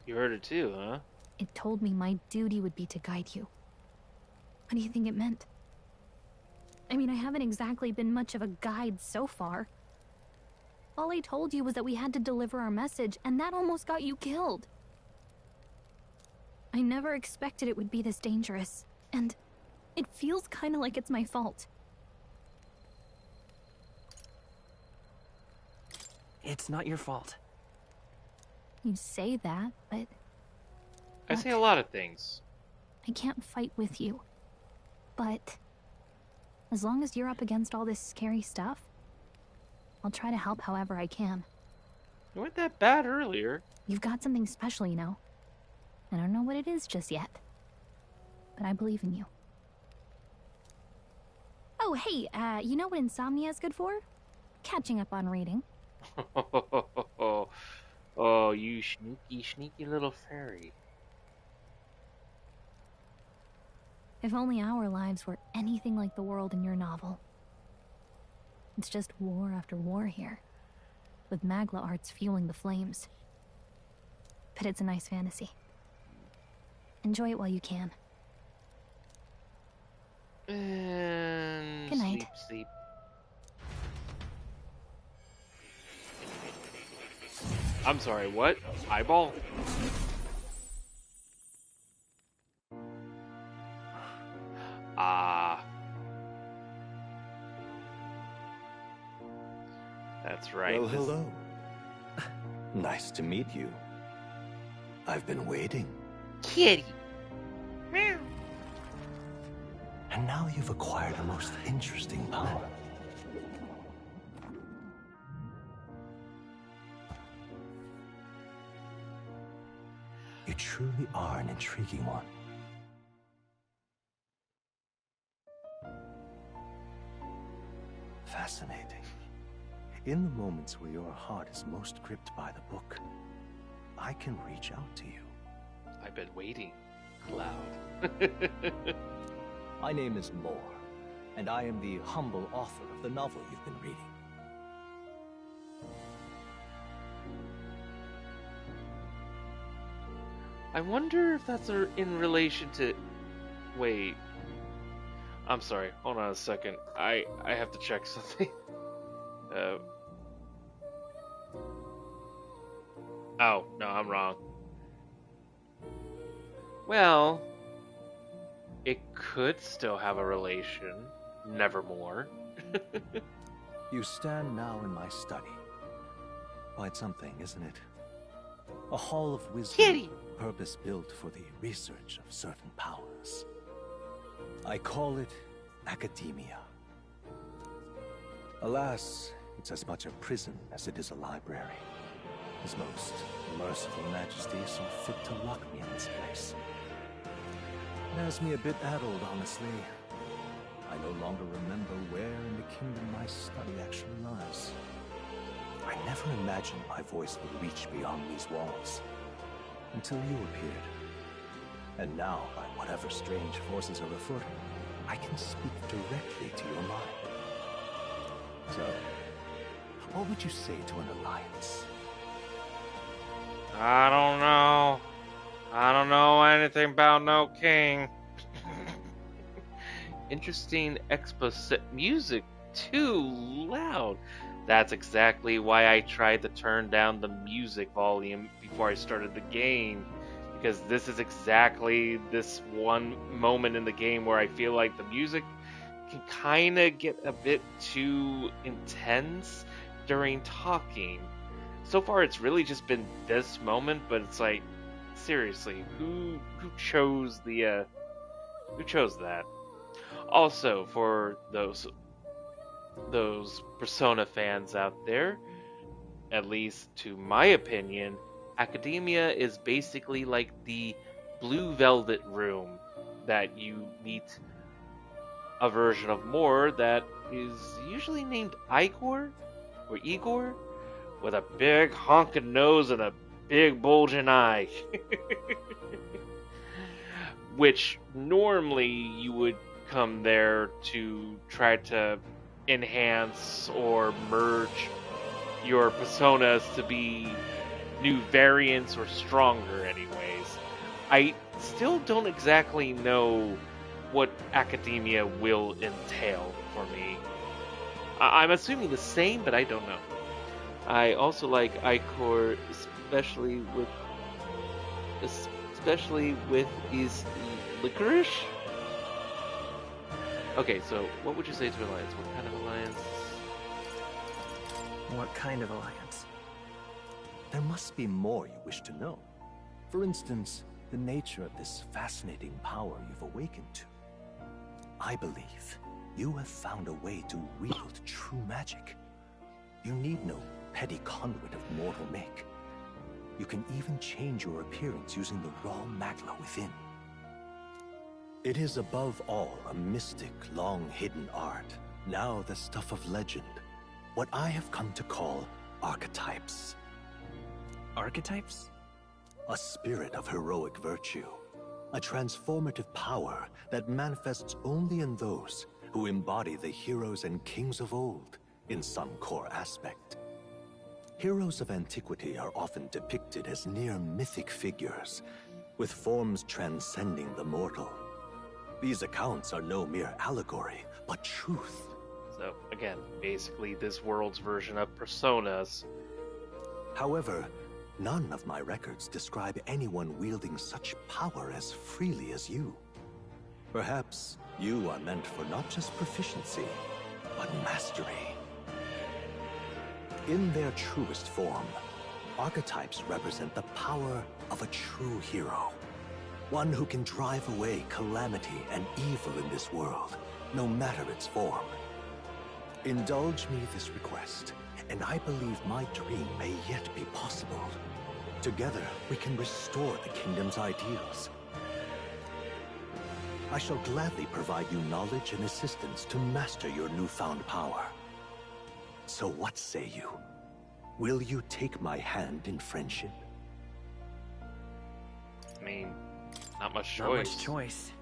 You heard it too, huh? It told me my duty would be to guide you. What do you think it meant? I mean, I haven't exactly been much of a guide so far. All I told you was that we had to deliver our message, and that almost got you killed. I never expected it would be this dangerous, and it feels kind of like it's my fault. It's not your fault. You say that, but I say a lot of things. I can't fight with you. But as long as you're up against all this scary stuff, I'll try to help however I can. You weren't that bad earlier. You've got something special, you know. I don't know what it is just yet, but I believe in you. Oh, hey, you know what insomnia is good for? Catching up on reading. Oh, you sneaky little fairy. If only our lives were anything like the world in your novel. It's just war after war here, with Magla arts fueling the flames. But it's a nice fantasy. Enjoy it while you can. And good night. Sleep. I'm sorry, what? Eyeball? That's right. Well, hello. Nice to meet you. I've been waiting. Kitty. And now you've acquired a most interesting power. You truly are an intriguing one. Fascinating. In the moments where your heart is most gripped by the book, I can reach out to you. I've been waiting, Cloud. My name is Moore, and I am the humble author of the novel you've been reading. I wonder if that's in relation to... Wait. I'm sorry. Hold on a second. I have to check something. Oh, no, I'm wrong. Well, it could still have a relation. Nevermore. You stand now in my study. Quite something, isn't it? A hall of wisdom, purpose-built for the research of certain powers. I call it academia. Alas, it's as much a prison as it is a library. His most merciful majesty saw fit to lock me in this place. It has me a bit addled, honestly. I no longer remember where in the kingdom my study actually lies. I never imagined my voice would reach beyond these walls, until you appeared. And now, by whatever strange forces are afoot, I can speak directly to your mind. So, what would you say to an alliance? I don't know. I don't know anything about no king. Interesting exposition. Music too loud. That's exactly why I tried to turn down the music volume before I started the game. Because this is exactly this one moment in the game where I feel like the music can kind of get a bit too intense during talking. So far, it's really just been this moment, but it's like, seriously, who chose the who chose that? Also, for those Persona fans out there, at least to my opinion, Academia is basically like the Blue Velvet Room that you meet a version of more that is usually named Igor or Igor with a big honking nose and a big bulging eye. Which normally you would come there to try to enhance or merge your personas to be new variants or stronger anyways. I still don't exactly know what Academia will entail for me. I'm assuming the same, but I don't know. I also like Icor, especially with his licorice. Okay, so what would you say to alliance? What kind of alliance? What kind of alliance? There must be more you wish to know. For instance, the nature of this fascinating power you've awakened to. I believe you have found a way to wield true magic. You need no petty conduit of mortal make. You can even change your appearance using the raw magla within. It is above all a mystic, long-hidden art, now the stuff of legend. What I have come to call archetypes. Archetypes? A spirit of heroic virtue. A transformative power that manifests only in those who embody the heroes and kings of old in some core aspect. Heroes of antiquity are often depicted as near mythic figures, with forms transcending the mortal. These accounts are no mere allegory, but truth. So, again, basically this world's version of Personas. However, none of my records describe anyone wielding such power as freely as you. Perhaps you are meant for not just proficiency, but mastery. In their truest form, archetypes represent the power of a true hero. One who can drive away calamity and evil in this world, no matter its form. Indulge me this request, and I believe my dream may yet be possible. Together, we can restore the kingdom's ideals. I shall gladly provide you knowledge and assistance to master your newfound power. So what say you? Will you take my hand in friendship? I mean, not much choice. Not much choice.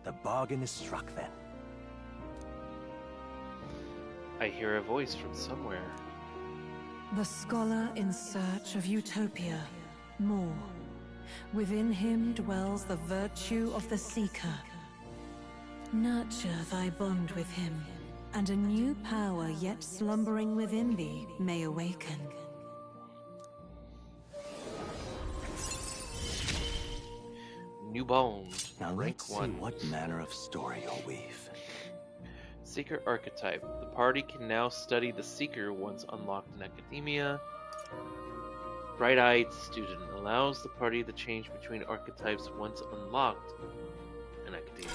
The bargain is struck then. I hear a voice from somewhere. The scholar in search of utopia. More. Within him dwells the virtue of the seeker. Nurture thy bond with him, and a new power yet slumbering within thee may awaken. New bone. Now Rank let's 1. see what manner of story you'll weave. Seeker archetype. The party can now study the Seeker once unlocked in Academia. Bright-eyed student allows the party to change between archetypes once unlocked in Academia.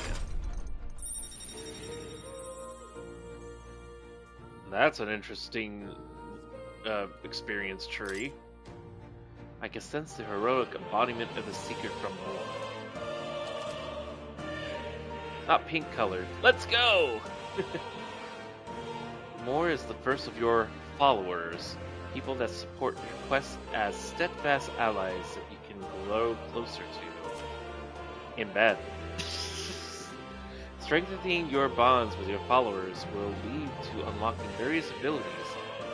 That's an interesting experience tree. I can sense the heroic embodiment of the Seeker from More. Not pink colored. Let's go! More is the first of your followers, people that support your quest as steadfast allies that you can grow closer to. In bed. Strengthening your bonds with your followers will lead to unlocking various abilities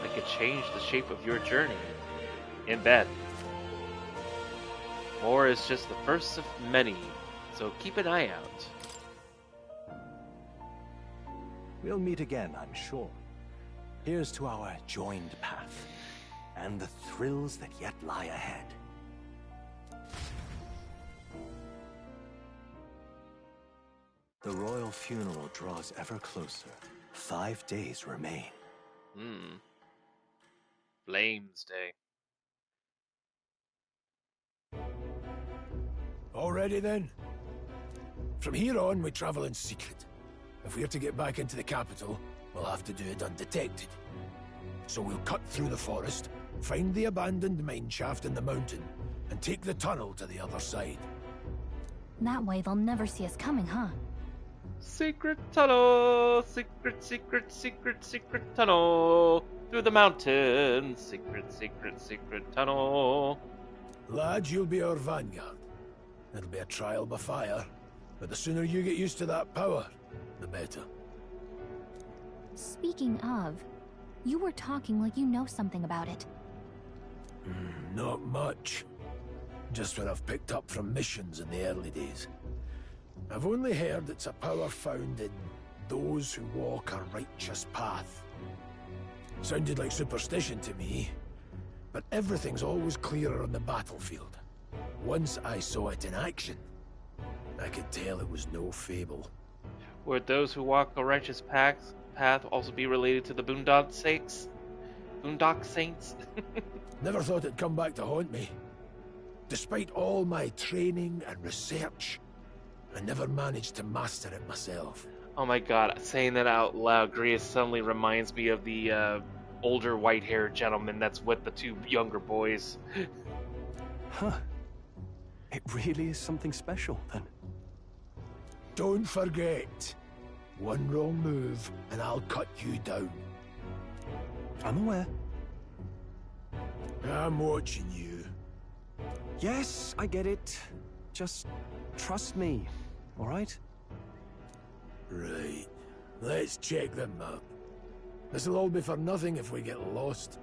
that can change the shape of your journey. In bed. More is just the first of many, so keep an eye out. We'll meet again, I'm sure. Here's to our joined path, and the thrills that yet lie ahead. The royal funeral draws ever closer. 5 days remain. Flames Day. Already then? From here on, we travel in secret. If we're to get back into the capital, we'll have to do it undetected. So we'll cut through the forest, find the abandoned mine shaft in the mountain, and take the tunnel to the other side. That way they'll never see us coming, huh? Secret tunnel! Secret, secret, secret, secret tunnel! Through the mountains! Secret, secret, secret tunnel! Lad, you'll be our vanguard. It'll be a trial by fire, but the sooner you get used to that power, the better. Speaking of, you were talking like you know something about it. Not much. Just what I've picked up from missions in the early days. I've only heard it's a power found in those who walk a righteous path. Sounded like superstition to me, but everything's always clearer on the battlefield. Once I saw it in action, I could tell it was no fable. Would those who walk a righteous path also be related to the Boondock Saints? Boondock Saints? Never thought it'd come back to haunt me. Despite all my training and research, I never managed to master it myself. Oh my god, saying that out loud, Grius suddenly reminds me of the older white-haired gentleman that's with the two younger boys. Huh. It really is something special, then. Don't forget, one wrong move and I'll cut you down. I'm aware. I'm watching you. Yes, I get it. Just trust me, all right? Right. Let's check the map. This'll all be for nothing if we get lost.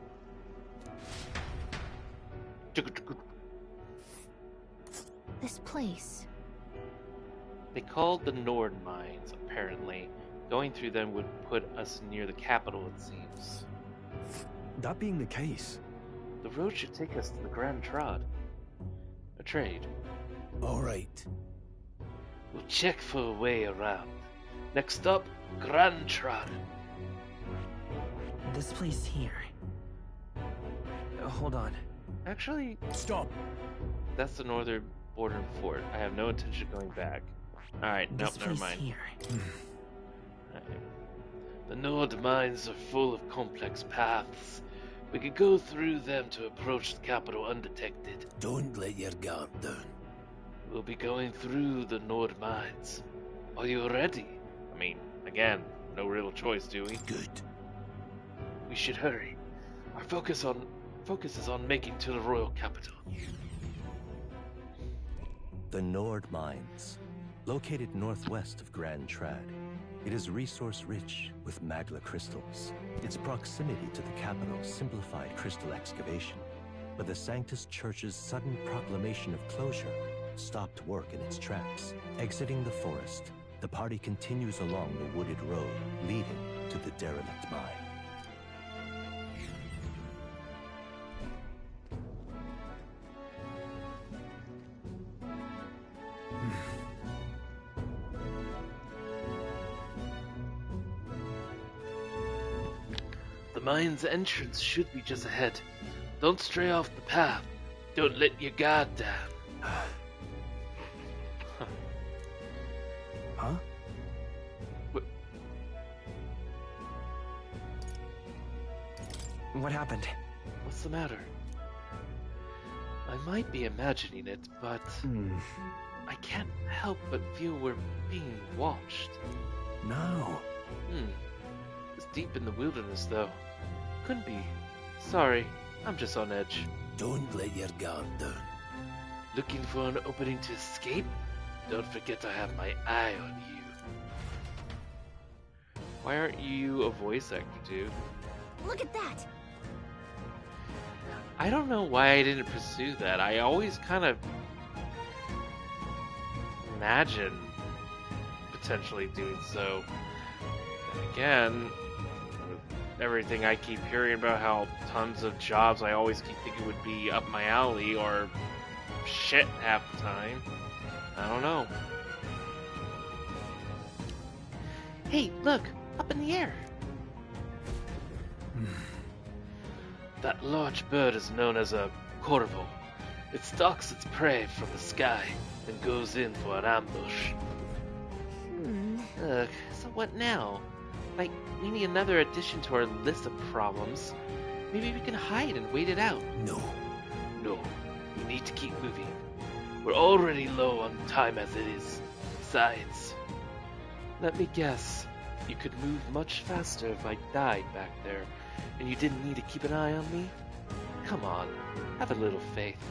This place. They called the Nord Mines, apparently. Going through them would put us near the capital, it seems. That being the case... The road should take us to the Grand Trod. A trade. All right. We'll check for a way around. Next up, Grand Trod. This place here. Hold on. Actually... Stop! That's the northern border fort. I have no intention of going back. Alright, nope, never mind. Here. Right. The Nord Mines are full of complex paths. We could go through them to approach the capital undetected. Don't let your guard down. We'll be going through the Nord Mines. Are you ready? I mean, again, no real choice, do we? Good. We should hurry. Our focus is on making to the royal capital. The Nord Mines, located northwest of Grand Trad. It is resource-rich with magla crystals. Its proximity to the capital simplified crystal excavation, but the Sanctus Church's sudden proclamation of closure stopped work in its tracks. Exiting the forest, the party continues along the wooded road leading to the derelict mine. The mine's entrance should be just ahead. Don't stray off the path. Don't let your guard down. Huh? What happened? What's the matter? I might be imagining it, but I can't help but feel we're being watched. No. It's deep in the wilderness, though. Couldn't be. Sorry, I'm just on edge. Don't let your guard down. Looking for an opening to escape? Don't forget I have my eye on you. Why aren't you a voice actor, dude? Look at that! I don't know why I didn't pursue that. I always kind of imagine potentially doing so. And again, with everything I keep hearing about how tons of jobs I always keep thinking would be up my alley or shit half the time. I don't know. Hey, look! Up in the air! That large bird is known as a charitable. It stalks its prey from the sky and goes in for an ambush. Ugh, so what now? Like, we need another addition to our list of problems. Maybe we can hide and wait it out. No. No, we need to keep moving. We're already low on time as it is. Besides, let me guess. You could move much faster if I died back there, and you didn't need to keep an eye on me? Come on, have a little faith.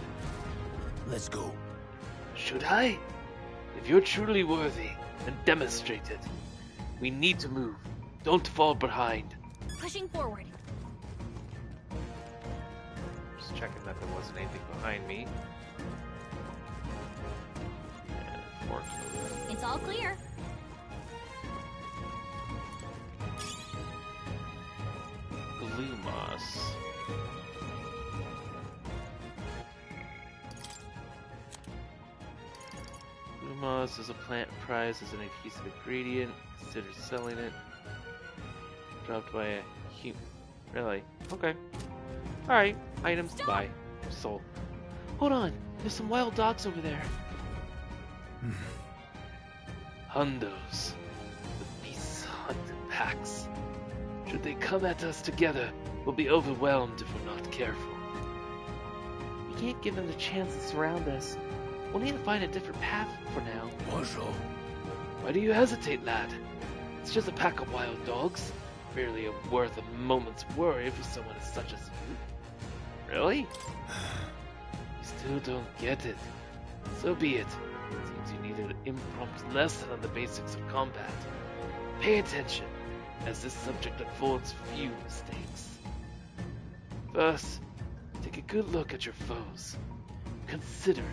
Let's go. Should I? If you're truly worthy, then demonstrate it. We need to move. Don't fall behind. Pushing forward. Just checking that there wasn't anything behind me. And fork over. It's all clear. Blue moss. Blue moss is a plant prized as an adhesive ingredient. Consider selling it. Dropped by a human. Really? Okay. Alright. Items. Stop. Buy. Sold. Hold on. There's some wild dogs over there. Hundos. The beasts hunt in packs. Should they come at us together, we'll be overwhelmed if we're not careful. We can't give them the chance to surround us. We'll need to find a different path for now. Bonjour. Why do you hesitate, lad? It's just a pack of wild dogs. Barely worth a moment's worry for someone as such as you. Really? You still don't get it. So be it. Seems you need an impromptu lesson on the basics of combat. Pay attention, as this subject affords few mistakes. First, take a good look at your foes. Consider,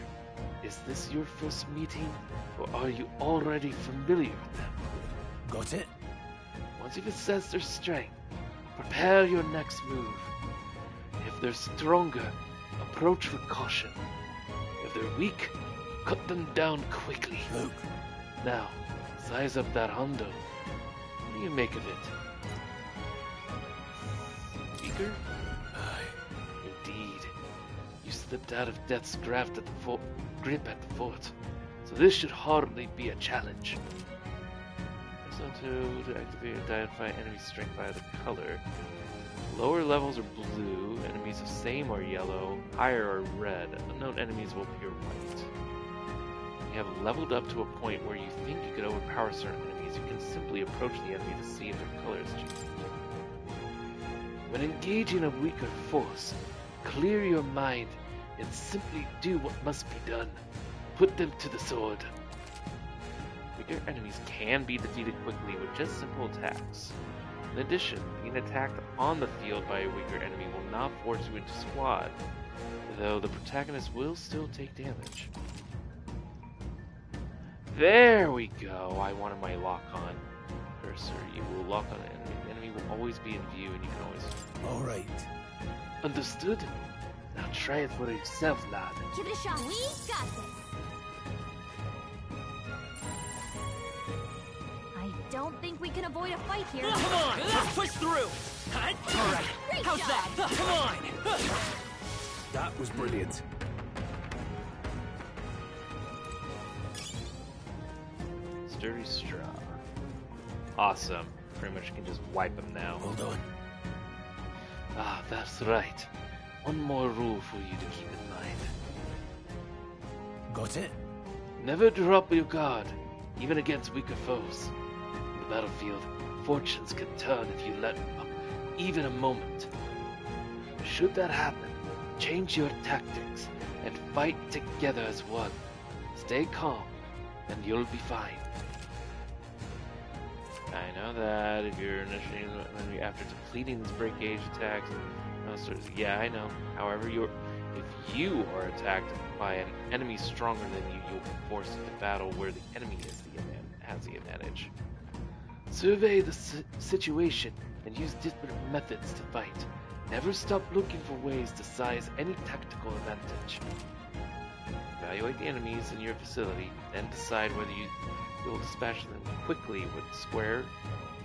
is this your first meeting, or are you already familiar with them? Got it? Once you've assessed their strength, prepare your next move. If they're stronger, approach with caution. If they're weak, cut them down quickly. Look. Now, size up that hundo. What do you make of it? Weaker? Aye. Indeed. You slipped out of Death's grip at the fort, so this should hardly be a challenge. To activate and identify enemy strength by the color. Lower levels are blue, enemies of same are yellow, higher are red, unknown enemies will appear white. You have leveled up to a point where you think you could overpower certain enemies, you can simply approach the enemy to see if their color has changed. When engaging a weaker force, clear your mind and simply do what must be done. Put them to the sword. Weaker enemies can be defeated quickly with just simple attacks. In addition, being attacked on the field by a weaker enemy will not force you into squad, though the protagonist will still take damage. There we go! I wanted my lock on cursor. You will lock on an enemy. The enemy will always be in view and you can always... Alright. Understood? Now try it for yourself, lad. Give it a shot. We got this. I don't think we can avoid a fight here. Come on! Let's push through! Alright, Great how's job. that? Come on! That was brilliant. Sturdy straw. Awesome. Pretty much can just wipe them now. Hold on. Ah, that's right. One more rule for you to keep in mind. Got it? Never drop your guard, even against weaker foes. In the battlefield, fortunes can turn if you let up even a moment. Should that happen, change your tactics and fight together as one. Stay calm, and you'll be fine. I know that if you're initiating after depleting this break gauge attacks, yeah, I know. However, if you are attacked by an enemy stronger than you, you'll be forced into battle where the enemy has the advantage. Survey the situation and use different methods to fight. Never stop looking for ways to seize any tactical advantage. Evaluate the enemies in your facility, then decide whether you'll dispatch them quickly with square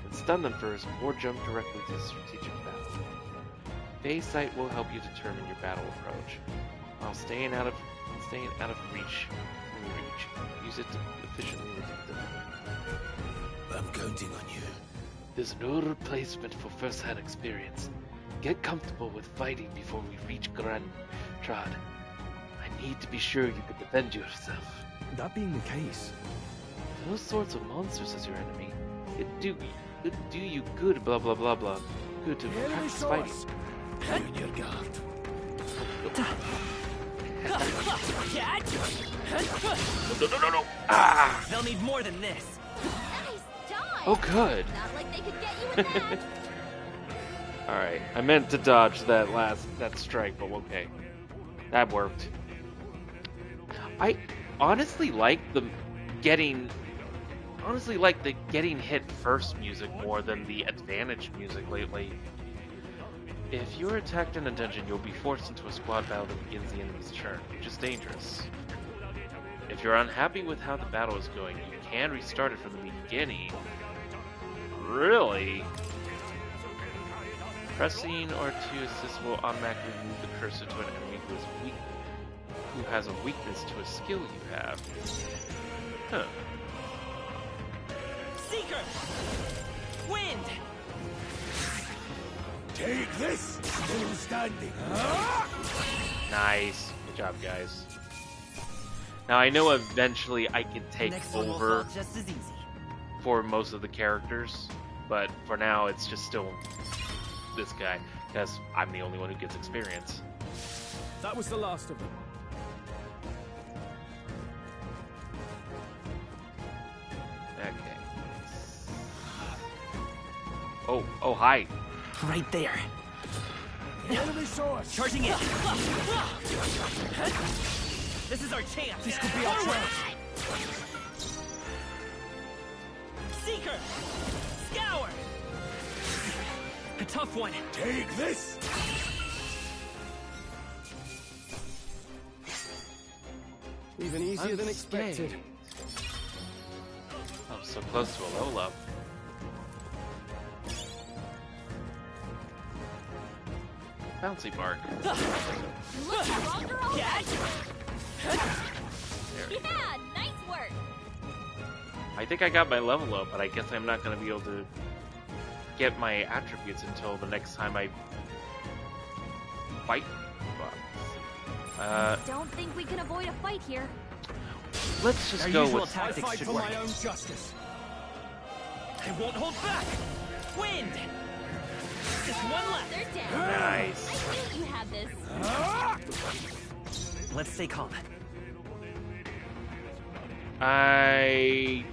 and stun them first, or jump directly to strategic battle. Phase sight will help you determine your battle approach, while staying out of reach. Use it to efficiently reduce them. I'm counting on you. There's no replacement for first-hand experience. Get comfortable with fighting before we reach Grand Trad. I need to be sure you can defend yourself. That being the case, those sorts of monsters as your enemy, it do you good, blah blah blah blah. Good to practice fighting. Be on your guard. No. Ah! They'll need more than this. Nice dodge. Oh, good. Not like they could get you with that. All right, I meant to dodge that strike, but okay, that worked. I honestly like the getting hit first music more than the advantage music lately. If you're attacked in a dungeon, you'll be forced into a squad battle that begins the enemy's turn, which is dangerous. If you're unhappy with how the battle is going, you can restart it from the beginning. Really? Pressing R2 assist will automatically move the cursor to an enemy who has a weakness to a skill you have. Huh. Seeker! Wind! Take this! Still standing. Nice. Good job, guys. Now I know eventually I can take over just as easy. For most of the characters, but for now it's just still this guy, because I'm the only one who gets experience. That was the last of them. Okay. Oh, hi. Right there. Enemy saw us. Charging in. This is our chance. This could be our chance. Seeker! Scour! A tough one. Take this! Even easier than expected. Oh, so close to a level up. Bouncy bark. Look, stronger already. Yeah, nice work. I think I got my level up, but I guess I'm not going to be able to get my attributes until the next time I fight. Don't think we can avoid a fight here. Let's just Our go usual with tactics should for work. my own justice. I won't hold back. Wind. Just one left. They're down. Nice. I knew you had this. Let's stay calm. I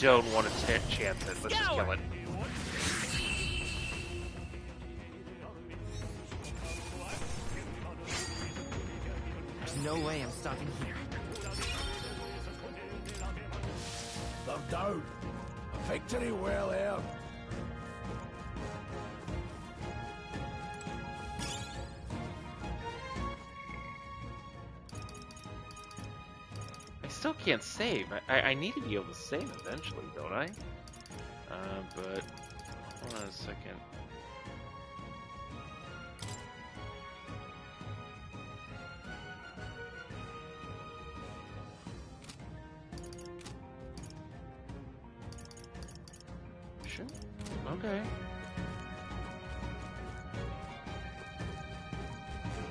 don't want to chance it. Let's just kill it. There's no way I'm stopping here. They're down. Victory well earned. I still can't save. I need to be able to save eventually, don't I? But hold on a second. Sure. Okay.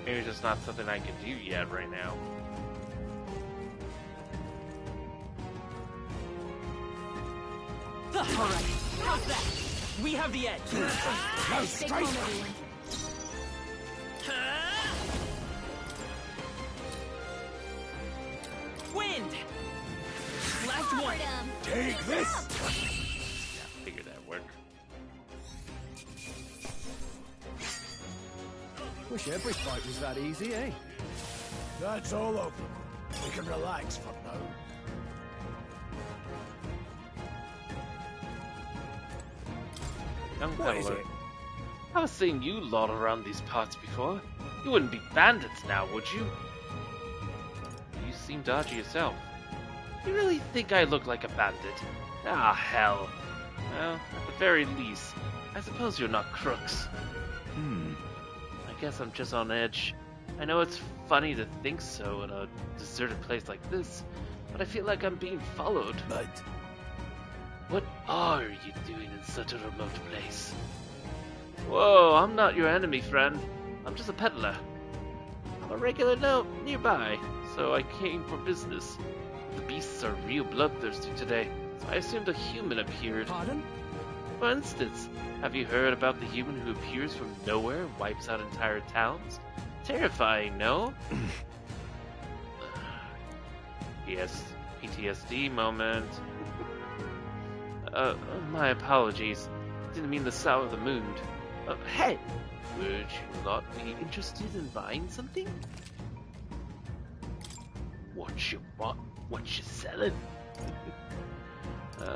Maybe it's just not something I can do yet right now. All right, how's that? We have the edge. Now Stay strike! calm, everyone. Just one. Take this! Yeah, figured that'd work. Wish every fight was that easy, eh? That's all of them. We can relax for now. Young What is peddler. it? I was seeing you lot around these parts before. You wouldn't be bandits now, would you? You seem dodgy yourself. You really think I look like a bandit? Ah, hell. Well, at the very least, I suppose you're not crooks. I guess I'm just on edge. I know it's funny to think so in a deserted place like this, but I feel like I'm being followed. But what are you doing in such a remote place? Whoa, I'm not your enemy, friend. I'm just a peddler. I'm a regular nearby, so I came for business. The beasts are real bloodthirsty today, so I assumed a human appeared. Pardon? For instance, have you heard about the human who appears from nowhere and wipes out entire towns? Terrifying, no? Yes, PTSD moment. My apologies. Didn't mean to sour the mood. Hey! Would you not be interested in buying something? What you want? What you selling? Would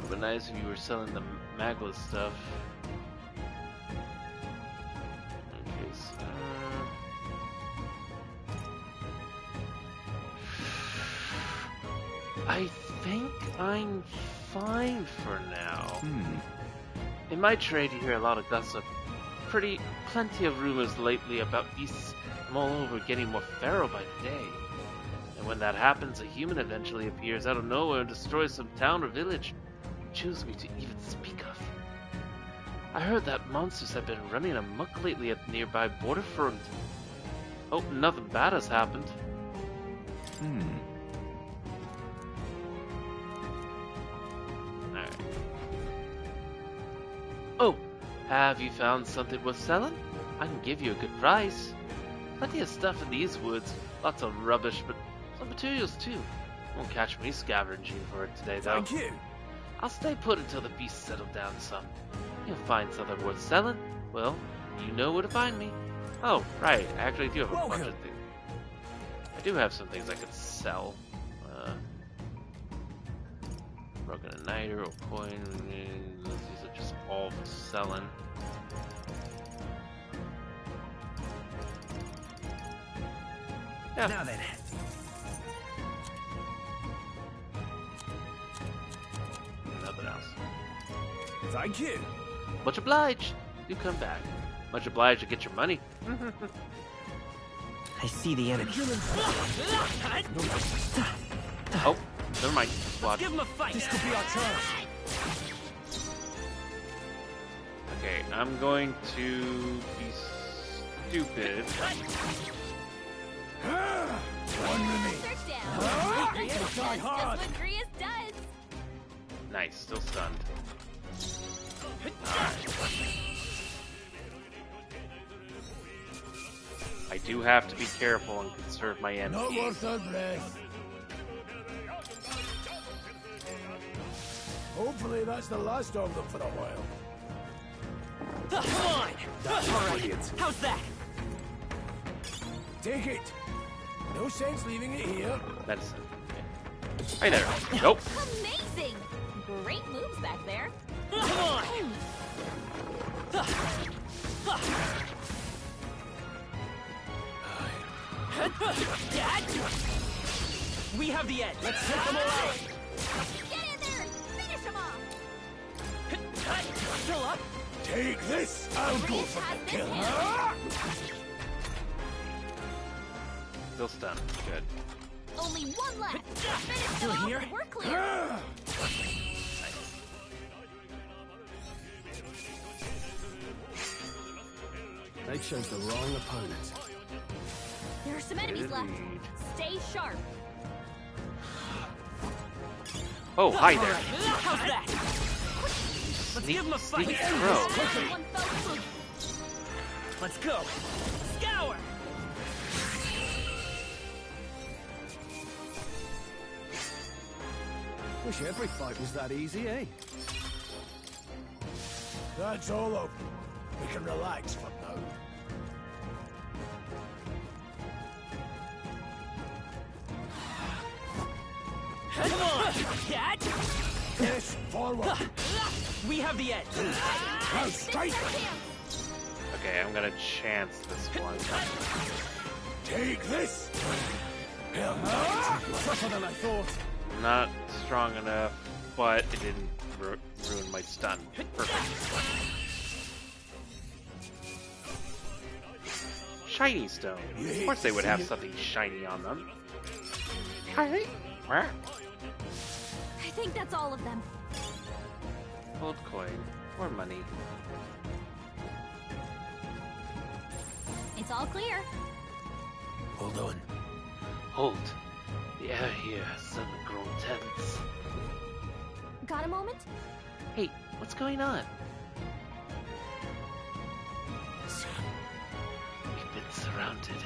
have been nice if you were selling the Magla stuff. Okay, so... I think I'm fine for now. In my trade, you hear a lot of gossip. Plenty of rumors lately about beasts from all over getting more feral by the day. And when that happens, a human eventually appears out of nowhere and destroys some town or village you choose me to even speak of. I heard that monsters have been running amok lately at the nearby border front. Hope nothing bad has happened. Alright. Oh, have you found something worth selling? I can give you a good price. Plenty of stuff in these woods, lots of rubbish, but some materials too. Won't catch me scavenging for it today, though. thank you. I'll stay put until the beasts settle down some. You'll find something worth selling. Well, you know where to find me. Oh, right. I actually do have a bunch of things. I do have some things I could sell. Broken igniter or coin. These are just all for selling. Yeah. Now then. Nothing else. Thank you. Much obliged. Do come back. Much obliged to get your money. I see the enemy. Oh, never mind. Watch. Give him a fight. This could be our chance. Okay, I'm going to be stupid. One remains. Die hard. That's what Grius does. Nice, still stunned. Alright. I do have to be careful and conserve my energy. Not worth our breath. Hopefully that's the last of them for a while. Come on. That's brilliant. How's that? Take it. No sense leaving it here. Medicine. Okay. Hey there. Nope. Amazing. Great moves back there. Come on. Dad. We have the edge. Let's take them all out. Get in there and finish him off. Still up. Take this. I'll go for the kill. Still stunned. Good. Only one left. Finish Still them off here? and we're clear. They chose the wrong opponent. There are some enemies left. Stay sharp. Oh, hi there. How's that? Let's give him a fight. Sneak throw. One fell. Let's go. Scour. Wish every fight was that easy, eh? That's all over. We can relax for now. Come on, cat! Push forward. We have the edge. Now straight. Okay, I'm gonna chance this one. Take this. Tougher than I thought. Not strong enough, but it didn't ruin my stun. Perfect. Shiny stone. Of course they would have something shiny on them. Shiny? I think that's all of them. Gold coin. More money. It's all clear. Hold on. Hold. The air here has suddenly grown tense. Got a moment? Hey, what's going on? We've been surrounded.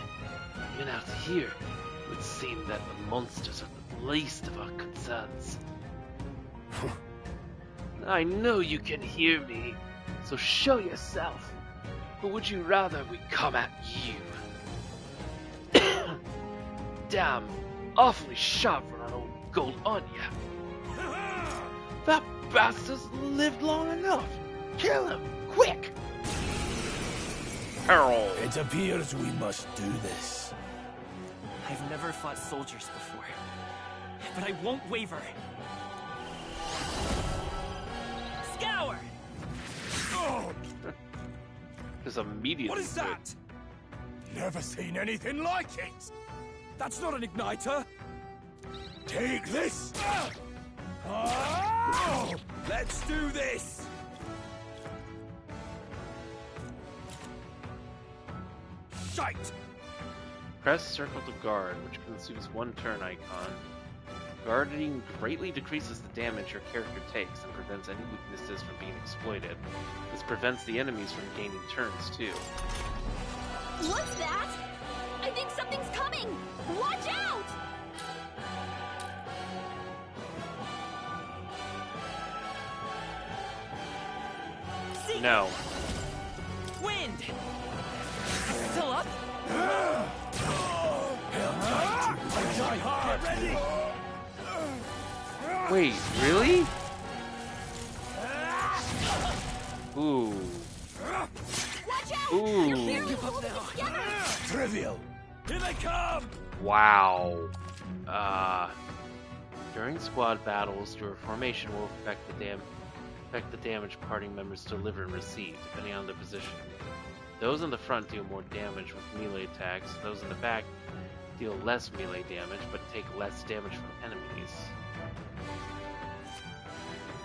Even out here, it would seem that the monsters are the least of our concerns. I know you can hear me, so show yourself. Or would you rather we come at you? Damn, awfully sharp for an old gold onion. That bastard's lived long enough. Kill him, quick! Harold. It appears we must do this. I've never fought soldiers before, but I won't waver. Scour! Just immediately. What is that? Never seen anything like it. That's not an igniter. Take this. Let's do this. Shite. Press circle to guard, which consumes one turn icon. Guarding greatly decreases the damage your character takes and prevents any weaknesses from being exploited. This prevents the enemies from gaining turns too. What's that? I think something's coming! Watch out! No. Wind! Still up? Get ready! Wait, really? Ooh. Watch out! Ooh. You're barely holding it together! Trivial. Here they come! Wow. During squad battles, your formation will affect the damage party members deliver and receive, depending on their position. Those in the front deal more damage with melee attacks. Those in the back deal less melee damage, but take less damage from enemies.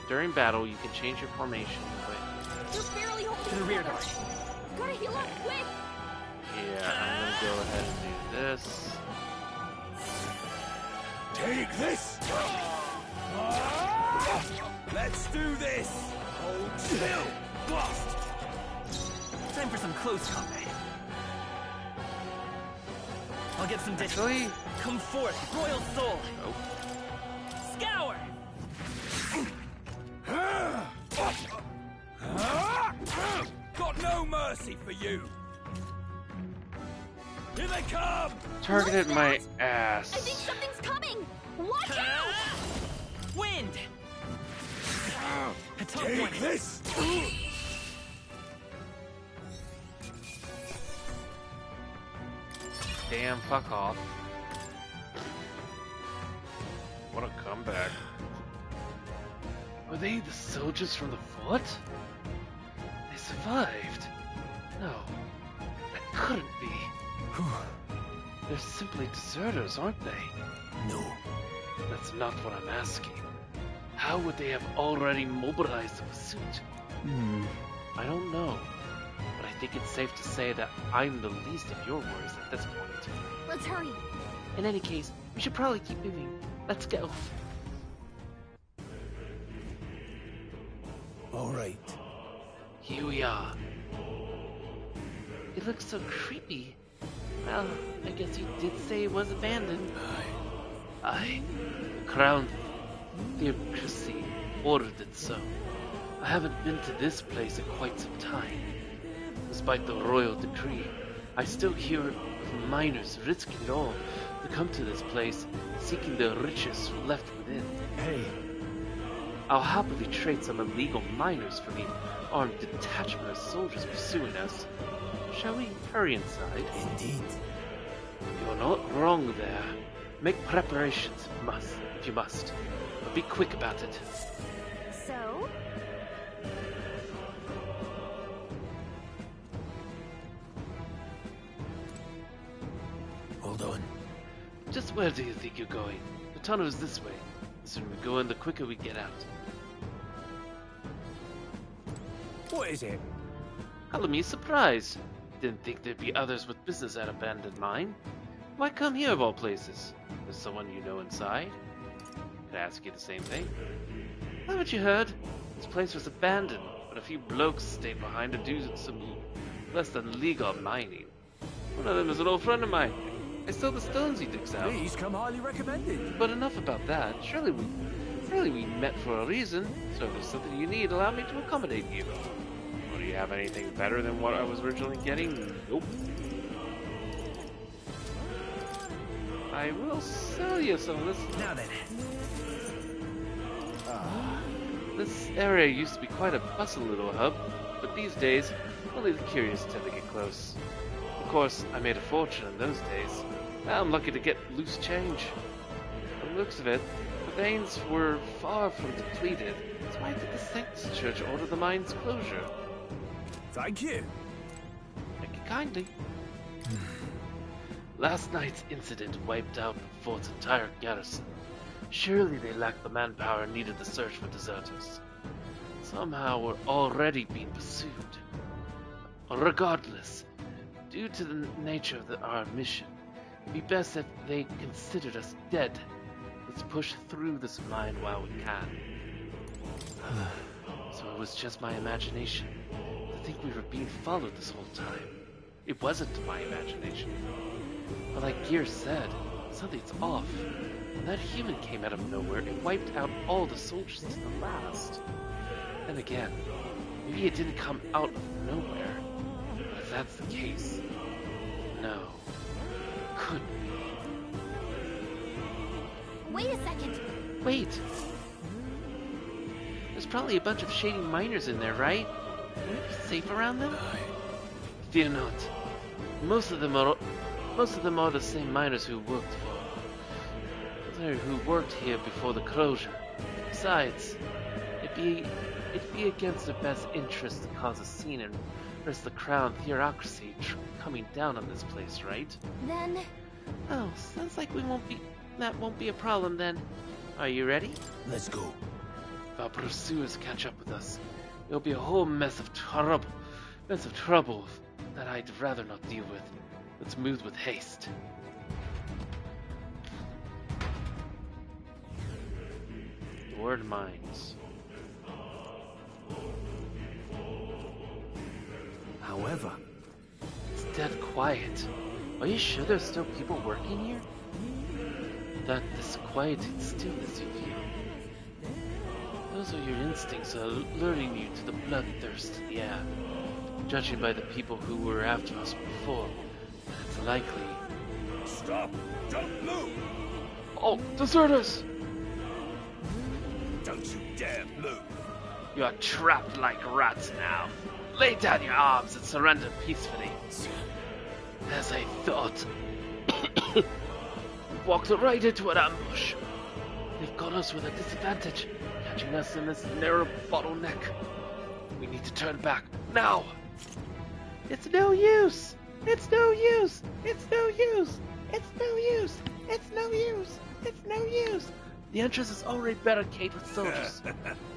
During battle, you can change your formation, but... You're barely holding To the rear guard. Gotta heal up quick! Yeah, I'm gonna go ahead and do this. Take this. Let's do this. Hold still. Blast. Time for some close combat. I'll get some distance. Actually, Come forth, Royal Soul! nope. Scour! Got no mercy for you. Here they come. Targeted my I think ass. something's coming! Watch out! Wind! A tough Take one. this. Damn, fuck off. What a comeback. Were they the soldiers from the fort? They survived. No, that couldn't be. They're simply deserters, aren't they? No. That's not what I'm asking. How would they have already mobilized the pursuit? I don't know, but I think it's safe to say that I'm the least of your worries at this point. Let's hurry. In any case, we should probably keep moving. Let's go. All right. Here we are. It looks so creepy. Well, I guess you did say it was abandoned. Aye. Crown theocracy ordered it so. I haven't been to this place in quite some time. Despite the royal decree, I still hear of miners risking it all to come to this place, seeking the riches left within. Hey. I'll happily trade some illegal miners for the armed detachment of soldiers pursuing us. Shall we hurry inside? Indeed. You're not wrong there. Make preparations if you must. But be quick about it. So? Hold on. Just where do you think you're going? The tunnel is this way. The sooner we go in, the quicker we get out. What is it? Color me surprised. Didn't think there'd be others with business at abandoned mine. Why come here of all places? There's someone you know inside? Could I ask you the same thing? Haven't you heard? This place was abandoned, but a few blokes stayed behind to do some less than legal mining. One of them is an old friend of mine. I stole the stones he digs out. Please come highly recommended. But enough about that. Surely we met for a reason. So if there's something you need, allow me to accommodate you. Or do you have anything better than what I was originally getting? Nope. I will sell you some of this. Now then. This area used to be quite a bustling little hub, but these days, only the curious tend to get close. Of course, I made a fortune in those days. Now I'm lucky to get loose change. From the looks of it, the veins were far from depleted. That's why did the Sanctus Church order the mine's closure? Thank you. Thank you kindly. Last night's incident wiped out the fort's entire garrison. Surely they lacked the manpower needed to search for deserters. Somehow we're already being pursued. Regardless, due to the nature of our mission, it'd be best if they considered us dead. Let's push through this mine while we can. So it was just my imagination to think we were being followed this whole time. It wasn't my imagination. But like Gear said, something's off. When that human came out of nowhere, it wiped out all the soldiers to the last. Then again, maybe it didn't come out of nowhere. But if that's the case, no. Couldn't be. Wait a second. Wait. There's probably a bunch of shady miners in there, right? Can we be safe around them? Fear not. Most of them are the same miners who worked here before the closure. Besides, it'd be against their best interest to cause a scene and risk the crown theocracy coming down on this place, right? Then... Oh, sounds like that won't be a problem then. Are you ready? Let's go. If our pursuers catch up with us, it'll be a whole mess of trouble that I'd rather not deal with. Let's move with haste. The word mines. However, it's dead quiet. Are you sure there's still people working here? That disquieting stillness you feel. Those are your instincts luring you to the bloodthirst in the air. Judging by the people who were after us before, it's likely. Stop! Don't move! Oh, deserters! Don't you dare move! You are trapped like rats now. Lay down your arms and surrender peacefully. As I thought. Walked right into an ambush. They've got us with a disadvantage, catching us in this narrow bottleneck. We need to turn back, now! It's no use! It's no use! It's no use! It's no use! It's no use! It's no use! The entrance is already barricaded with soldiers.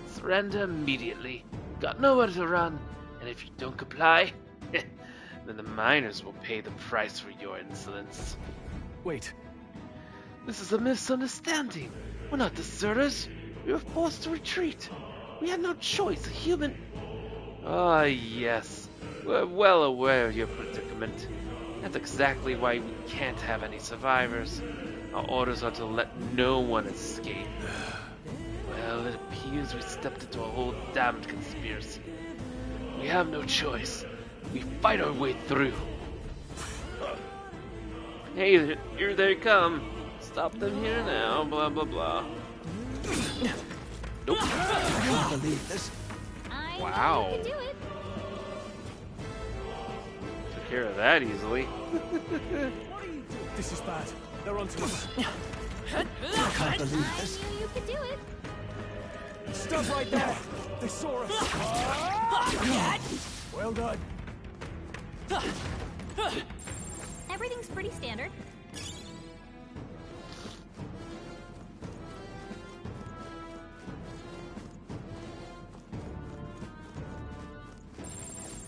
Surrender immediately. Got nowhere to run, and if you don't comply, then the miners will pay the price for your insolence. Wait. This is a misunderstanding. We're not deserters. We were forced to retreat. We had no choice. A human... Ah, yes. We're well aware of your predicament. That's exactly why we can't have any survivors. Our orders are to let no one escape. confused we stepped into a whole damned conspiracy. We have no choice. We fight our way through. Hey, here they come. Stop them here now, blah blah blah. Nope. I can't believe this. Wow. You can do it. Took care of that easily. This is bad. They're onto us. I can't believe this. I knew you could do it. Stop right there! They saw us! Well done. Everything's pretty standard.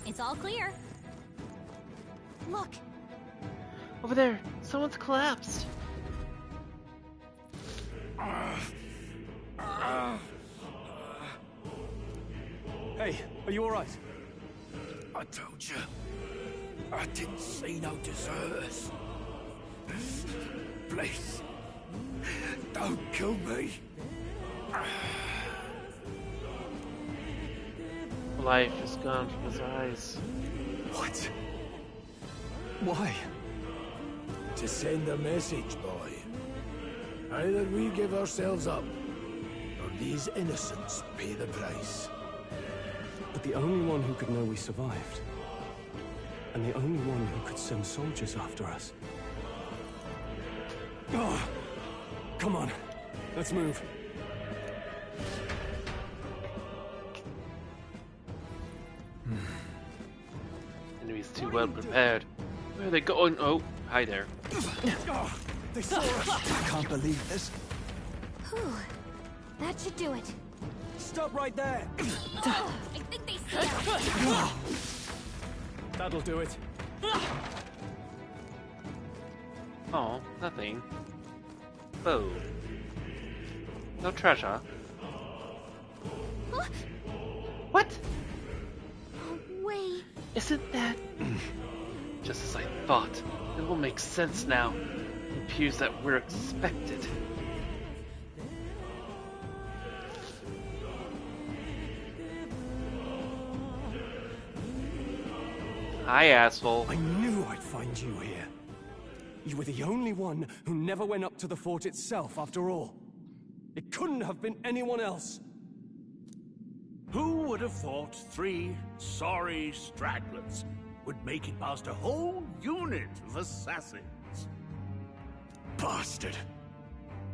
It's all clear. Look. Over there, someone's collapsed. Hey, are you alright? I told you. I didn't see no deserters. Please. Don't kill me. Life is gone from his eyes. What? Why? To send a message, boy. Either we give ourselves up, or these innocents pay the price. But the only one who could know we survived, and the only one who could send soldiers after us. Oh, come on, let's move. Enemies too well prepared. Where are they going? Oh, hi there. They saw us! I can't believe this. Whew. That should do it. Stop right there! I think they see us. That'll do it. Oh, nothing. Oh. No treasure. Huh? What? Oh, wait. Isn't that... Just as I thought. It will make sense now. It appears that we're expected. Hi, asshole. I knew I'd find you here. You were the only one who never went up to the fort itself, after all. It couldn't have been anyone else. Who would have thought 3 sorry stragglers would make it past a whole unit of assassins? Bastard!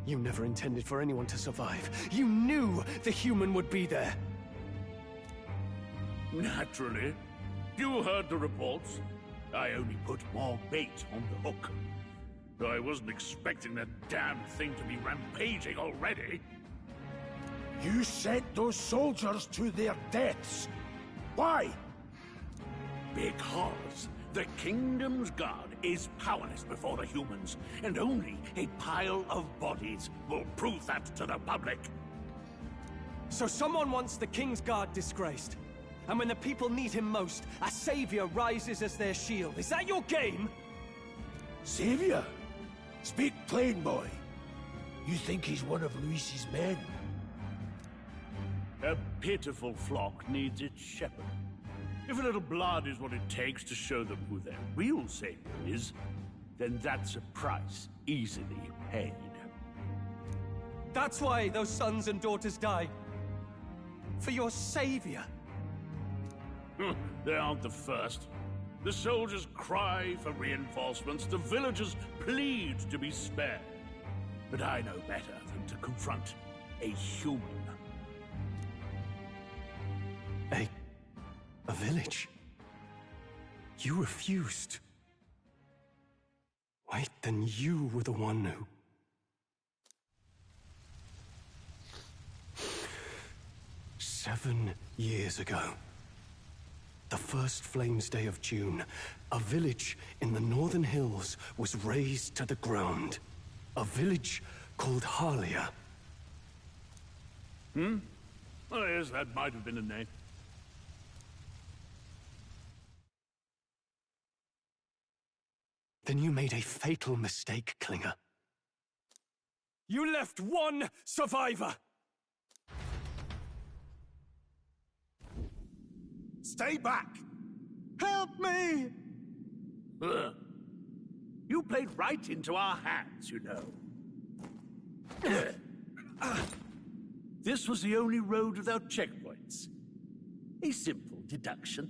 You never intended for anyone to survive. You knew the human would be there. Naturally. You heard the reports. I only put more bait on the hook. I wasn't expecting that damn thing to be rampaging already. You sent those soldiers to their deaths. Why? Because the Kingdom's Guard is powerless before the humans, and only a pile of bodies will prove that to the public. So someone wants the King's Guard disgraced. And when the people need him most, a savior rises as their shield. Is that your game? Savior? Speak plain, boy. You think he's one of Luis's men? A pitiful flock needs its shepherd. If a little blood is what it takes to show them who their real savior is, then that's a price easily paid. That's why those sons and daughters died. For your savior. They aren't the first. The soldiers cry for reinforcements, the villagers plead to be spared. But I know better than to confront a human. A village? You refused. Wait, then you were the one who... 7 years ago. The first Flames Day of June, a village in the northern hills was razed to the ground. A village called Harlia. Oh yes, that might have been a name. Then you made a fatal mistake, Klinger. You left one survivor! Stay back! Help me! You played right into our hands, you know. This was the only road without checkpoints. A simple deduction.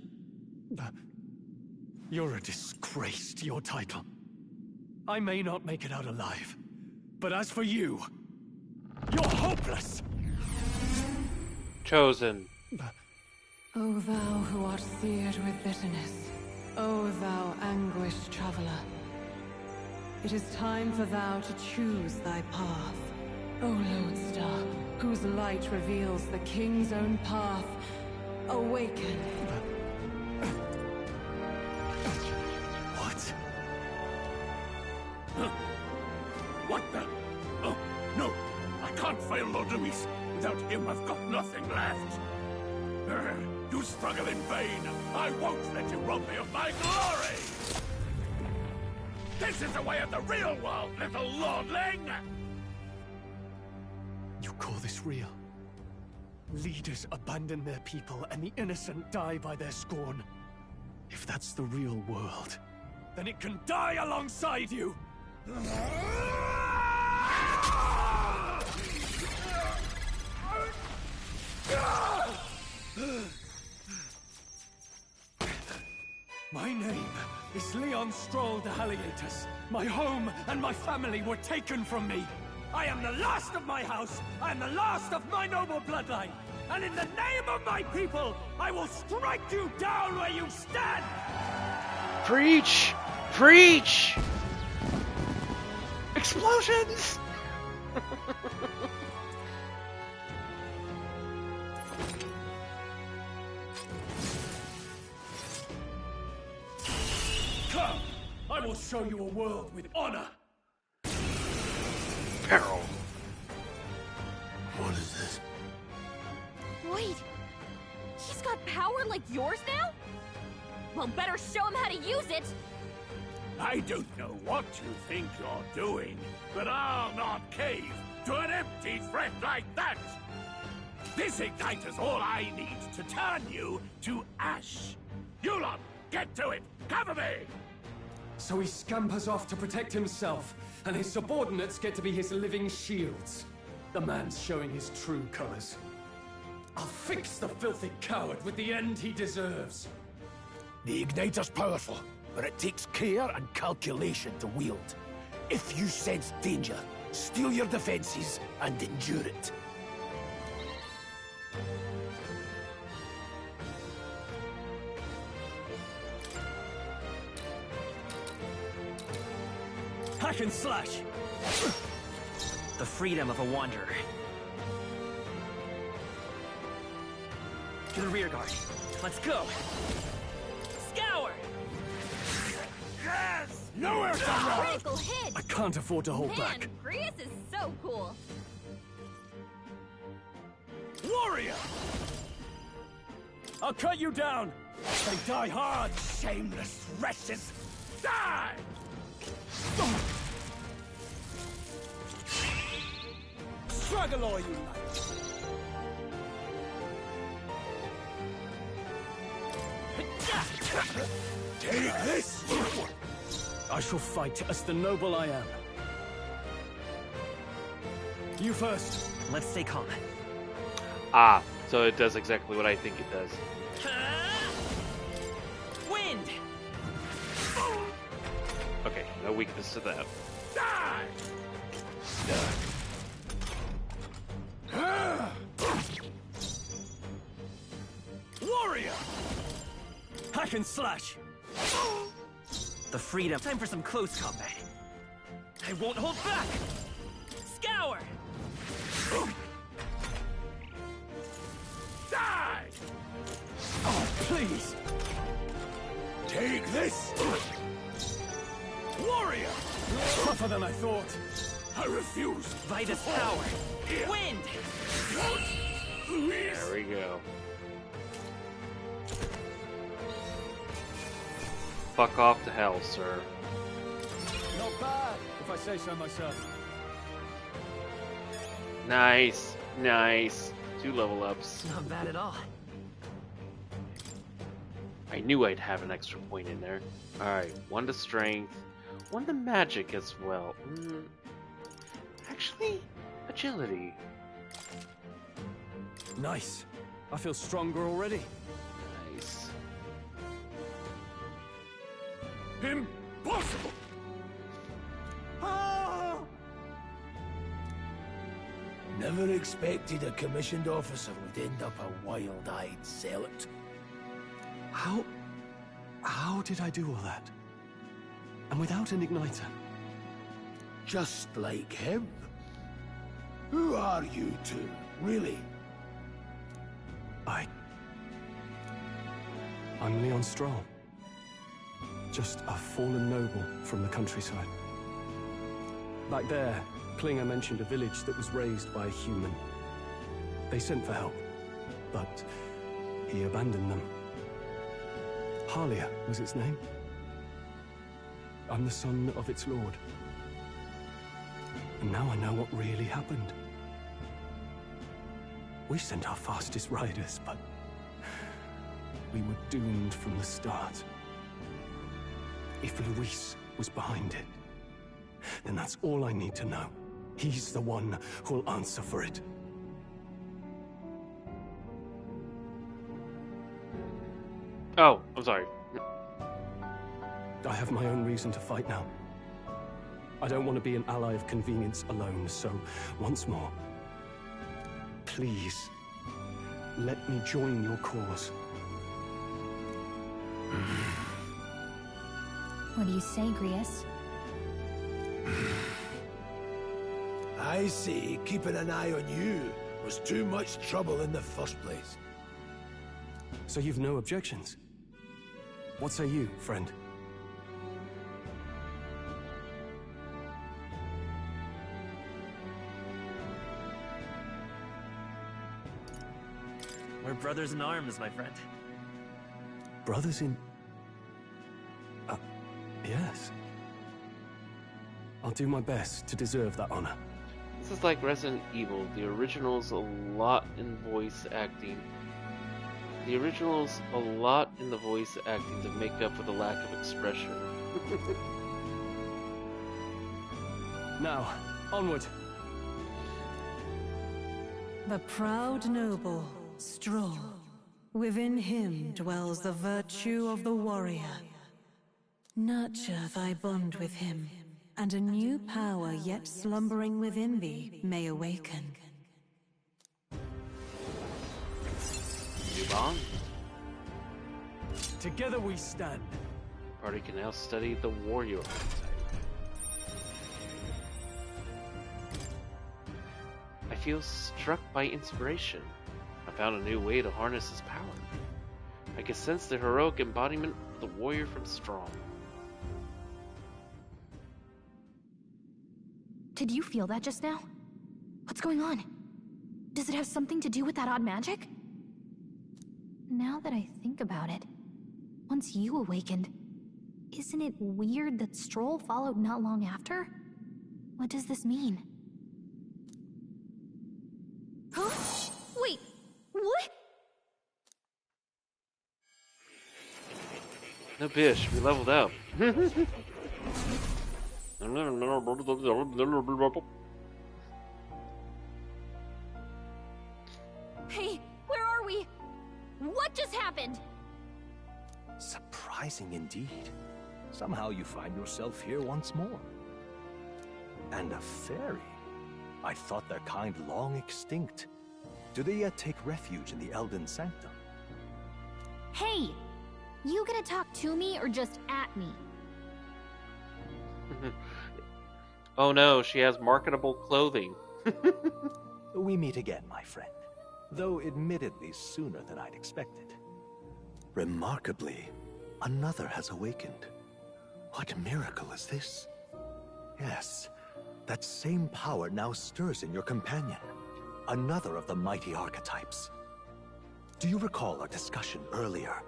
You're a disgrace to your title. I may not make it out alive, but as for you, you're hopeless! Chosen. O thou who art seared with bitterness, O thou anguished traveler, it is time for thou to choose thy path. O lodestar, whose light reveals the king's own path, awaken. What? What the? Oh, no! I can't fail Lord Luis. Without him, I've got nothing left. You struggle in vain. I won't let you rob me of my glory! This is the way of the real world, little lordling! You call this real? Leaders abandon their people and the innocent die by their scorn. If that's the real world, then it can die alongside you! My name is Leon Stroll de Halietus. My home and my family were taken from me. I am the last of my house. I am the last of my noble bloodline. And in the name of my people, I will strike you down where you stand! Preach! Preach! Explosions! Come! I will show you a world with honor! Peril. What is this? Wait, he's got power like yours now? Well, better show him how to use it! I don't know what you think you're doing, but I'll not cave to an empty threat like that! This igniter's all I need to turn you to ash. You lot, get to it! Cover me! So he scampers off to protect himself, and his subordinates get to be his living shields. The man's showing his true colors. I'll fix the filthy coward with the end he deserves. The igniter's powerful, but it takes care and calculation to wield. If you sense danger, steel your defenses and endure it. Hack and slash! The freedom of a wanderer. To the rear guard. Let's go! Scour! Yes! Nowhere to run! Critical hit! I can't afford to hold back. Man, Grius is so cool. Warrior! I'll cut you down! They die hard! Shameless wretches! Die! Struggle all you like. Take this! I shall fight as the noble I am. You first. Let's stay calm. Ah, so it does exactly what I think it does. Wind! Okay, no weakness to that. Die! Warrior! Hack and slash! The freedom. Time for some close combat. I won't hold back! Scour! Die! Oh, please! Take this! Warrior! Tougher than I thought. I refuse! By this power! Wind! There we go. Fuck off to hell, sir. Not bad, if I say so myself. Nice, nice. 2 level ups. Not bad at all. I knew I'd have an extra point in there. Alright, 1 to strength, 1 to magic as well. Actually, agility. Nice. I feel stronger already. Nice. Impossible! Never expected a commissioned officer would end up a wild-eyed zealot. How did I do all that? And without an igniter? Just like him. Who are you two, really? I'm Leon Stroll. Just a fallen noble from the countryside. Back there, Klinger mentioned a village that was raised by a human. They sent for help, but he abandoned them. Halia was its name. I'm the son of its lord. And now I know what really happened. We sent our fastest riders, but we were doomed from the start. If Luis was behind it, then that's all I need to know. He's the one who'll answer for it. Oh, I'm sorry. I have my own reason to fight now. I don't want to be an ally of convenience alone, so once more, please, let me join your cause. What do you say, Grius? I see keeping an eye on you was too much trouble in the first place. So you've no objections? What say you, friend? We're brothers in arms, my friend. Brothers in... yes. I'll do my best to deserve that honor. This is like Resident Evil. The original's a lot in voice acting. The original's a lot in the voice acting to make up for the lack of expression. Now, onward. The proud noble, Stroll. Within him dwells the virtue of the warrior. Nurture thy bond with him, and a new power yet slumbering within thee may awaken. New bond. Together we stand. Party can now study the warrior archetype. I feel struck by inspiration. I found a new way to harness his power. I can sense the heroic embodiment of the warrior from Strong. Did you feel that just now? What's going on? Does it have something to do with that odd magic? Now that I think about it, once you awakened, isn't it weird that Stroll followed not long after? What does this mean? Huh? Wait, what? No bish, we leveled up. Hey, where are we? What just happened? Surprising indeed. Somehow you find yourself here once more. And a fairy. I thought their kind long extinct. Do they yet take refuge in the Elden Sanctum? Hey! You gonna talk to me or just at me? Oh no, she has marketable clothing. We meet again, my friend. Though admittedly sooner than I'd expected. Remarkably, another has awakened. What miracle is this? Yes, that same power now stirs in your companion. Another of the mighty archetypes. Do you recall our discussion earlier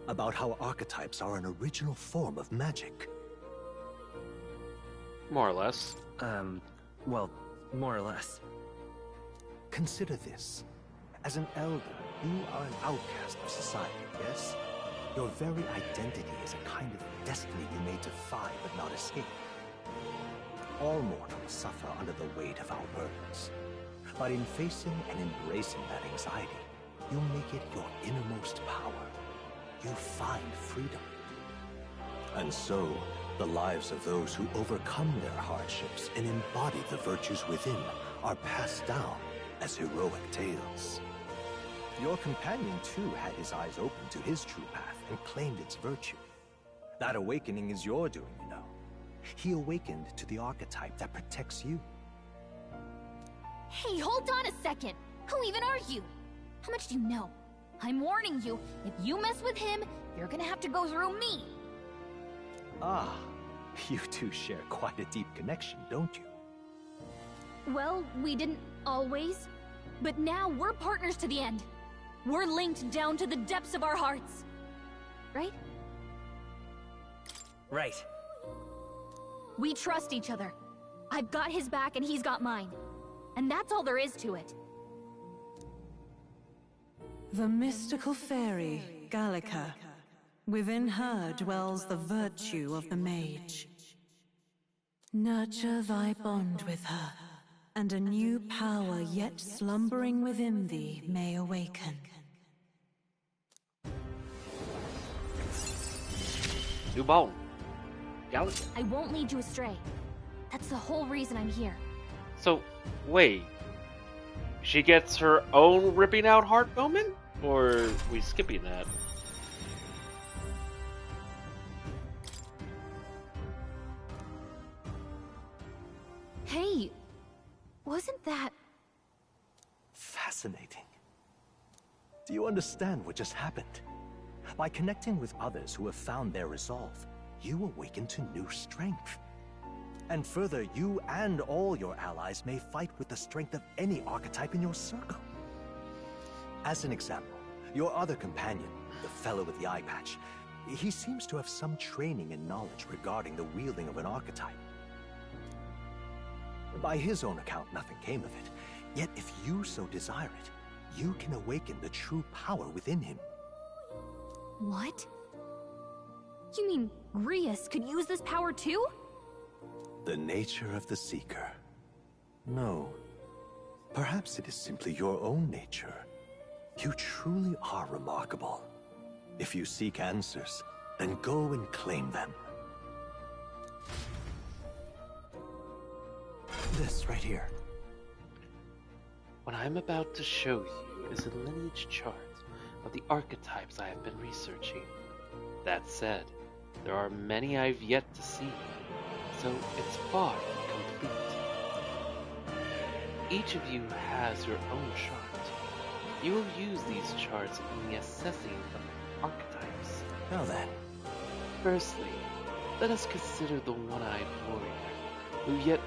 about how archetypes are an original form of magic? More or less. Well, more or less. Consider this. As an elder, you are an outcast of society, yes? Your very identity is a kind of destiny you may defy but not escape. All mortals suffer under the weight of our burdens. But in facing and embracing that anxiety, you make it your innermost power. You find freedom. And so, the lives of those who overcome their hardships and embody the virtues within are passed down as heroic tales. Your companion, too, had his eyes open to his true path and claimed its virtue. That awakening is your doing, you know. He awakened to the archetype that protects you. Hey, hold on a second! Who even are you? How much do you know? I'm warning you, if you mess with him, you're gonna have to go through me! Ah, you two share quite a deep connection, don't you? Well, we didn't always, but now we're partners to the end. We're linked down to the depths of our hearts. Right? Right. We trust each other. I've got his back and he's got mine. And that's all there is to it. The mystical fairy, Gallica. Within her dwells the virtue of the mage. Nurture thy bond with her, and a new power yet slumbering within thee may awaken. New bone. Galaxy. I won't lead you astray. That's the whole reason I'm here. So, wait. She gets her own ripping out heart moment? Or are we skipping that? Hey, wasn't that... Fascinating. Do you understand what just happened? By connecting with others who have found their resolve, you awaken to new strength. And further, you and all your allies may fight with the strength of any archetype in your circle. As an example, your other companion, the fellow with the eye patch, he seems to have some training and knowledge regarding the wielding of an archetype. By his own account, nothing came of it. Yet if you so desire it, you can awaken the true power within him. What? You mean Grius could use this power too? The nature of the Seeker. No. Perhaps it is simply your own nature. You truly are remarkable. If you seek answers, then go and claim them. This right here. What I'm about to show you is a lineage chart of the archetypes I have been researching. That said, there are many I've yet to see, so it's far from complete. Each of you has your own chart. You will use these charts in the assessing of archetypes. Now then. Firstly, let us consider the one-eyed warrior, who yet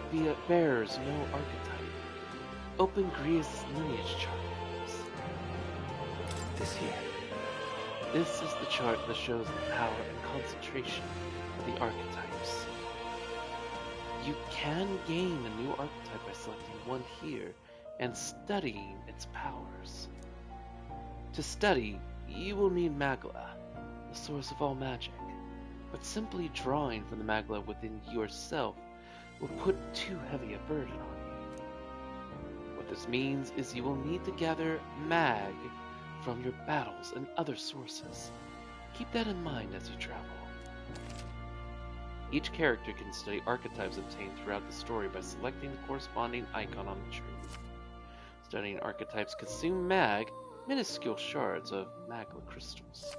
bears no archetype. Open Grius' lineage chart. This here. This is the chart that shows the power and concentration of the archetypes. You can gain a new archetype by selecting one here and studying its powers. To study, you will need Magla, the source of all magic, but simply drawing from the Magla within yourself will put too heavy a burden on you. What this means is you will need to gather Mag from your battles and other sources. Keep that in mind as you travel. Each character can study archetypes obtained throughout the story by selecting the corresponding icon on the tree. Studying archetypes consume Mag, minuscule shards of Magla crystals.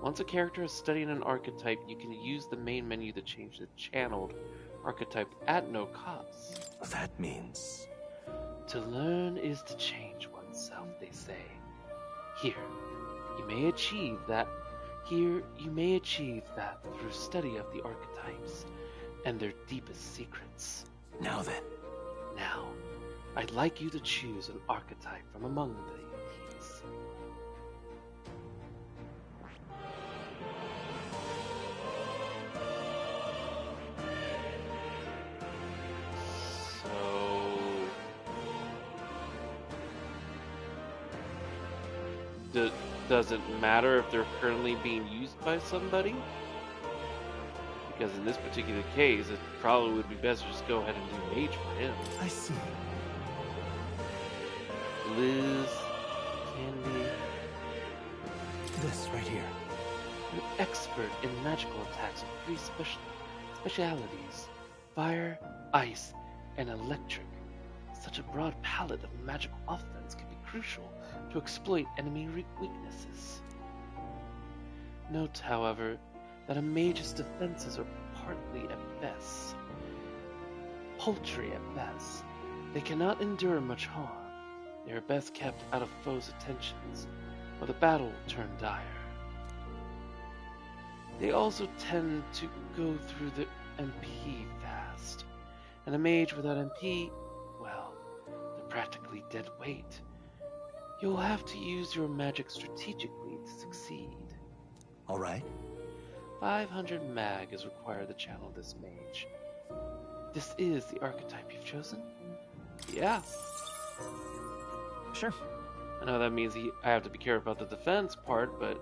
Once a character has studied an archetype, you can use the main menu to change the channeled archetype at no cost. That means... To learn is to change oneself, they say. Here, you may achieve that through study of the archetypes and their deepest secrets. Now then. Now, I'd like you to choose an archetype from among these. does it matter if they're currently being used by somebody? Because in this particular case, it probably would be best to just go ahead and do mage for him. I see. Liz, Candy. This right here. An expert in magical attacks with 3 specialities: fire, ice, and electric. Such a broad palette of magical offense can be crucial to exploit enemy weaknesses. Note, however, that a mage's defenses are partly at best, paltry at best. They cannot endure much harm. They are best kept out of foes' attentions, or the battle will turn dire. They also tend to go through the MP fast, and a mage without MP, well, they're practically dead weight. You'll have to use your magic strategically to succeed. All right. 500 mag is required to channel this mage. This is the archetype you've chosen? Yeah. Sure. I know that means I have to be careful about the defense part, but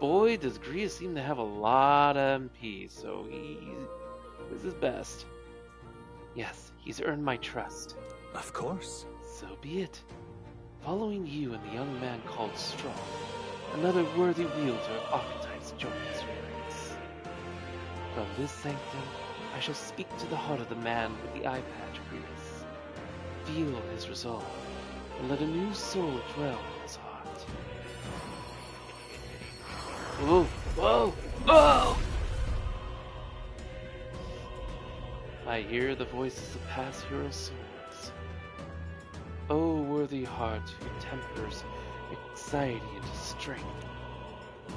boy, does Grievous seem to have a lot of MP, so this is best. Yes, he's earned my trust. Of course. So be it. Following you and the young man called Strong, another worthy wielder of archetypes joins your ranks. From this sanctum, I shall speak to the heart of the man with the eye patch, Grievous. Feel his resolve, and let a new soul dwell in his heart. Whoa! Whoa! Whoa! I hear the voices of past hero souls. O worthy heart who tempers anxiety into strength,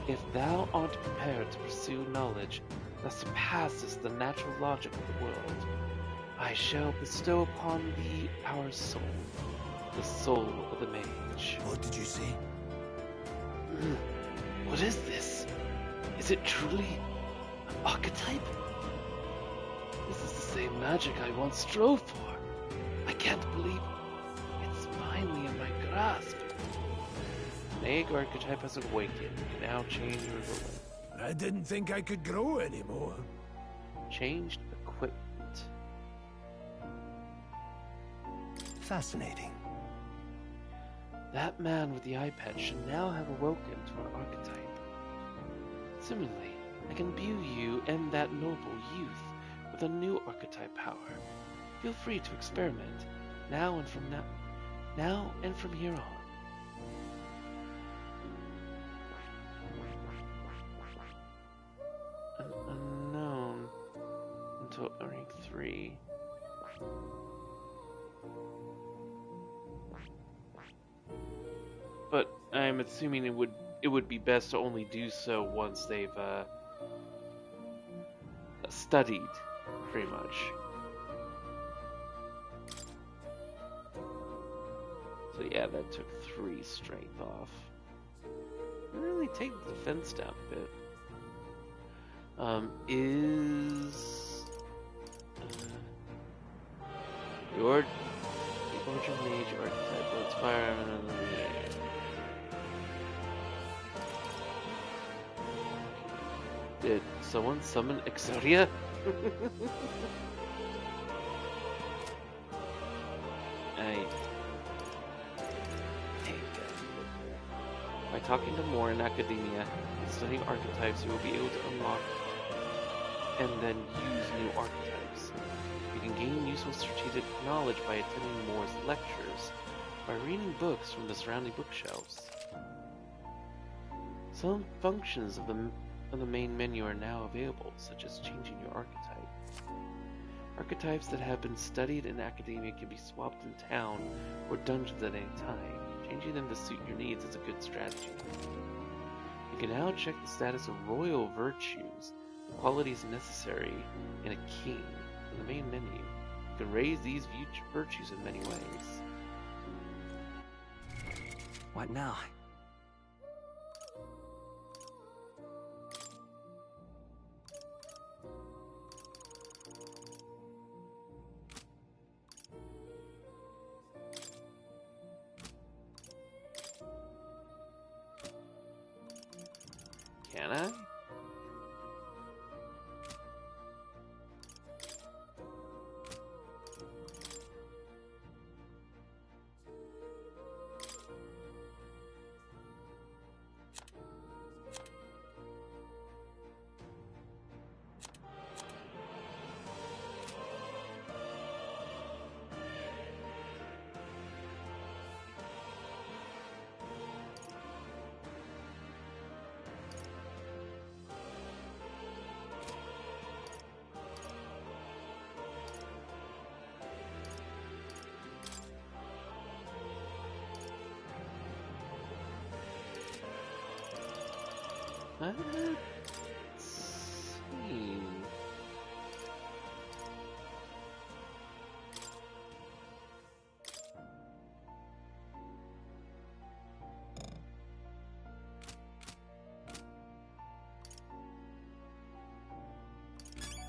if thou art prepared to pursue knowledge that surpasses the natural logic of the world, I shall bestow upon thee our soul, the soul of the mage. What did you say? What is this? Is it truly an archetype? This is the same magic I once strove for. I can't believe it's finally in my grasp. Mage archetype has awakened. You can now change your ability. I didn't think I could grow anymore. Changed equipment. Fascinating. That man with the eye patch should now have awoken to an archetype. Similarly, I can imbue you and that noble youth with a new archetype power. Feel free to experiment now and from here on. An unknown until rank 3. But I'm assuming it would be best to only do so once they've studied, pretty much. So yeah, that took 3 strength off. Didn't really take the defense down a bit. Your mage archetype, let's fire. Did someone summon Exodia? By talking to more in academia and studying archetypes, you will be able to unlock and then use new archetypes. You can gain useful strategic knowledge by attending Moore's lectures, by reading books from the surrounding bookshelves. Some functions of the main menu are now available, such as changing your archetype. Archetypes that have been studied in academia can be swapped in town or dungeons at any time. Changing them to suit your needs is a good strategy. You can now check the status of royal virtues, the qualities necessary in a king, in the main menu. You can raise these virtues in many ways. What now? Can I? Let's see.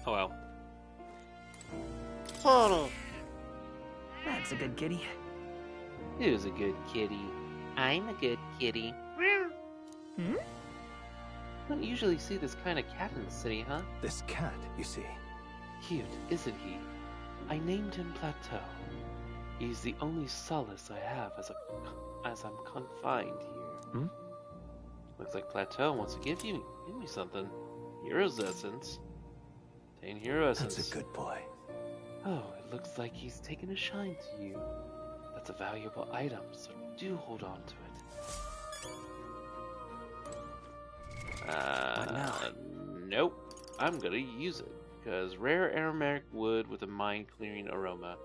Oh well. Oh, That's a good kitty. who's a good kitty? I'm a good kitty. Hmm? Don't usually see this kind of cat in the city, huh? This cat, you see. Cute, isn't he? I named him Plateau. He's the only solace I have as I'm confined here. Hmm? Looks like Plateau wants to give me something. Hero's essence. Obtain hero essence. That's a good boy. Oh, it looks like he's taken a shine to you. That's a valuable item, so do hold on to it. What now? Nope. I'm gonna use it, because rare aromatic wood with a mind-clearing aroma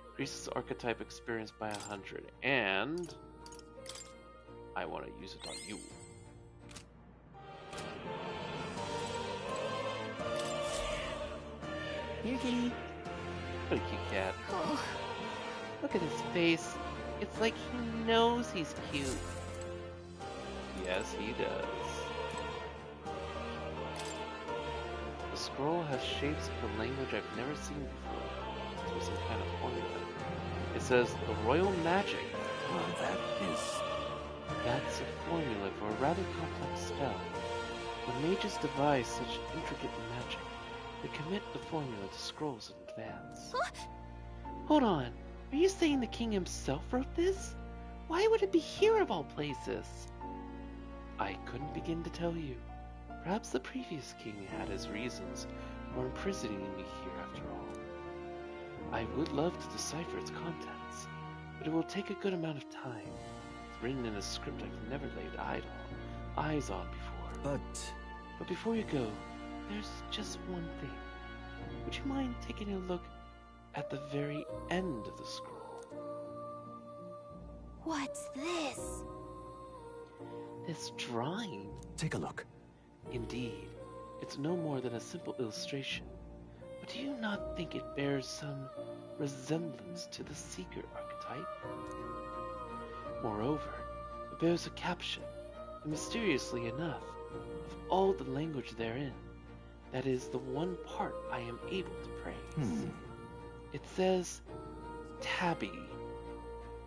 increases archetype experience by 100, and I want to use it on you. Here, kitty. What a cute cat. Oh. Look at his face. It's like he knows he's cute. Yes, he does. The scroll has shapes of a language I've never seen before. Through some kind of formula. It says the royal magic. That's a formula for a rather complex spell. When mages devise such intricate magic, they commit the formula to scrolls in advance. Hold on. Are you saying the king himself wrote this? Why would it be here of all places? I couldn't begin to tell you. Perhaps the previous king had his reasons for imprisoning me here after all. I would love to decipher its contents, but it will take a good amount of time. It's written in a script I've never laid eyes on before. But before you go, there's just one thing. Would you mind taking a look at the very end of the scroll? What's this? This drawing. Take a look. Indeed, it's no more than a simple illustration. But do you not think it bears some resemblance to the Seeker archetype? Moreover, it bears a caption, and mysteriously enough, of all the language therein, that is the one part I am able to praise. It says, Tabby,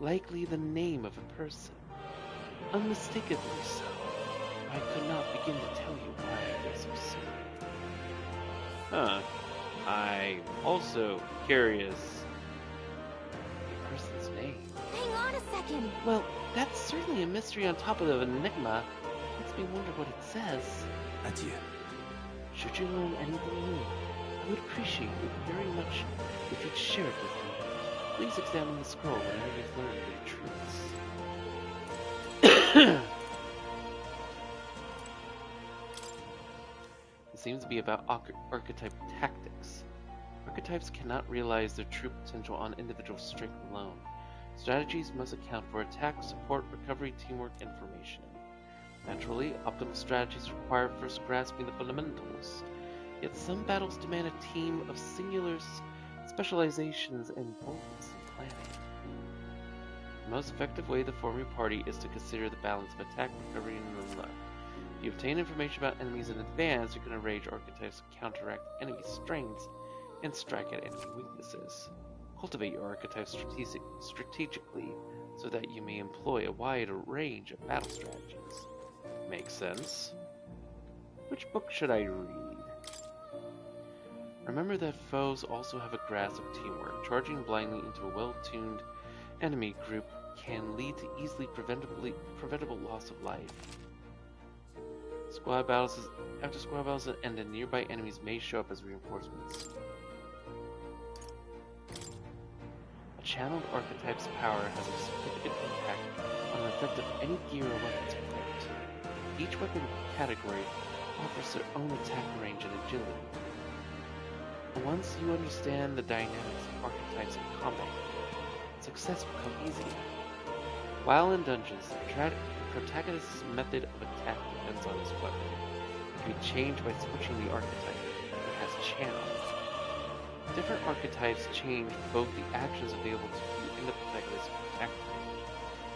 likely the name of a person. Unmistakably so. I could not begin to tell you why I feel so certain. Huh. I'm also curious. The person's name. Hang on a second. Well, that's certainly a mystery on top of the enigma. Makes me wonder what it says. Adieu. Should you learn anything new, I would appreciate it very much if you'd share it with me. Please examine the scroll whenever you've learned the truths. It seems to be about archetype tactics. Archetypes cannot realize their true potential on individual strength alone. Strategies must account for attack, support, recovery, teamwork, and formation. Naturally, optimal strategies require first grasping the fundamentals. Yet some battles demand a team of singular specializations and boldness in planning. The most effective way to form your party is to consider the balance of attack, recovery, and luck. If you obtain information about enemies in advance, you can arrange archetypes to counteract enemy strengths and strike at enemy weaknesses. Cultivate your archetypes strategically so that you may employ a wide range of battle strategies. Makes sense. Which book should I read? Remember that foes also have a grasp of teamwork. Charging blindly into a well-tuned enemy group can lead to easily preventable loss of life. After squad battles end, nearby enemies may show up as reinforcements. A channeled archetype's power has a significant impact on the effect of any gear or weapons equipped. Each weapon category offers their own attack range and agility. Once you understand the dynamics of archetypes in combat, success will come easy. While in dungeons, the protagonist's method of attack depends on his weapon. It can be changed by switching the archetype that has channels. Different archetypes change both the actions available to you and the protagonist's attack range.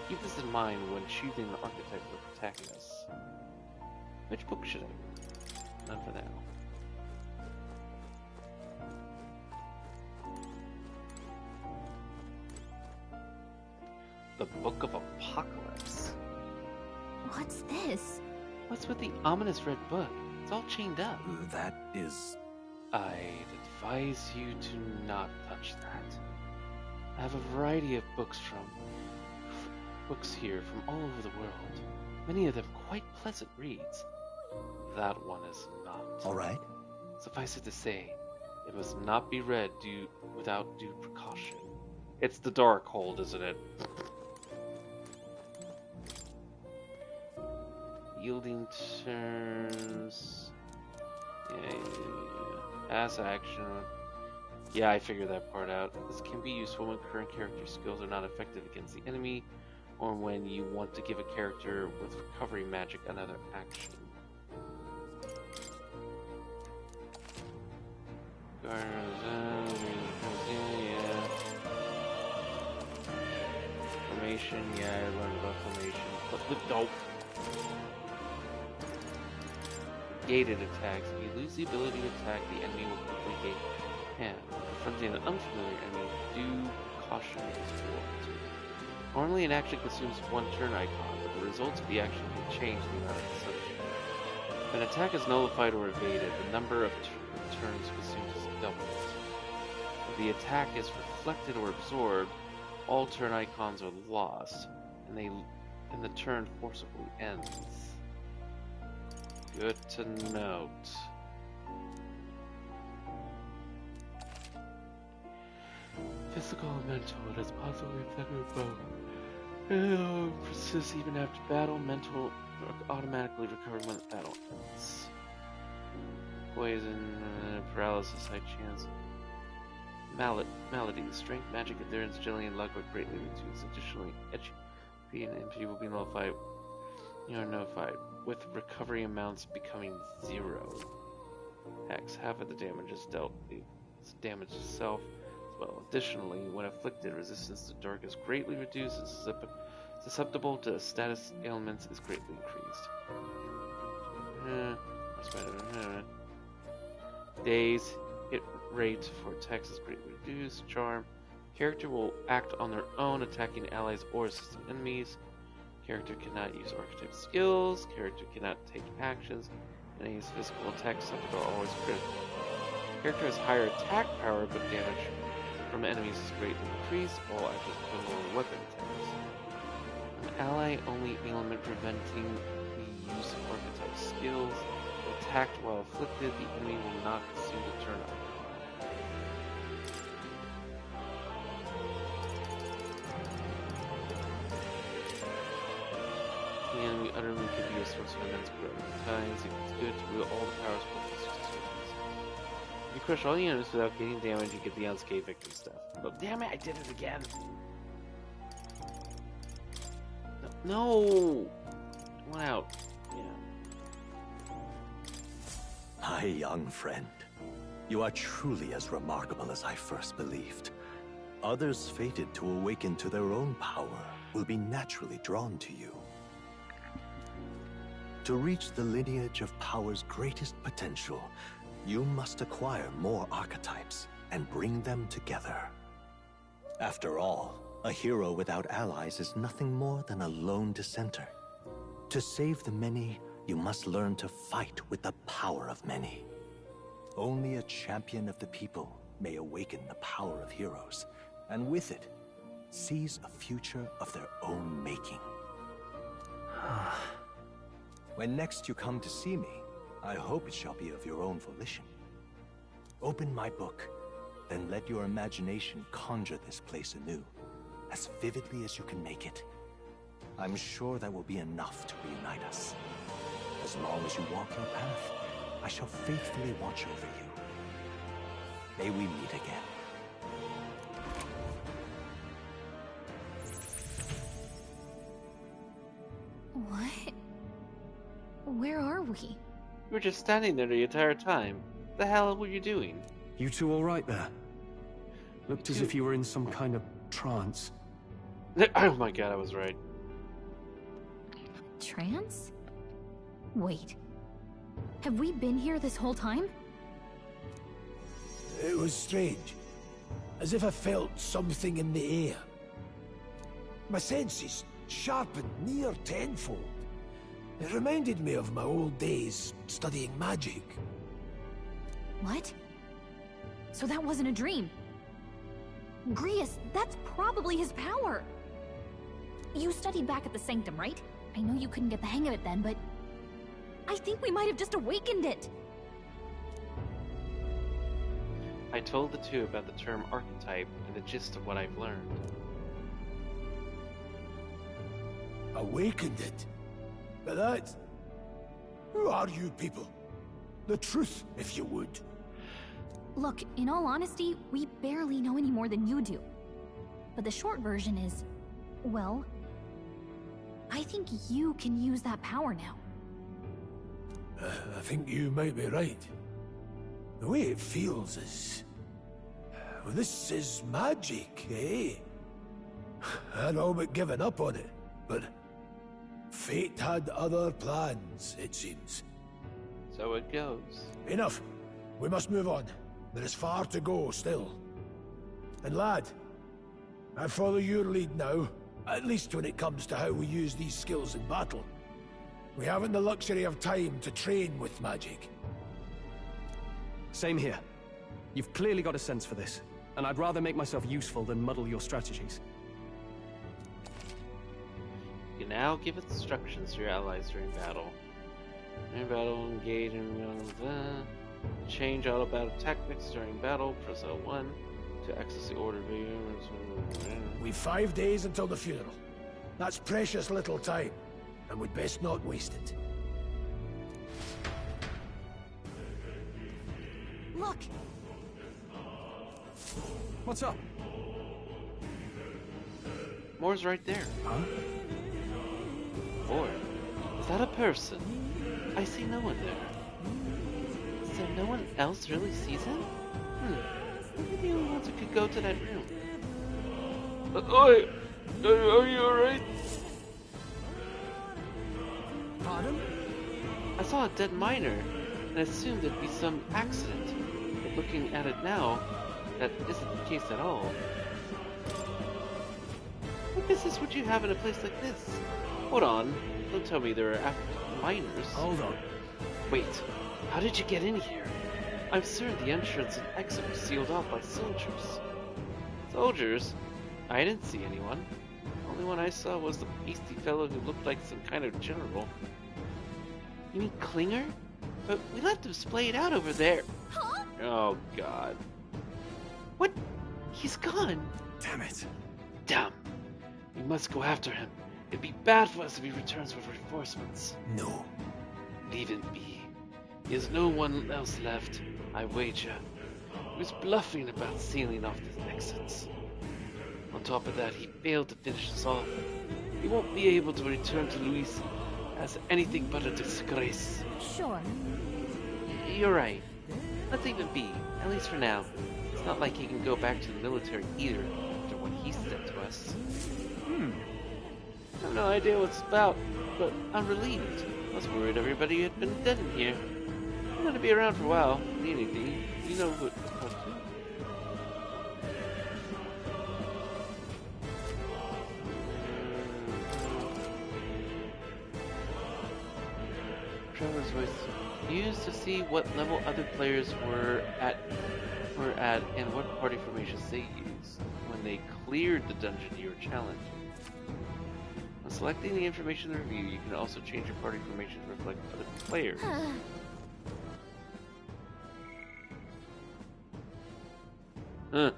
Keep this in mind when choosing an archetype for the protagonist. Which book should I read? None for now. The Book of Apocalypse. What's this? What's with the ominous red book? It's all chained up. That is... I'd advise you to not touch that. I have a variety of books here from all over the world. Many of them quite pleasant reads. That one is not. All right. Suffice it to say, it must not be read without due precaution. It's the Darkhold, isn't it? Yielding turns. Yeah. Pass action. Yeah, I figured that part out. This can be useful when current character skills are not effective against the enemy, or when you want to give a character with recovery magic another action. Formation, yeah, I learned about formation. Nope. Gated attacks. If you lose the ability to attack, the enemy will quickly gate. And confronting an unfamiliar enemy, due caution is warranted. Normally an action consumes one turn icon, but the results of the action can change the amount of consumption. If an attack is nullified or evaded, the number of turns consumed is doubled. If the attack is reflected or absorbed, all turn icons are lost, and the turn forcibly ends. Good to note. Physical and mental, it is possibly affected both. Persists even after battle. Mental automatically recover when the battle ends. Poison, paralysis, high chance. Maladies, strength, magic, endurance, agility, and luck are greatly reduced. Additionally, HP and MP will be nullified. You are notified, with recovery amounts becoming 0. Hex, half of the damage is dealt damage itself as well. Additionally, when afflicted, resistance to dark is greatly reduced and susceptible to status ailments is greatly increased. Days, hit rate for attacks is greatly reduced. Charm, character will act on their own, attacking allies or assisting enemies. Character cannot use archetype skills. Character cannot take actions. And his physical attacks suffered are always critical. Character has higher attack power, but damage from enemies is greatly increased. All actions become more weapon attacks. An ally only ailment preventing the use of archetype skills. If attacked while afflicted, the enemy will not consume the turn icon. The enemy utterly could be a source of immense growth. At times, it's good to wield all the powers for 60 seconds. If you crush all the enemies without getting damage, you get the unscathed victim stuff. But damn it, I did it again! No! One out. Yeah. My young friend, you are truly as remarkable as I first believed. Others fated to awaken to their own power will be naturally drawn to you. To reach the lineage of power's greatest potential, you must acquire more archetypes and bring them together. After all, a hero without allies is nothing more than a lone dissenter. To save the many, You must learn to fight with the power of many. Only a champion of the people may awaken the power of heroes, and with it, seize a future of their own making. When next you come to see me, I hope it shall be of your own volition. Open my book, then let your imagination conjure this place anew, as vividly as you can make it. I'm sure that will be enough to reunite us. As long as you walk your path, I shall faithfully watch over you. May we meet again. What? Where are we? You were just standing there the entire time. What the hell were you doing? You two all right there? Looked as if you were in some kind of trance. Oh my god, I was right. Trance? Wait. Have we been here this whole time? It was strange. As if I felt something in the air. My senses sharpened near tenfold. It reminded me of my old days studying magic. What? So that wasn't a dream. Grius, that's probably his power. You studied back at the Sanctum, right? I know you couldn't get the hang of it then, but I think we might have just awakened it. I told the two about the term archetype and the gist of what I've learned. Awakened it? But that... Who are you people? The truth, if you would. Look, in all honesty, we barely know any more than you do. But the short version is, well, I think you can use that power now. I think you might be right. The way it feels is... Well, this is magic, eh? I'd all but given up on it, but... Fate had other plans, it seems. So it goes. Enough. We must move on. There is far to go still. And lad, I follow your lead now, at least when it comes to how we use these skills in battle. We haven't the luxury of time to train with magic. Same here. You've clearly got a sense for this, and I'd rather make myself useful than muddle your strategies. You can now give instructions to your allies during battle. During battle, engage in change auto battle tactics during battle. Press L1 to access the order video. We've 5 days until the funeral. That's precious little time, and we'd best not waste it. Look! What's up? Moore's right there. Huh? Moore? Is that a person? I see no one there. So no one else really sees him? Maybe the only ones who could go to that room. Oi! Are you alright? Pardon? I saw a dead miner, and assumed it'd be some accident. But looking at it now, that isn't the case at all. What business would you have in a place like this? Hold on, don't tell me there are miners. Hold on. Wait, how did you get in here? I'm certain the entrance and exit were sealed off by soldiers. Soldiers? I didn't see anyone. The only one I saw was the beastie fellow who looked like some kind of general. You mean Klinger? But we left him splayed out over there. Huh? Oh god. What? He's gone. Damn it. Damn. We must go after him. It'd be bad for us if he returns with reinforcements. No. Leave him be. He has no one else left, I wager. He was bluffing about sealing off the exits. On top of that, he failed to finish us off. He won't be able to return to Luis as anything but a disgrace. Sure. You're right. Let's leave him be, at least for now. It's not like he can go back to the military either, after what he said to us. I have no idea what it's about, but I'm relieved. I was worried everybody had been dead in here. I'm gonna be around for a while. Need anything, you know what to do. Traveler's Voice used to see what level other players were at and what party formations they used when they cleared the dungeon you were challenging. When selecting the information to review, you can also change your party formation to reflect other players. Huh.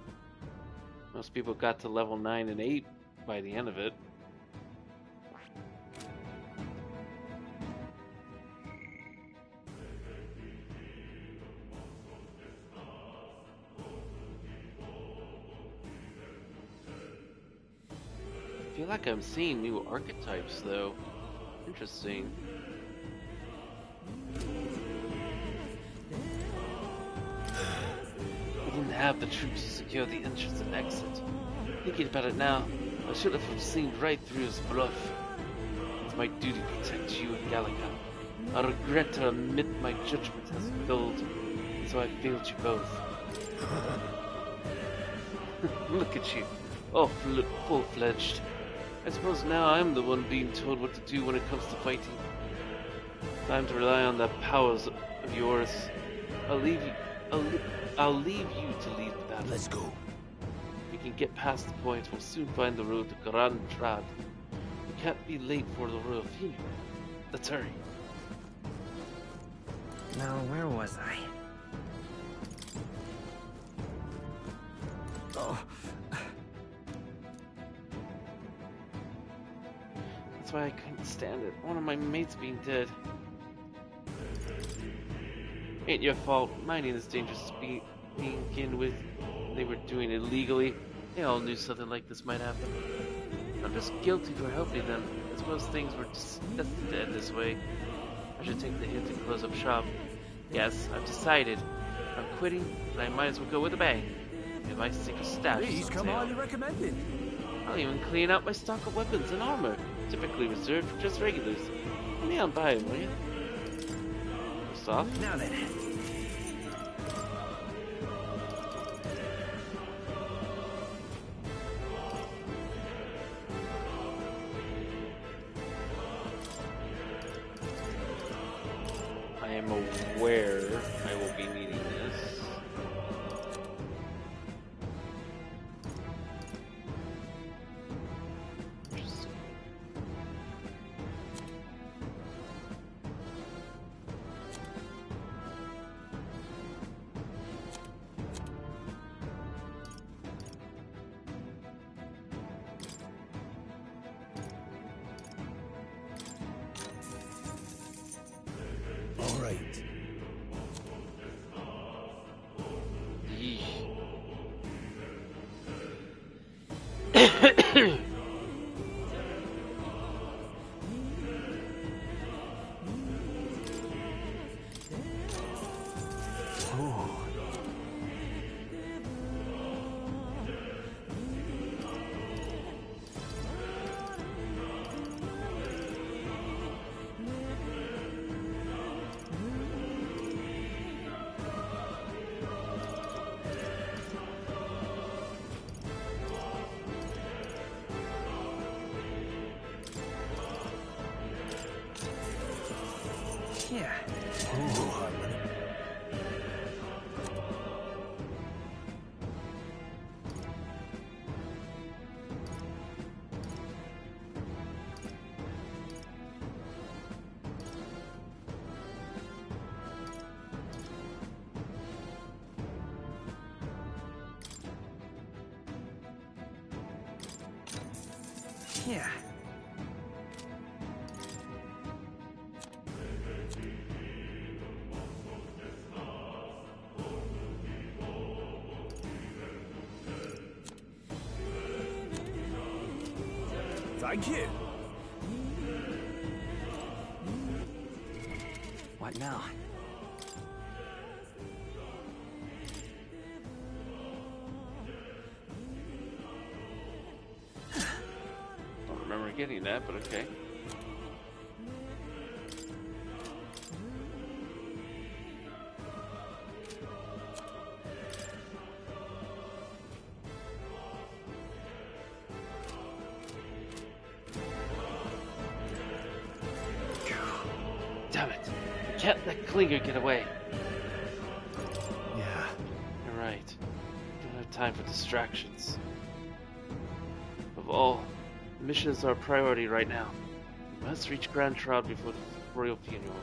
Most people got to level 9 and 8 by the end of it. I feel like I'm seeing new archetypes though. Interesting. We didn't have the troops to secure the entrance and exit. Thinking about it now, I should have seen right through his bluff. It's my duty to protect you and Gallica. I regret to admit my judgment has failed, so I failed you both. Look at you, all full-fledged. I suppose now I'm the one being told what to do when it comes to fighting. Time to rely on that powers of yours. I'll leave you to lead the battle. Let's go. We can get past the point. We'll soon find the road to Grand Trad. We can't be late for the royal funeral. Let's hurry. Now, where was I? Oh. That's why I couldn't stand it. One of my mates being dead. Ain't your fault. Mining is dangerous to begin with. They were doing it illegally. They all knew something like this might happen. I'm just guilty for helping them. I suppose things were destined to end this way. I should take the hint and close up shop. Yes, I've decided. I'm quitting, and I might as well go with a bang. If I stick a stash. Please come highly recommended. I'll even clean out my stock of weapons and armor, typically reserved for just regulars. Let me on by it, will you? First off. Now then. I am aware I will be needing this. Interesting. All right. Yeah. Yeah. Thank you. What now? Don't remember getting that, but okay. Damn it. Can't let Klinger get away. Yeah. You're right. Don't have time for distractions. Of all, the mission is our priority right now. We must reach Grand Shroud before the royal funeral.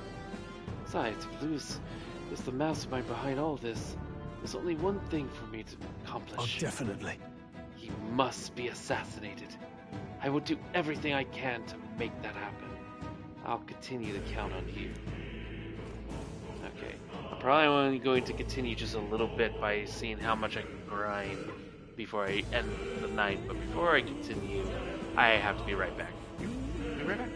Besides, if Louis is the mastermind behind all this, there's only one thing for me to accomplish. Oh, definitely. He must be assassinated. I will do everything I can to make that happen. I'll continue to count on you. Okay, I'm probably only going to continue just a little bit by seeing how much I can grind before I end the night. But before I continue, I have to be right back. Be right back.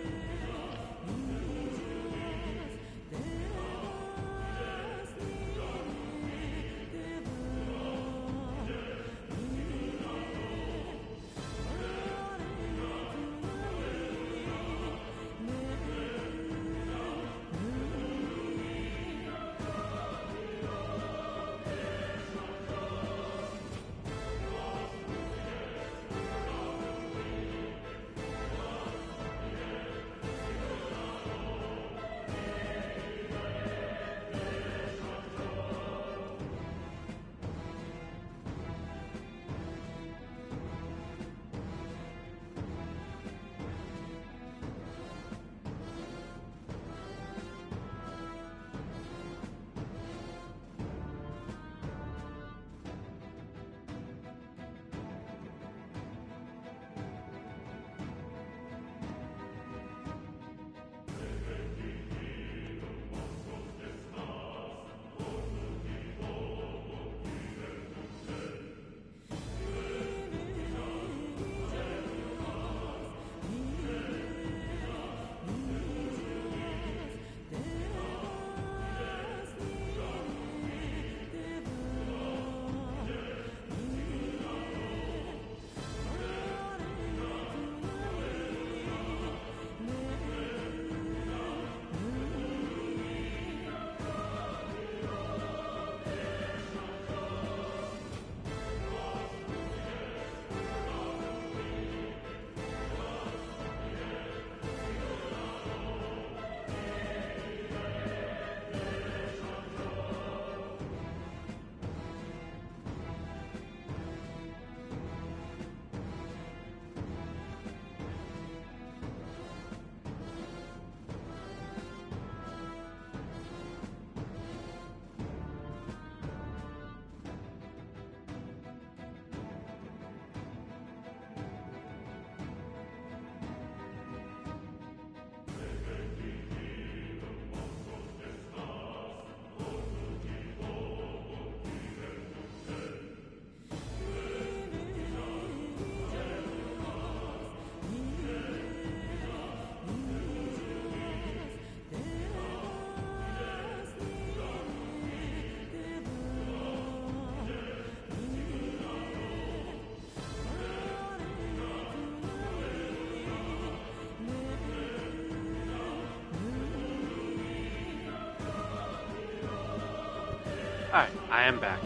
Alright, I am back.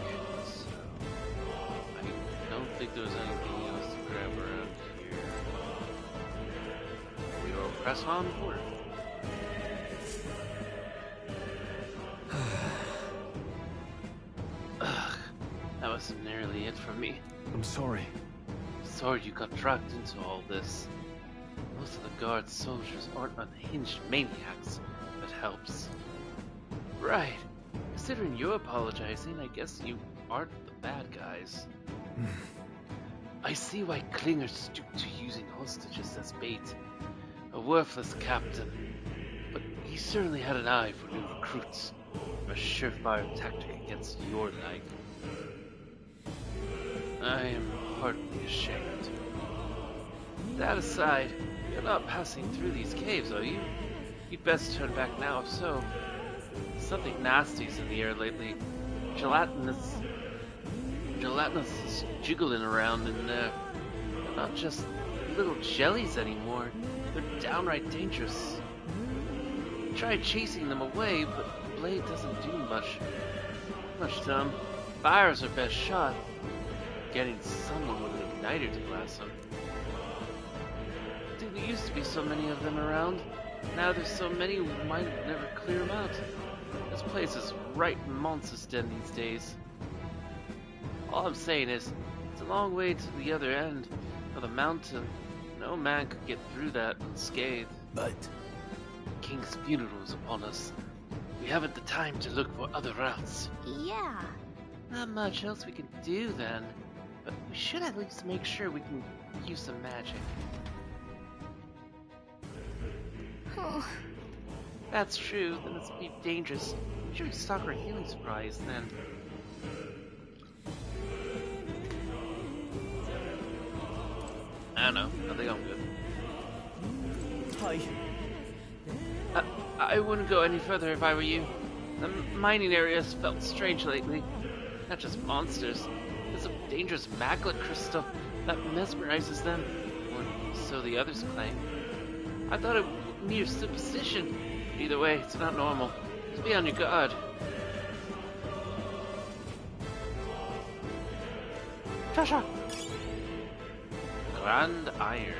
So, I don't think there was anything else to grab around here. We will press on forward. Ugh, that wasn't nearly it for me. I'm sorry. Sorry you got dragged into all this. Most of the guard soldiers aren't unhinged maniacs, if it helps. Right. Considering you're apologizing, I guess you aren't the bad guys. I see why Klinger stooped to using hostages as bait. A worthless captain. But he certainly had an eye for new recruits. A surefire tactic against your like. I am hardly ashamed. That aside, you're not passing through these caves, are you? You'd best turn back now, if so. Something nasty's in the air lately. Gelatinous is jiggling around in there. They're not just little jellies anymore. They're downright dangerous. Try chasing them away, but the blade doesn't do much to them. Fire's our best shot. Getting someone with an igniter to blast them. Didn't used to be so many of them around. Now there's so many we might never clear them out. This place is right in Monster's Den these days. All I'm saying is, it's a long way to the other end of the mountain. No man could get through that unscathed. But the king's funeral is upon us. We haven't the time to look for other routes. Yeah. Not much else we can do then, but we should at least make sure we can use some magic. Oh. That's true, then it's be dangerous. We should stock our healing supplies then. I don't know, I think I'm good. Hi. I wouldn't go any further if I were you. The mining areas felt strange lately. Not just monsters. There's a dangerous maglet crystal that mesmerizes them, or so the others claim. I thought it was mere superstition. Either way, it's not normal. Just be on your guard. Treasure! Grand Iron.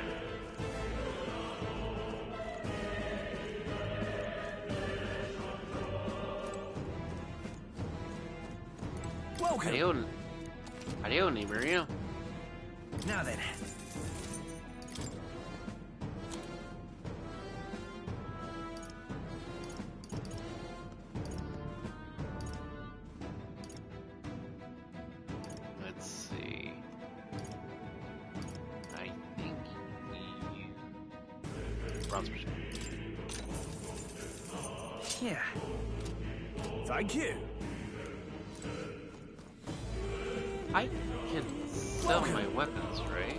Welcome. Adios, Mario. Now then. Let's see. I think you... Bronze Bridge. Yeah. Thank you. I can sell my weapons, right?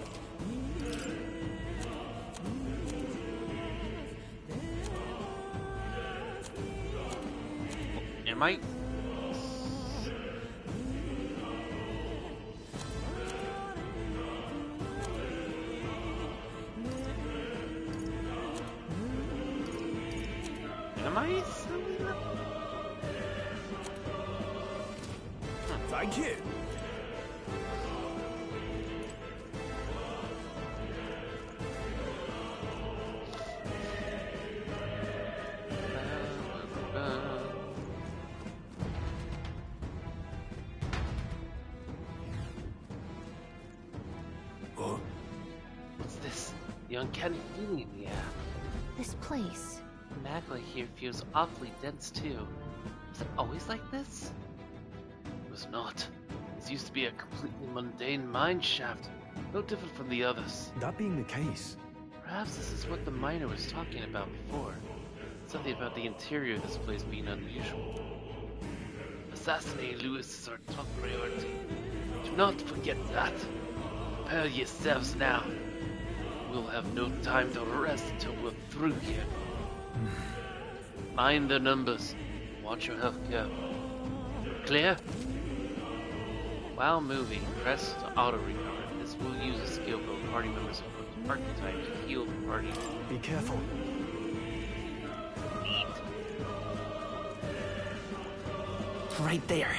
Am I? Am I selling them? Thank you. What's this? The uncanny feeling in the air. This place. The magma here feels awfully dense too. Was it always like this? It was not. This used to be a completely mundane mine shaft, no different from the others. That being the case, perhaps this is what the miner was talking about before. Something about the interior of this place being unusual. Assassinating Lewis is our top priority. Do not forget that. Prepare yourselves now. We'll have no time to rest until we're through here. Mind the numbers. Watch your health go. Clear? While moving, press to auto-regard. This will use a skill for party members of archetype to heal the party. be careful. Right there.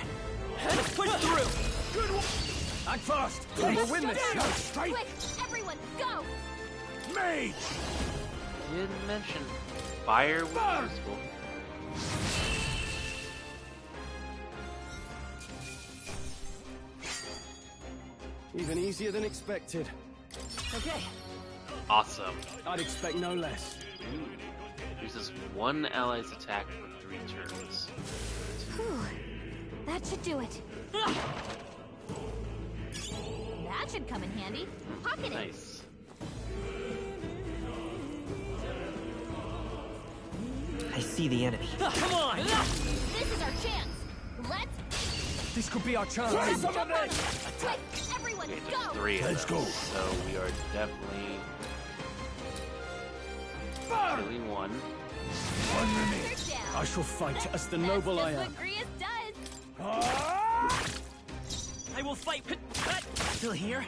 Let's push through. Good one. Act fast. We'll win this. Go straight. Quick, everyone, go! Mage. Didn't mention fire was useful. Even easier than expected. Okay. Awesome. I'd expect no less. Uses one ally's attack for 3 turns. Whew. That should do it. That should come in handy. Pocket it. Nice. I see the enemy. Come on! This is our chance. Let's This could be our chance. jump on it. Quick, everyone, Okay, go! there's 3 of Let's them, go. so we are definitely killing one. One minute. They're down. I shall fight as the noble I That's am. just what Grius does. I will fight. Still here?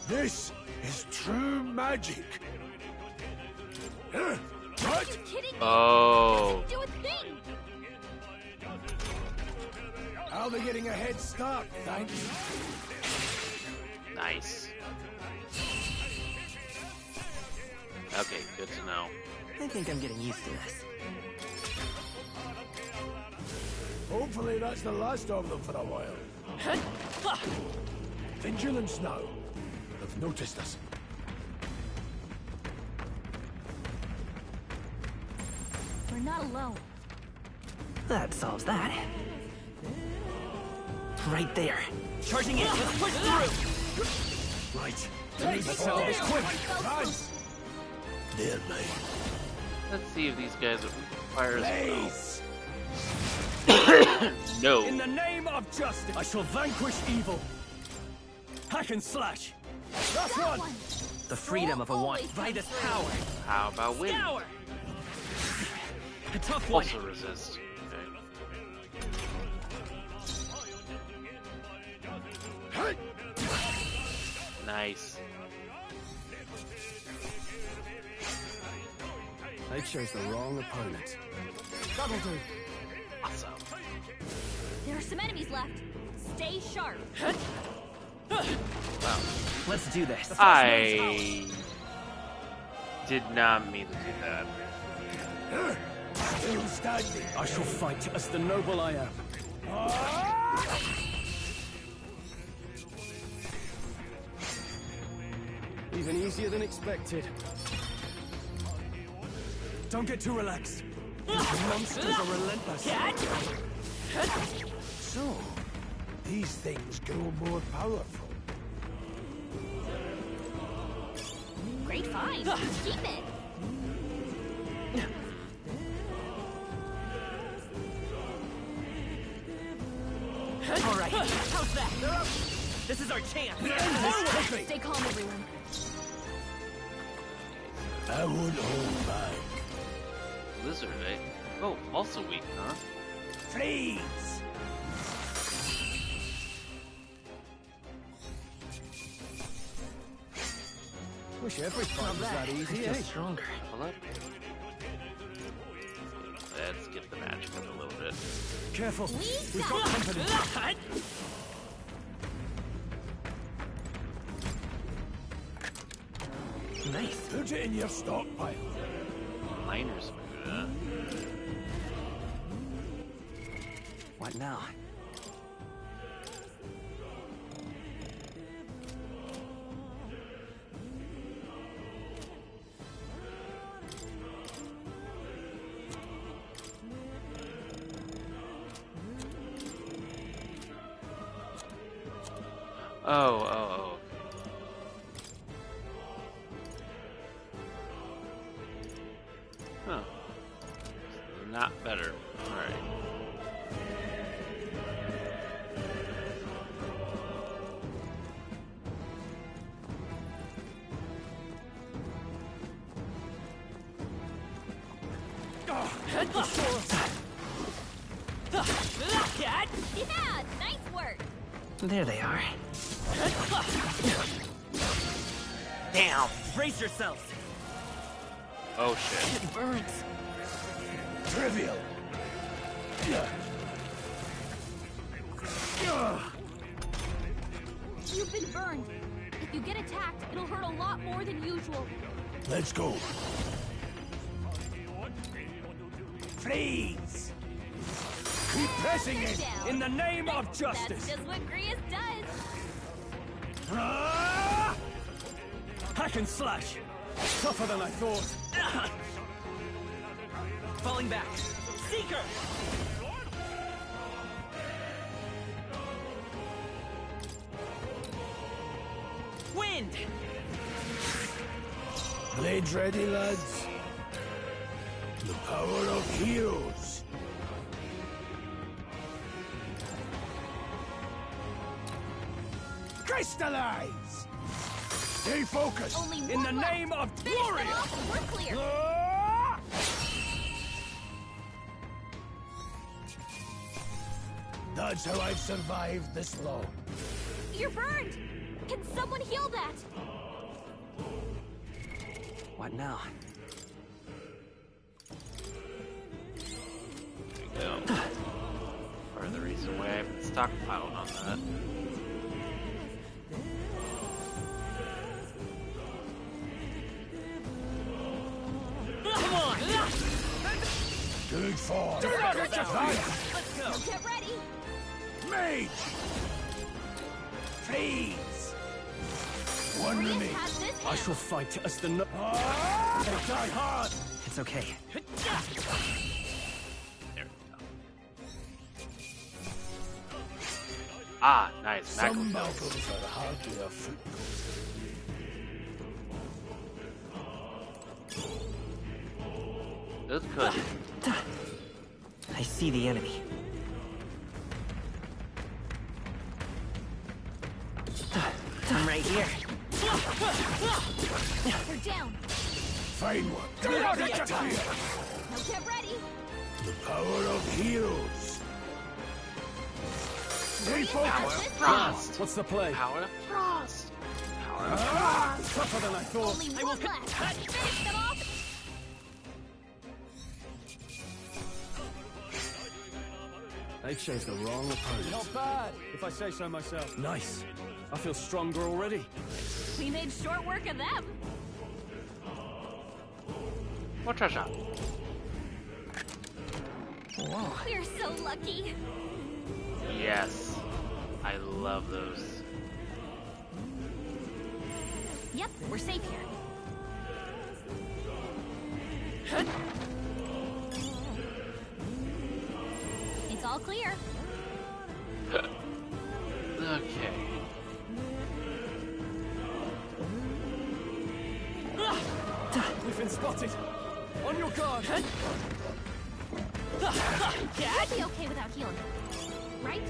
This is true magic. Are What? you kidding me? Oh. Do a thing. How they getting a head start, thanks? Nice. Okay, good to know. I think I'm getting used to this. Hopefully that's the last of them for a while. Vigilance now. They've noticed us. We're not alone. That solves that. Right there. Charging in. Let's push through. Right. Let's settle this quick. Run. There, mate. Let's see if these guys fire as well. No. In the name of justice, I shall vanquish evil. Hack and slash. That's one. The freedom of a want. Vitus power. How about wind? Scour. A tough one. Also resist. Okay. Nice. They chose the wrong opponent. That'll do. Awesome. There are some enemies left. Stay sharp. Wow. Let's do this. I did not mean to do that. Still standing. I shall fight as the noble I am. Even easier than expected. Don't get too relaxed. These monsters are relentless. So, these things grow more powerful. Great find. Keep it. All right. How's that? This is our chance. Stay calm, everyone. I won't hold back. Lizard, eh? Oh, also weak, huh? Freeze! Wish every fight was that easy, eh? Stronger. Hold up. Let's get the magic up a little bit. Careful. We've got company. Nice. Put it in your stockpile. Miner's food, huh? What now? Oh. Huh. Not better. Alright. Yeah, nice work. There they are. Damn! Brace yourselves! Oh shit. It burns! Trivial. You've been burned. If you get attacked, it'll hurt a lot more than usual. Let's go. Freeze! Keep pressing it! Down. In the name of justice! That's just what Grius does. Hack and slash! Tougher than I thought. Falling back! Seeker! Wind! Blades ready, lads. The power of heroes. Crystallize! Stay focused! Only In one the left. name of Finish them Gloria! off and we're clear. That's how I've survived this long. You're burned. Can someone heal that? What now? There we go. Part of the reason why I've been stockpiled on that. Come on! for? Do not get your Let's go. Get ready. Mage! Please! One Rhys minute. has this I shall fight as the... Die hard! It's okay. There we go. Ah, nice. Some Macro battles are hardly a football. This could. I see the enemy. I'm right here. We're down. Fine one. Do not get your Now get ready. The power of heroes. Stay Power of focused. Frost. What's the play? Power of Frost. Power of Frost. Tougher than I thought. Only one left. Finish them off. They chose the wrong opponent. Not bad, if I say so myself. Nice. I feel stronger already. We made short work of them. More treasure. Whoa. We're so lucky. Yes. I love those. Yep, we're safe here. It's all clear. Okay. We've been spotted. On your guard. We'll be okay without healing. Right?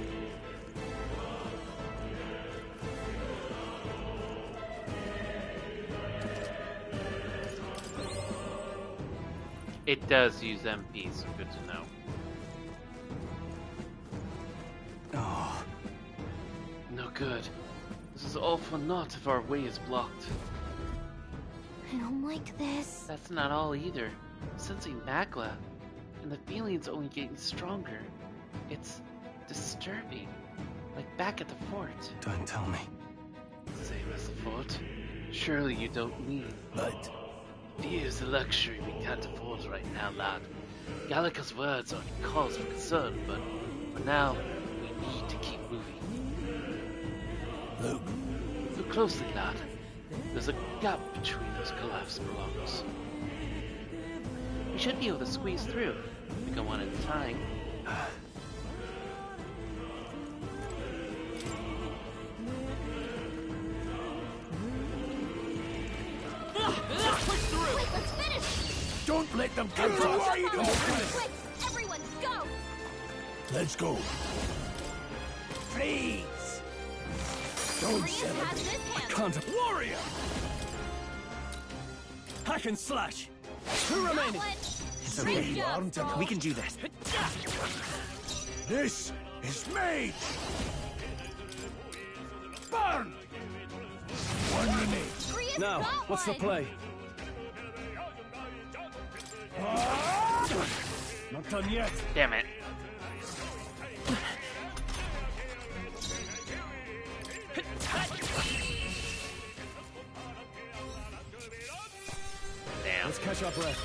It does use MP, so good to know. Oh. No good. This is all for naught if our way is blocked. I don't like this. That's not all either. I'm sensing Magla, and the feeling's only getting stronger. It's disturbing. Like back at the fort. Don't tell me. Same as the fort. Surely you don't mean. But fear's a luxury we can't afford right now, lad. Gallica's words are cause for concern, but for now, we need to keep moving. Look. Look closely, lad. There's a gap between those collapsed blocks. We should be able to squeeze through. We go one at a time. Push through. Wait, let's finish. Don't let them come to us. Quick, everyone, go. Let's go. Please. Don't Rhys celebrate. has this hand. Can't. Warrior! Hack and slash. Two That remaining. one. It's Great okay. job, Saul. We can do this. This is made. Burn. One remains. Rhys Now, got what's the one. play? Not done yet. Damn it. Damn. Let's catch our breath.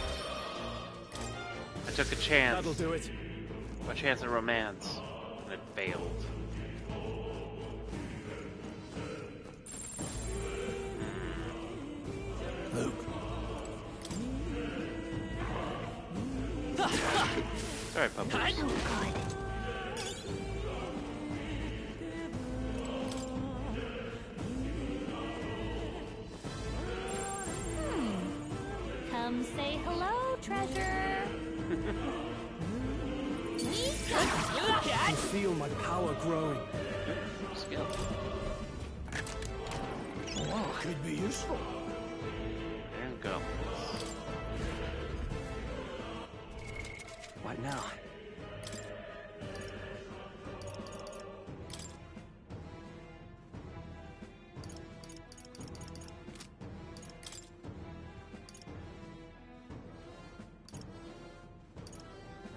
I took a chance. That'll do it. A chance at romance. And it failed. Luke. Sorry, puppy. So good. Come say hello, treasure. I can feel my power growing. Skill. Wow, could be useful. There you go. What now?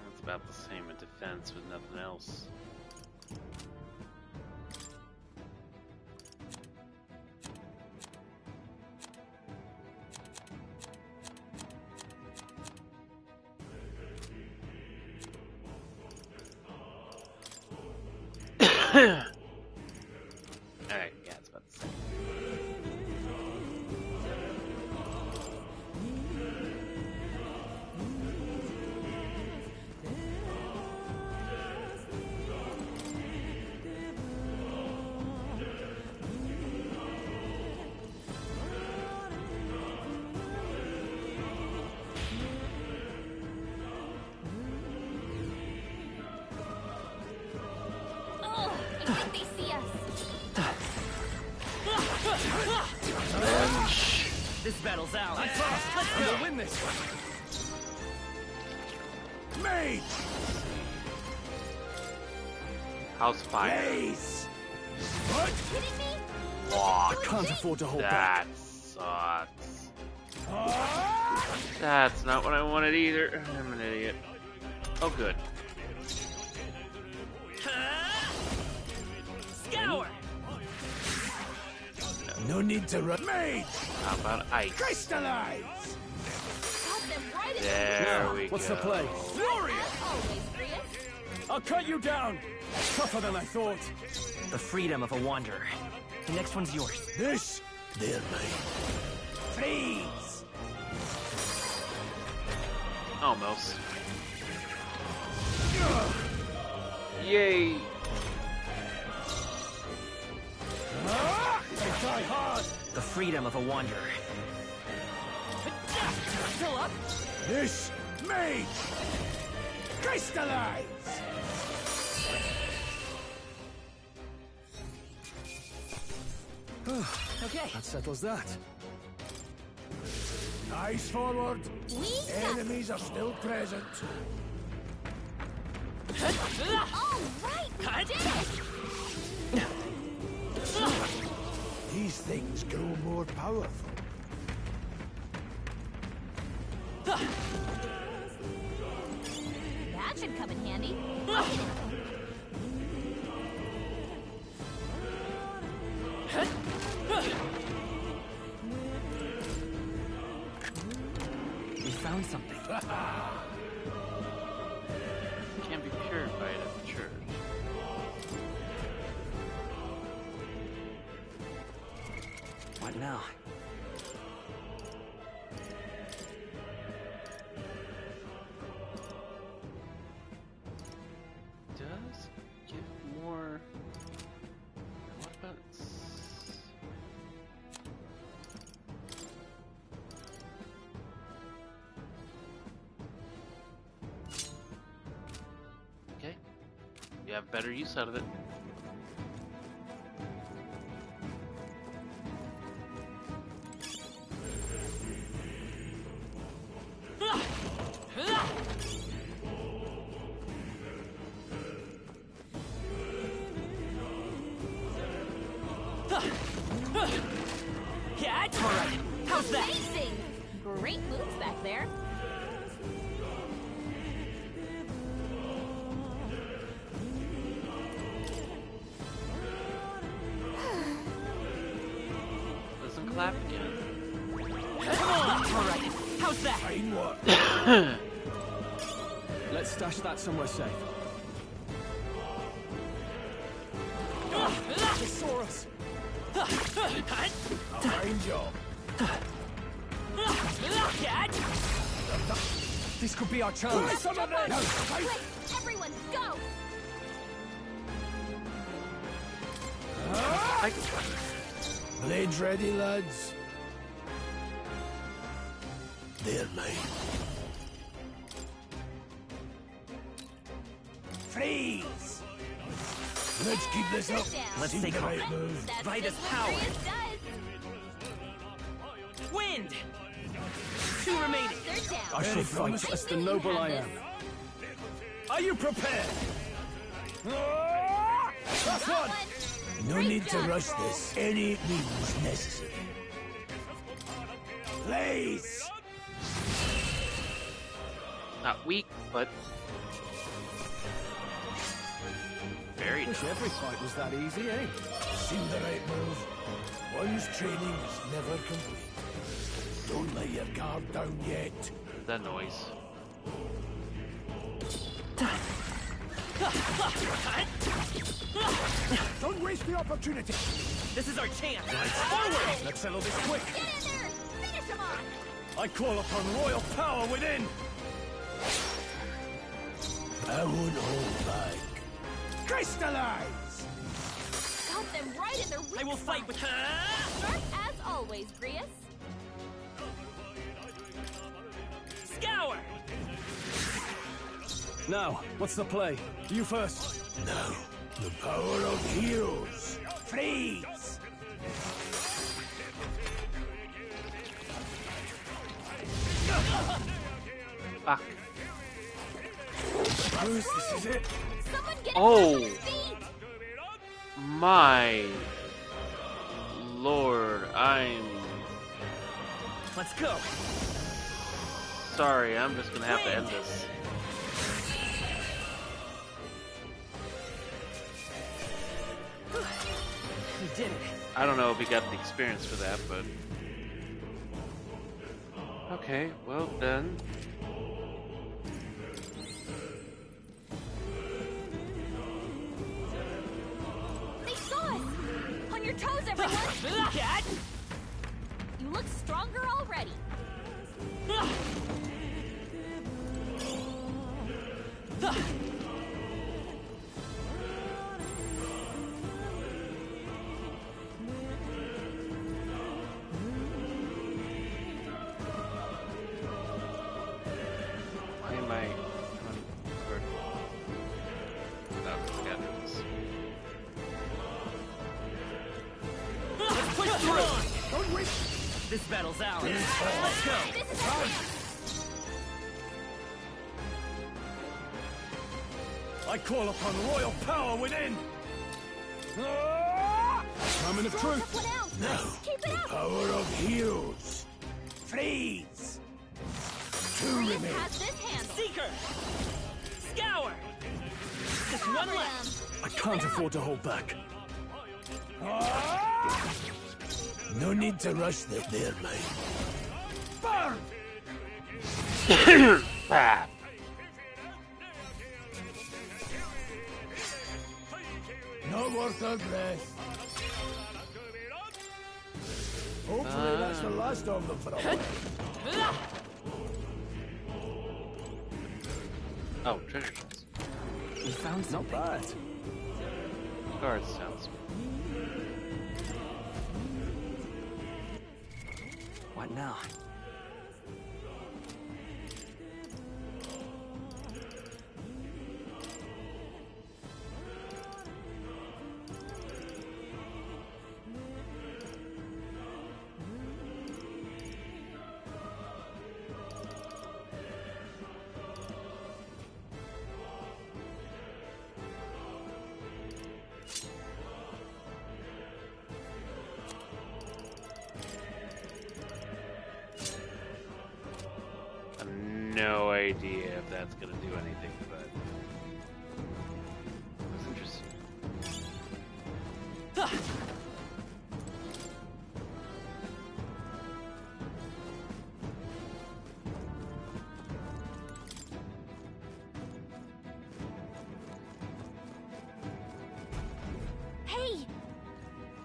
That's about the same in defense with nothing else. Alright, yeah, it's about the same. This battle's out. I'm fast. Let's go. We'll win this. Mate! House fire. Ace! What? Kidding me? I can't afford to hold back. That sucks. That's not what I wanted either. I'm an idiot. Oh, good. Scour! No need to run. Mate! How about ice? Crystallize! There we go. What's the play? Always, I'll cut you down. Tougher than I thought. The freedom of a wanderer. The next one's yours. This, they're mine. Freeze! Almost. Yay! Try hard! The freedom of a wanderer. Still up? This, mate! Crystallize! Okay. That settles that. Eyes forward. Enemies are still present. All right, we did it. These things grow more powerful. That should come in handy. We found something. Can be purified at the church. What now? Does give more. What about? Okay, you have better use out of it. Yeah, all right. How's that? Amazing! Great moves back there. Doesn't clap again. Come on! All right. How's that? Fine work. Let's stash that somewhere safe. Thesaurus! Fine job. This could be our chance. Some of it! No, Quick, everyone, go! Blades ready, lads. They're mine. Freeze! Let's keep this up. Let's Seem take the off. right move. By this power. Wind! 2 remaining. I shall fight as the noble I am. Are you prepared? Last one! No need to rush this. Any means necessary. Blaze! Not weak, but very Wish nice. every fight was that easy, eh? Seemed the right move. One's training is never complete. Don't let your guard down yet. The noise. Don't waste the opportunity. This is our chance. Forward! Let's settle this quick. Get in there! Finish him off! I call upon royal power within. I won't hold back. Crystallize! Got them right in their weak I will fight with her. Sharp as always, Grius. Scour! Now, what's the play? You first. Now, the power of heroes. Freeze! Fuck. Bruce, this is it. Someone get Oh. him back on his feet! My lord, I'm Let's go. sorry, I'm just gonna have to end this. We did it. I don't know if we got the experience for that, but... Okay, well then... They saw us! On your toes, everyone! Cat! You look stronger already. Why am I... Let's push through! Don't wait! This battle's ours. Let's go! I call upon royal power within. Moment of truth. Now, the power of heroes. Freeze! Two Grius remain. has this handle. Seeker! Scour! Just one left. I can't afford to hold back. No need to rush that there, mate. Burn! Ah. Not worth our breath. Hopefully that's the last of them for a while. Oh, treasure chests. We found something. Not bad. Guard sounds. What now? No idea if that's gonna do anything, but it's interesting. Hey!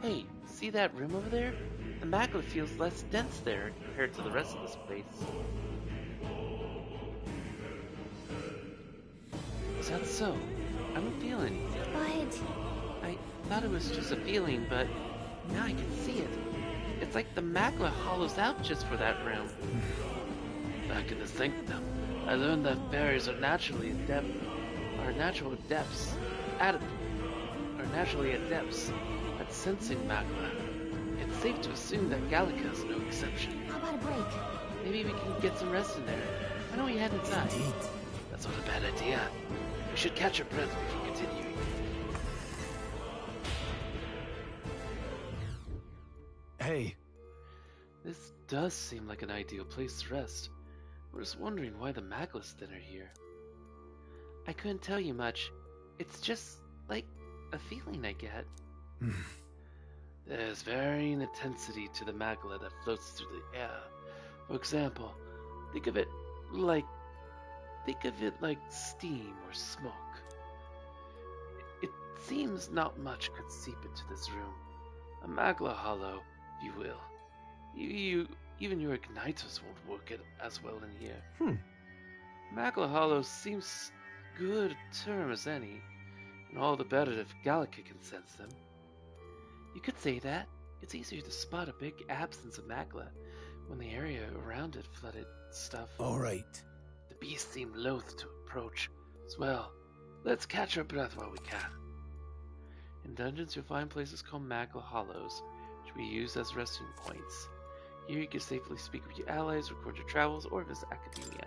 Hey, see that room over there? The magma feels less dense there compared to the rest of this place. Is that so? I don't feel anything. But... I thought it was just a feeling, but now I can see it. It's like the magma hollows out just for that room. Back in the sanctum, I learned that fairies are naturally adept, are naturally adepts at sensing magma. It's safe to assume that Gallica is no exception. How about a break? Maybe we can get some rest in there. Why don't we head inside? Indeed. That's not a bad idea. We should catch our breath before continuing. Hey. This does seem like an ideal place to rest. I was wondering why the Magless Den are here. I couldn't tell you much. It's just like a feeling I get. There's varying intensity to the magma that floats through the air. For example, think of it like steam or smoke. seems not much could seep into this room. A Magla Hollow, if you will. Even your igniters won't work as well in here. Magla Hollow seems good a term as any, and all the better if Gallica can sense them. You could say that. It's easier to spot a big absence of Magla when the area around it flooded stuff. All right. The beast seemed loath to approach. As well, let's catch our breath while we can. In dungeons, you'll find places called Magla Hollows, which we use as resting points. Here you can safely speak with your allies, record your travels, or visit academia.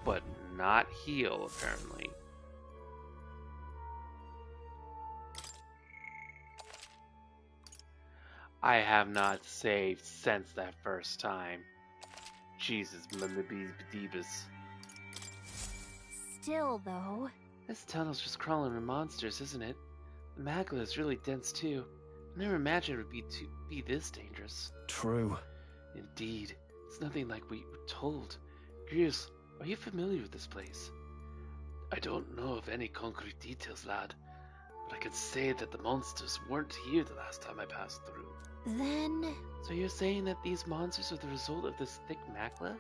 But not heal, apparently. I have not saved since that first time. Jesus, Malibis. Still, though. This tunnel's just crawling with monsters, isn't it? The Magla is really dense too. I never imagined it would be this dangerous. True. Indeed. It's nothing like we were told. Grius, are you familiar with this place? I don't know of any concrete details, lad, but I can say that the monsters weren't here the last time I passed through. Then... So you're saying that these monsters are the result of this thick Magla?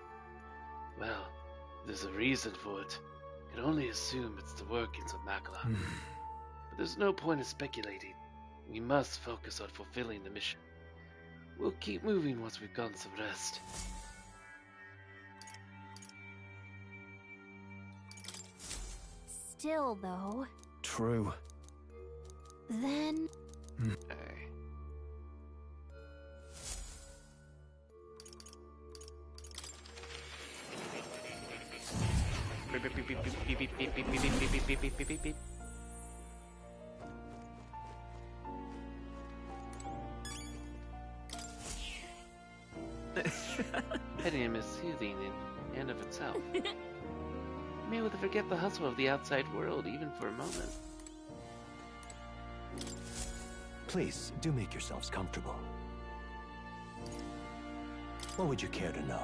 Well, there's a reason for it. I can only assume it's the workings of Magla. But there's no point in speculating. We must focus on fulfilling the mission. We'll keep moving once we've gotten some rest. Still, though. True. Then... Petting is soothing in and of itself. I'm able to forget the hustle of the outside world even for a moment. Please, do make yourselves comfortable. What would you care to know?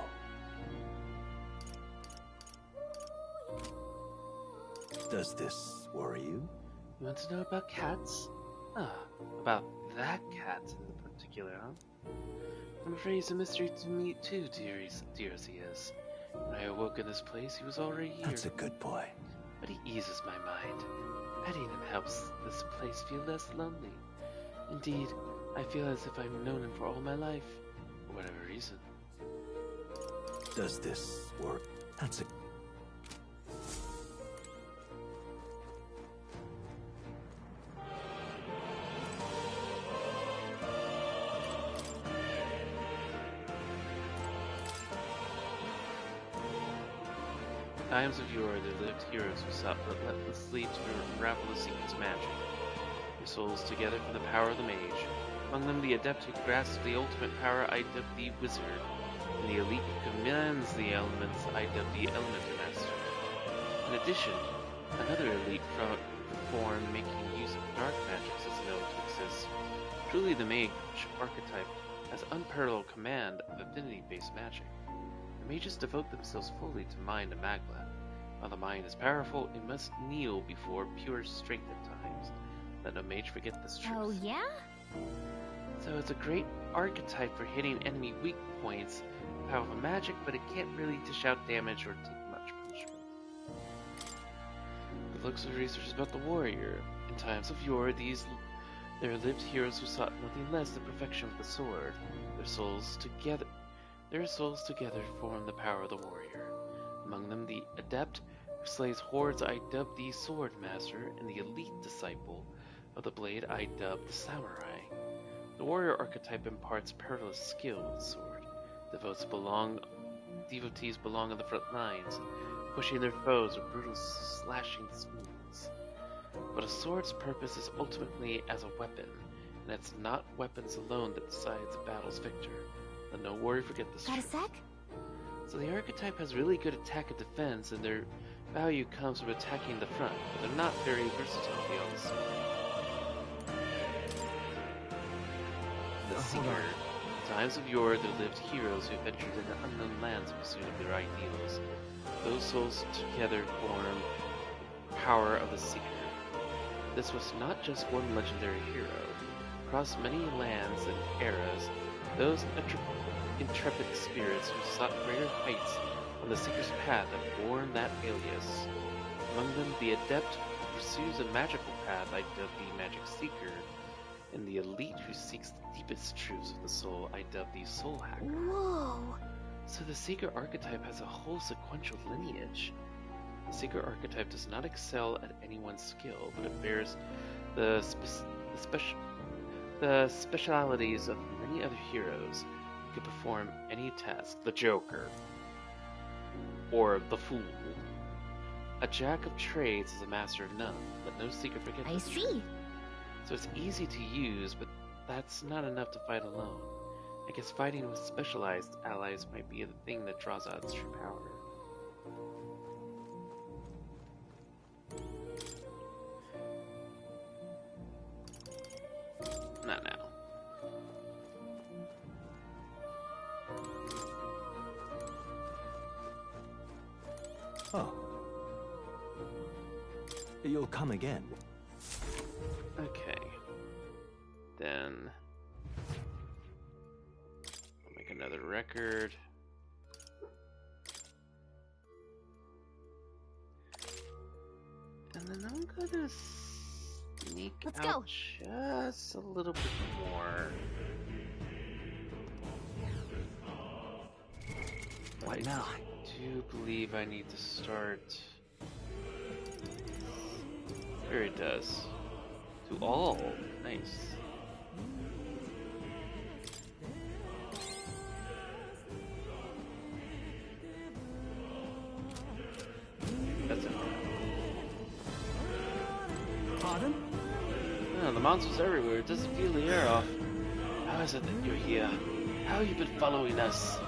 Does this worry you? You want to know about cats? Ah, about that cat in particular, huh? I'm afraid he's a mystery to me too, dear as he is. When I awoke in this place, he was already here. That's a good boy. But he eases my mind. Petting him helps this place feel less lonely. Indeed, I feel as if I've known him for all my life, for whatever reason. Does this work? That's a... Times of yore, there lived heroes who sought relentlessly to unravel the secrets of magic. Their souls together for the power of the mage. Among them, the adept who grasps the ultimate power, I dub the wizard, and the elite who commands the elements, I dub the elemental master. In addition, another elite form making use of dark magics is known to exist. Truly, the mage archetype has unparalleled command of affinity-based magic. The mages devote themselves fully to mind and Magla. While the mind is powerful, it must kneel before pure strength at times. Let no mage forget this truth. Oh, yeah? So it's a great archetype for hitting enemy weak points with powerful magic, but it can't really dish out damage or take much punishment. The looks of research about the warrior. In times of yore, there lived heroes who sought nothing less than perfection with the sword. Their souls together form the power of the warrior. Among them, the adept who slays hordes, I dub the sword master, and the elite disciple of the blade, I dub the samurai. The warrior archetype imparts perilous skill with the sword. Devotees belong on the front lines, pushing their foes with brutal slashing swings. But a sword's purpose is ultimately as a weapon, and it's not weapons alone that decides a battle's victor. Let no warrior forget this Got a truth. sec? So the archetype has really good attack and defense, and their value comes from attacking the front, but they're not very versatile beyond the sword. The Seeker. In times of yore, there lived heroes who ventured into unknown lands in pursuit of their ideals. Those souls together form power of the Seeker. This was not just one legendary hero. Across many lands and eras, those intrepid spirits who sought greater heights on the Seeker's path have borne that alias. Among them, the adept who pursues a magical path I dub the Magic Seeker, and the elite who seeks the deepest truths of the soul I dub the Soul Hacker. Whoa! So the Seeker archetype has a whole sequential lineage. The Seeker archetype does not excel at any one skill, but it bears the specialities of many other heroes who can perform any task. The Joker. Or the Fool. A jack of trades is a master of none, but no Seeker forgets. I see. So it's easy to use, but that's not enough to fight alone. I guess fighting with specialized allies might be the thing that draws out its true power. Not now. Oh. You'll come again. Okay. Then I'll make another record. And then I'm gonna sneak out just a little bit more. What now? I do believe I need to start. There it does. To all. Nice. That's it. Pardon? Oh, the monsters everywhere. It doesn't feel the air off. How is it that you're here? How have you been following us?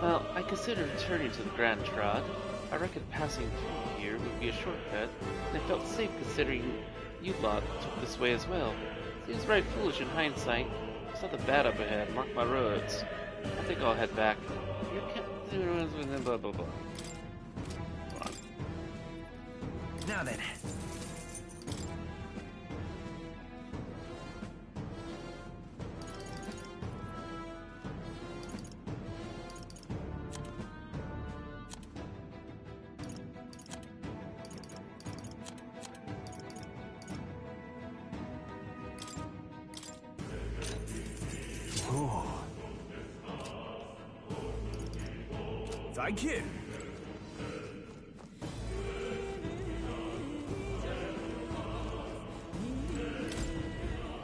Well, I considered returning to the Grand Trod. I reckoned passing through here would be a shortcut, and I felt safe considering you lot took this way as well. Seems very foolish in hindsight. There's nothing bad up ahead, mark my roads. I think I'll head back. You can't blah blah blah. Come on. Now then. Thank you.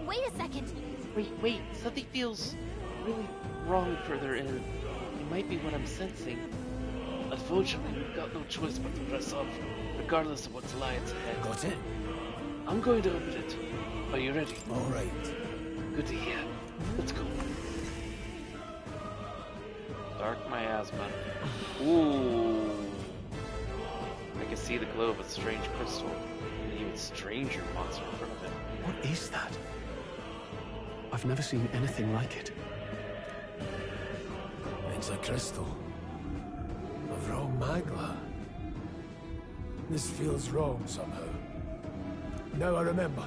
Wait a second. Wait, something feels really wrong further in. It might be what I'm sensing. Unfortunately, we've got no choice but to press on, regardless of what's lies ahead. Got it? I'm going to open it. Are you ready? All right. Good to hear. Let's go. Dark miasma. Ooh. I can see the glow of a strange crystal, and an even stranger monster in front of it. What is that? I've never seen anything like it. It's a crystal. Of raw magma. This feels wrong somehow. Now I remember.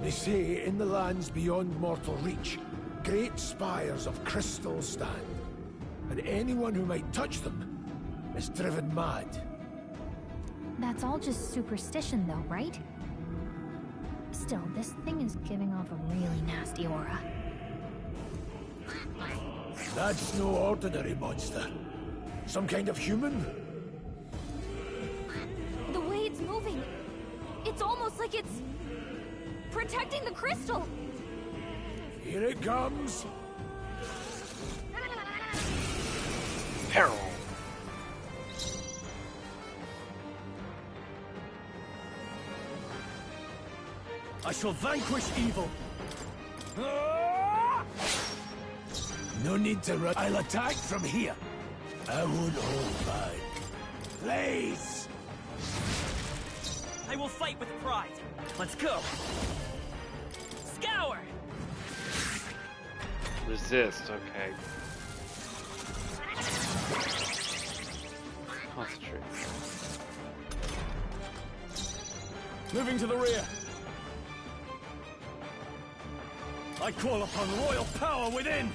They say in the lands beyond mortal reach, great spires of crystal stand. And anyone who might touch them is driven mad. That's all just superstition though, right? Still, this thing is giving off a really nasty aura. That's no ordinary monster. Some kind of human? The way it's moving, it's almost like it's protecting the crystal. Here it comes. Peril. I shall vanquish evil. No need to run. I'll attack from here. I won't hold back. Blaze! I will fight with pride. Let's go. Scour! Resist, okay. Concentrate. Moving to the rear. I call upon royal power within!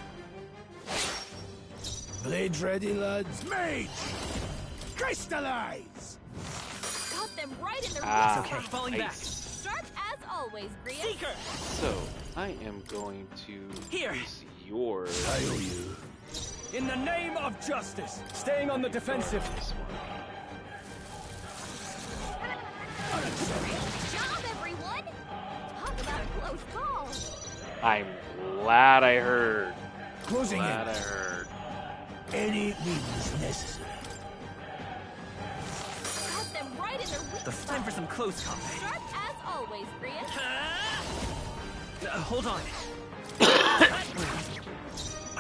Blades ready, lads. Mage! Crystallize! Got them right in their Ah, weak spot. Falling back. Sharp as always, Grius. Seeker! So, I am going to Here. use yours. I owe you. In the name of justice, staying on the defensive. This one. Great job, everyone! Talk about a close call. I'm glad I heard. Closing Glad in. I heard. Any means necessary. Got them right in their weak The time for some close combat. Sharp as always, Grius. Hold on.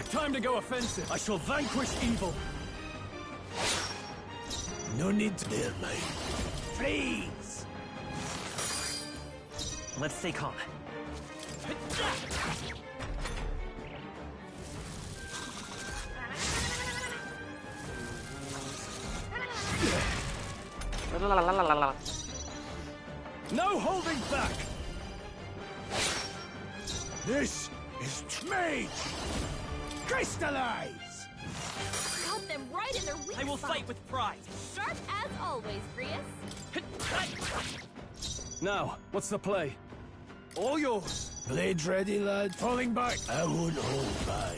Time to go offensive. I shall vanquish evil. No need to there, mate. Freeze! Let's stay calm. No holding back! This is Mage! Crystallize! Got them right in their weak I will spot. fight with pride. Sharp as always, Grius. Now, what's the play? All yours. Blades ready, lad. Falling back. I won't hold back.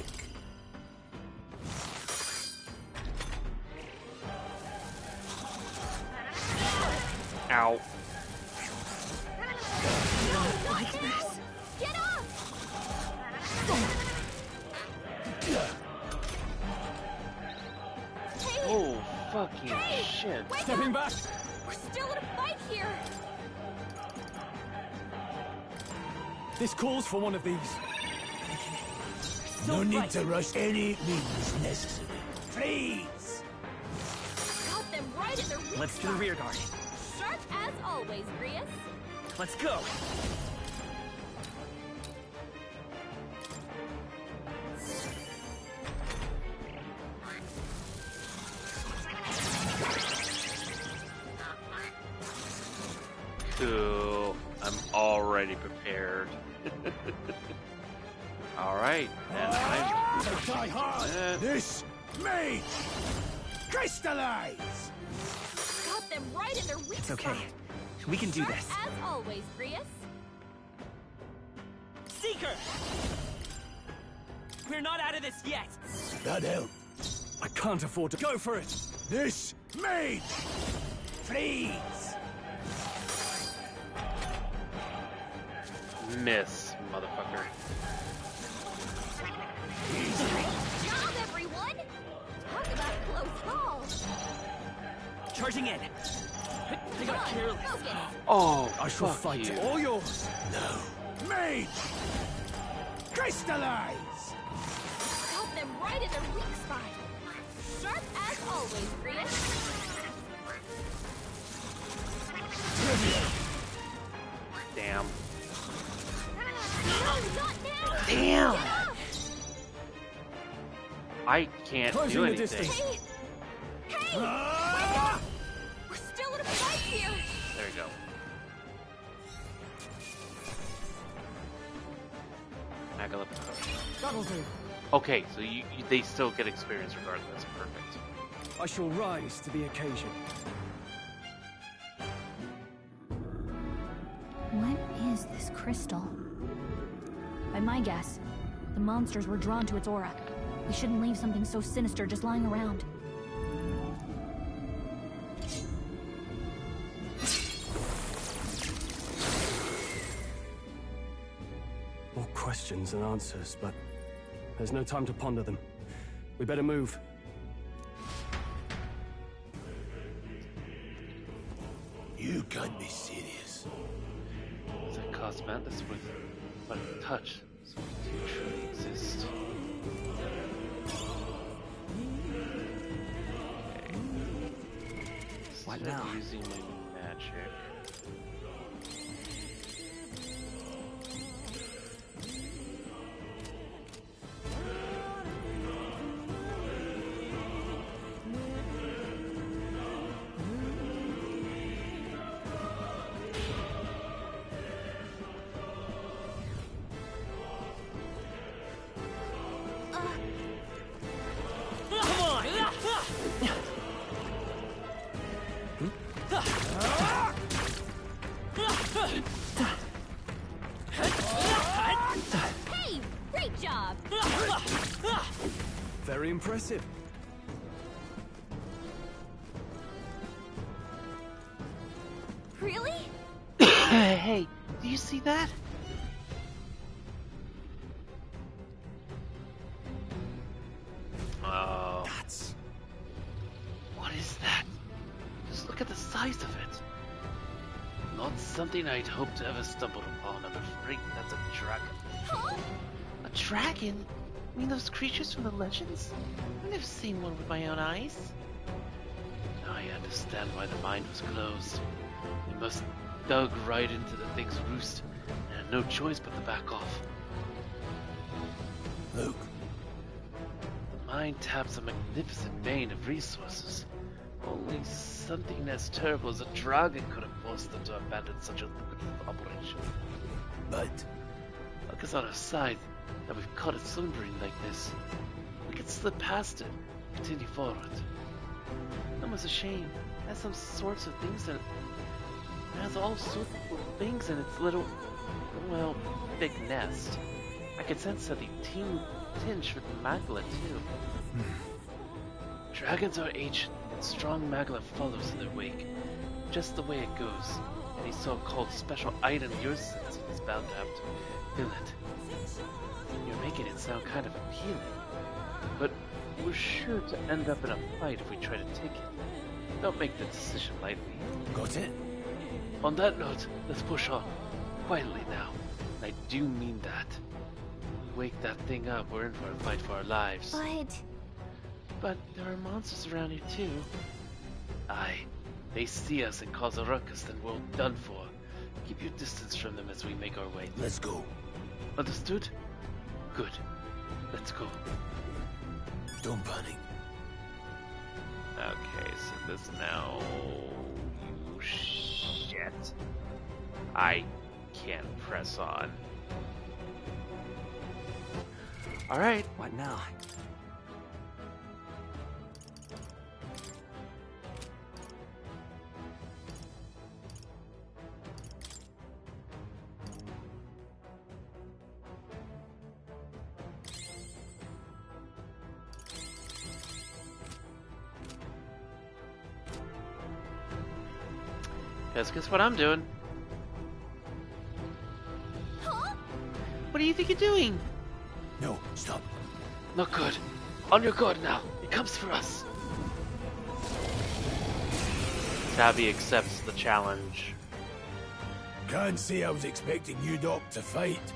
Ow. Like this. Get up! Hey! Oh, fucking Hey! shit. Wake Stepping up! back! We're still in a fight here! This calls for one of these. No need to rush. Any means necessary. Freeze! Got them right in their weak Let's do the spot. rear guard. Sharp as always, Grius. Let's go. Cool. I'm already prepared. Alright, and I'm... Die hard! This Mage! Crystallize! Got them right in their weak It's okay. spot. We can do Sharp this. as always, Grius. Seeker! We're not out of this yet. That helped. I can't afford to go for it. This Mage! Freeze! Miss, motherfucker. Great job, everyone! Talk about a close call. Charging in. I got careless. Focus. Oh, I shall fuck fight. you. All yours. No. Mage! Crystallize! Got them right in their weak spot. Sharp as always, Grius. Damn. No, not now! Damn! Get up! I can't Closing do the anything. distance. Hey! Hey! Wake up! We're still in a fight here! There you go. That'll do. Okay, so they still get experience regardless. Perfect. I shall rise to the occasion. What is this crystal? By my guess, the monsters were drawn to its aura. We shouldn't leave something so sinister just lying around. More questions than answers, but there's no time to ponder them. We better move. You can't be serious. Does it cause madness with but a touch? So do you truly exist? Okay. What Instead now? of using my magic. Hey, great job! Very impressive. Really? Hey, do you see that? Oh. That's... What is that? Just look at the size of it. Not something I'd hoped to ever stumble upon. I'm afraid that's a dragon. Huh? A dragon? I mean those creatures from the legends? I've never seen one with my own eyes. Now I understand why the mine was closed. We must dug right into the thing's roost and had no choice but to back off. Look. The mine taps a magnificent vein of resources. Only something as terrible as a dragon could have forced them to abandon such a lucrative operation. But luck is on our side that we've caught it slumbering like this. We could slip past it and continue forward. That was a shame. It has some sorts of things in it. It has all sorts of things in its little, well, big nest. I could sense a tinge with magla too. Dragons are ancient, and strong magla follows in their wake. Just the way it goes. Any so-called special item yours sends is bound to have to fill it. You're making it sound kind of appealing, but we're sure to end up in a fight if we try to take it. Don't make the decision lightly. Got it? On that note, let's push on. Quietly now. And I do mean that. Wake that thing up, we're in for a fight for our lives. But there are monsters around here too. Aye. They see us and cause a ruckus, then we're done for. Keep your distance from them as we make our way. Let's go. Understood? Good. Let's go. Don't panic. Okay, so this now... You shit. I can't press on. Alright. What now? Guess what I'm doing? Huh? What do you think you're doing? No, stop. Not good. On your guard now. It comes for us. Tabby accepts the challenge. Can't say I was expecting you, Doc, to fight.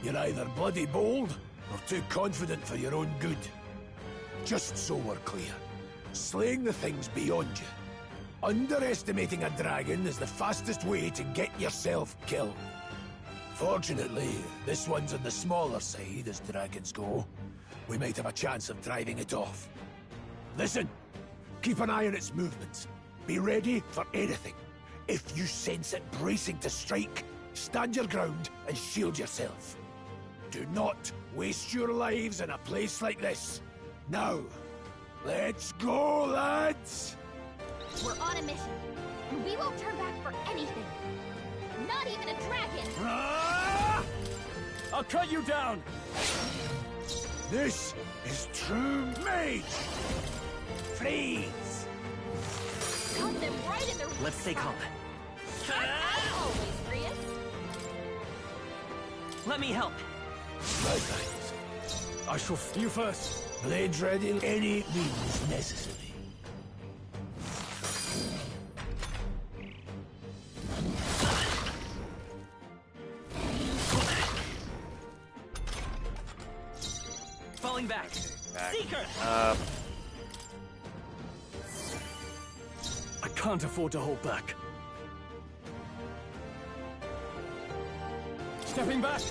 You're either bloody bold or too confident for your own good. Just so we're clear, slaying the thing's beyond you. Underestimating a dragon is the fastest way to get yourself killed. Fortunately, this one's on the smaller side as dragons go. We might have a chance of driving it off. Listen, keep an eye on its movements. Be ready for anything. If you sense it bracing to strike, stand your ground and shield yourself. Do not waste your lives in a place like this. Now, let's go, lads! We're on a mission, and we won't turn back for anything. Not even a dragon! I'll cut you down! This is true mage! Freeze! Cut them right in their... Let's stay calm. As always, Prius. Let me help. Right. I shall... You first. Blades ready, any means necessary. Falling back. Seeker! I can't afford to hold back. Stepping back.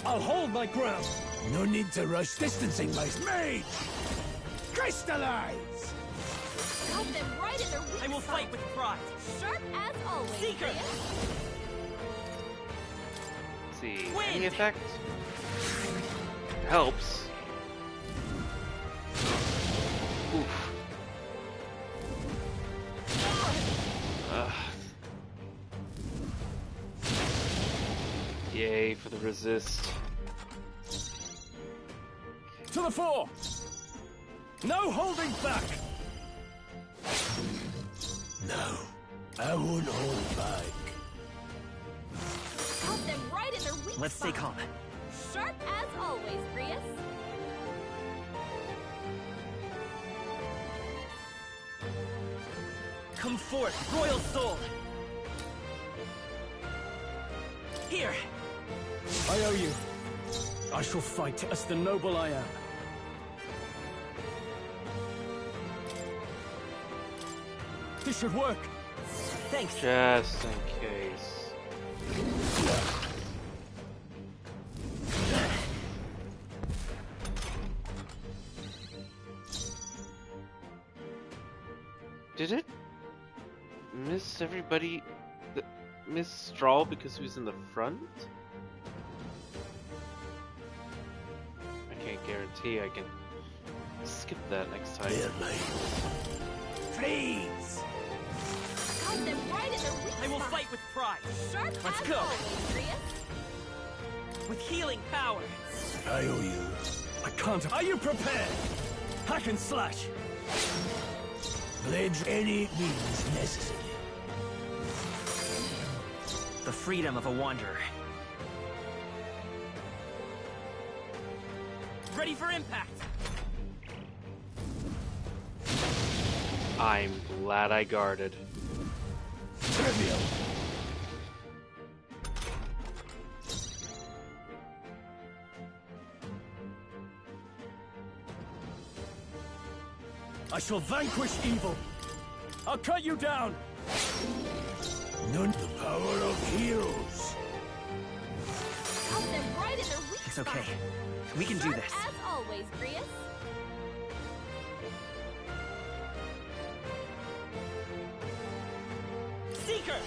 I'll hold my ground. No need to rush distancing, my mage! Crystallize! Cut them right in their weak I will spot. fight with pride. Sharp as always, Seeker! Prius. Let's see. Wind. Any effect? Helps. Oof. Yay for the resist. To the fore! No holding back! No, I won't hold back. Cut them right in their weak Let's stay spot. calm. Sharp as always, Grius. Come forth, royal soul! Here! I owe you. I shall fight as the noble I am. This should work. Thanks. Just in case. Did it miss everybody? Miss Strahl because he was in the front? I can't guarantee I can skip that next time. Freeze! Cut them right in their weak I will spot. fight with pride. Sharp Let's as go. always, Grius. With healing power. I owe you. I can't. Are you prepared? Hack and slash. Blades any means necessary. The freedom of a wanderer. Ready for impact! I'm glad I guarded. Trivial. I shall vanquish evil. I'll cut you down. None the power of heroes. Cut them right in their weak It's spot. okay. We can do Sharp this. as always, Grius. Seeker!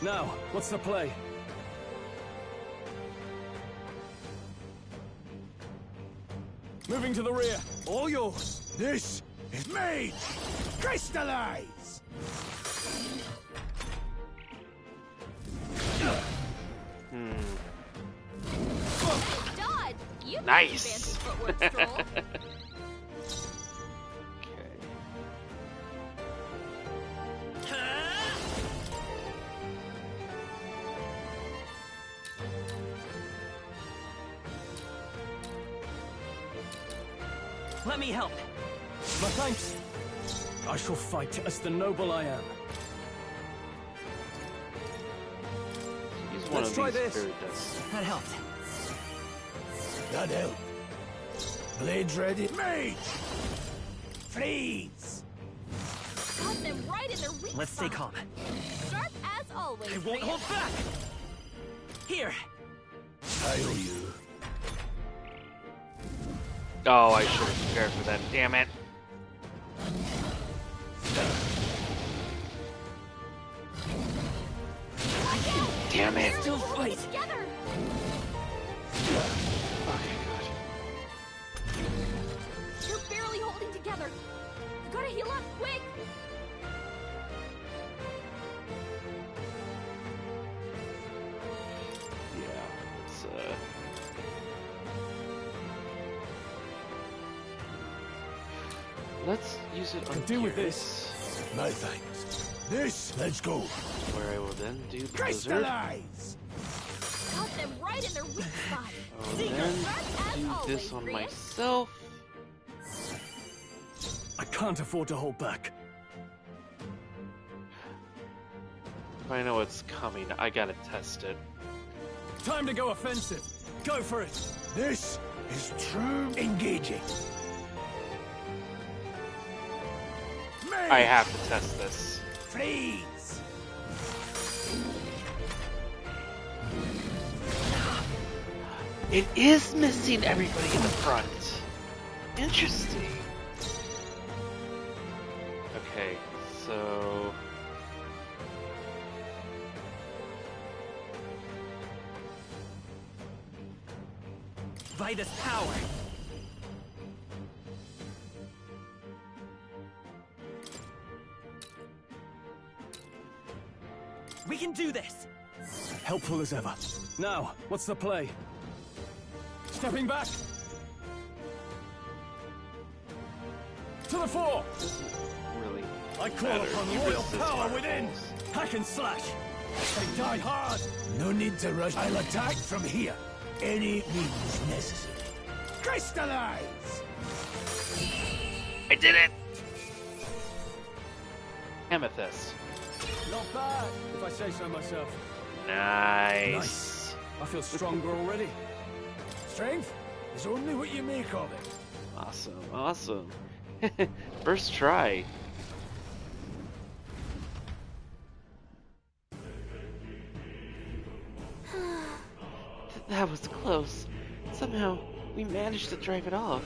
Now, what's the play? Moving to the rear. All yours. This is mage. Crystallize. Nice dodge. You Nice. fancy footwork, Stroll. Let me help. My thanks. I shall fight as the noble I am. Use one Let's of try these this. spirit dust. That helped. That helped. Blades ready. Mage. Freeze. Cut them right in their weak Let's stay spot. calm. Sharp as always, I won't Grius. hold back! Here! I owe you. Oh, I should have prepared for that. Damn it. Damn it. Still fight. Together. Okay, good. You're barely holding together. You gotta heal up quick. Yeah, it's let's use it on Could do with Gears, this. My thanks. This. Let's go. where I will then do the blizzard. Crystallize. Cut them right in their weak spot. I'll Seeker, then sharp as do always, this on Grius. myself. I can't afford to hold back. If I know what's coming, I gotta test it. Time to go offensive. Go for it. This is true engaging. Mage. I have to test this. Freeze. It is missing everybody in the front. Interesting. Okay, so... By this power! can do this! Helpful as ever. Now, what's the play? Stepping back! To the fore! Really? I call upon royal power within! Hack and slash! They die hard! No need to rush. I'll attack from here. Any means necessary. Crystallize! I did it! Amethyst. Not bad, if I say so myself. Nice. I feel stronger already. Strength is only what you make of it. Awesome, awesome. First try. That was close. Somehow, we managed to drive it off.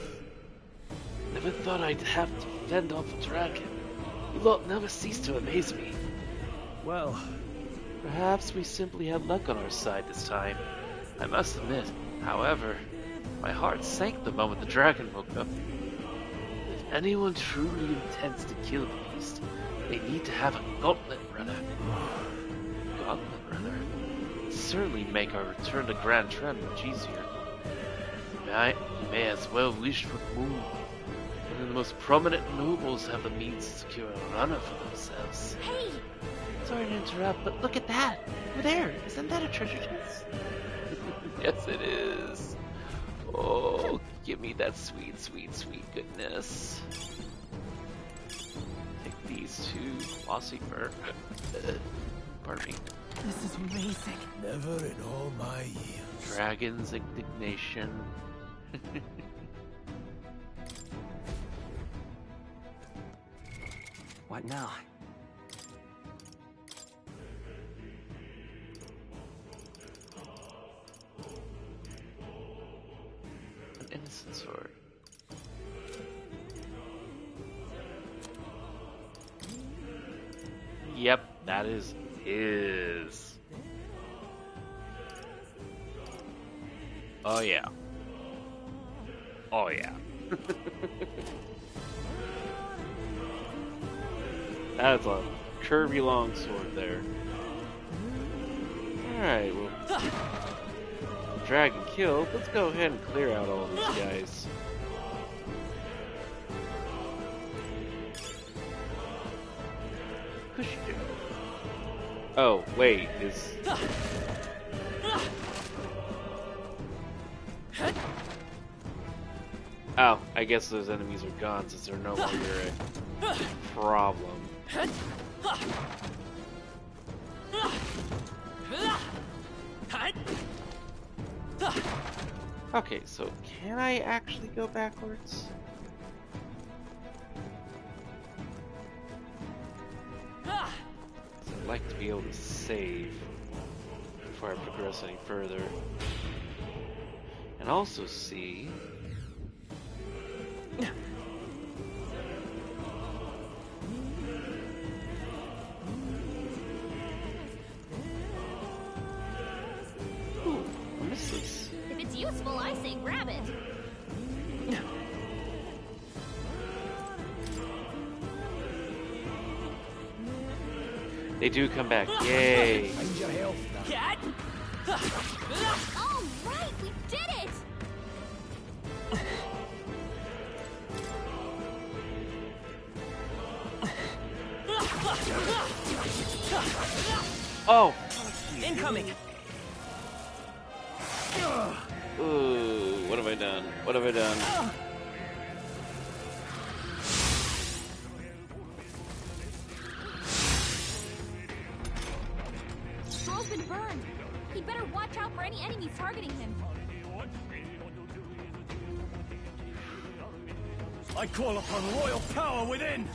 Never thought I'd have to fend off a dragon. You lot never cease to amaze me. Well, perhaps we simply had luck on our side this time. I must admit, however, my heart sank the moment the dragon woke up. If anyone truly intends to kill the beast, they need to have a gauntlet runner. Gauntlet runner? It'd certainly make our return to Grand Trend much easier. You may as well wish for the moon. Only the most prominent nobles have the means to secure a runner for themselves. Hey! Sorry to interrupt, but look at that! Over there! Isn't that a treasure chest? Yes, it is. Oh, give me that sweet, sweet, sweet goodness. Take these two mossy fur. Pardon me. This is amazing. Never in all my years. Dragon's indignation. What now? An innocent sword. Yep, that is his. Oh yeah. Oh yeah. That's a curvy long sword there. Alright, well, dragon killed. Let's go ahead and clear out all these guys. Push you. Oh, wait, is... Oh, I guess those enemies are gone since they're no longer a problem. Okay, so can I actually go backwards? I'd like to be able to save before I progress any further. And also see... Ooh, I missed this. If it's useful, I say grab it. They do come back. Yay! Find your health now. All right, we did it! Oh! Incoming! Ooh, what have I done? What have I done? Stroll's been burned. He'd better watch out for any enemies targeting him. I call upon royal power within!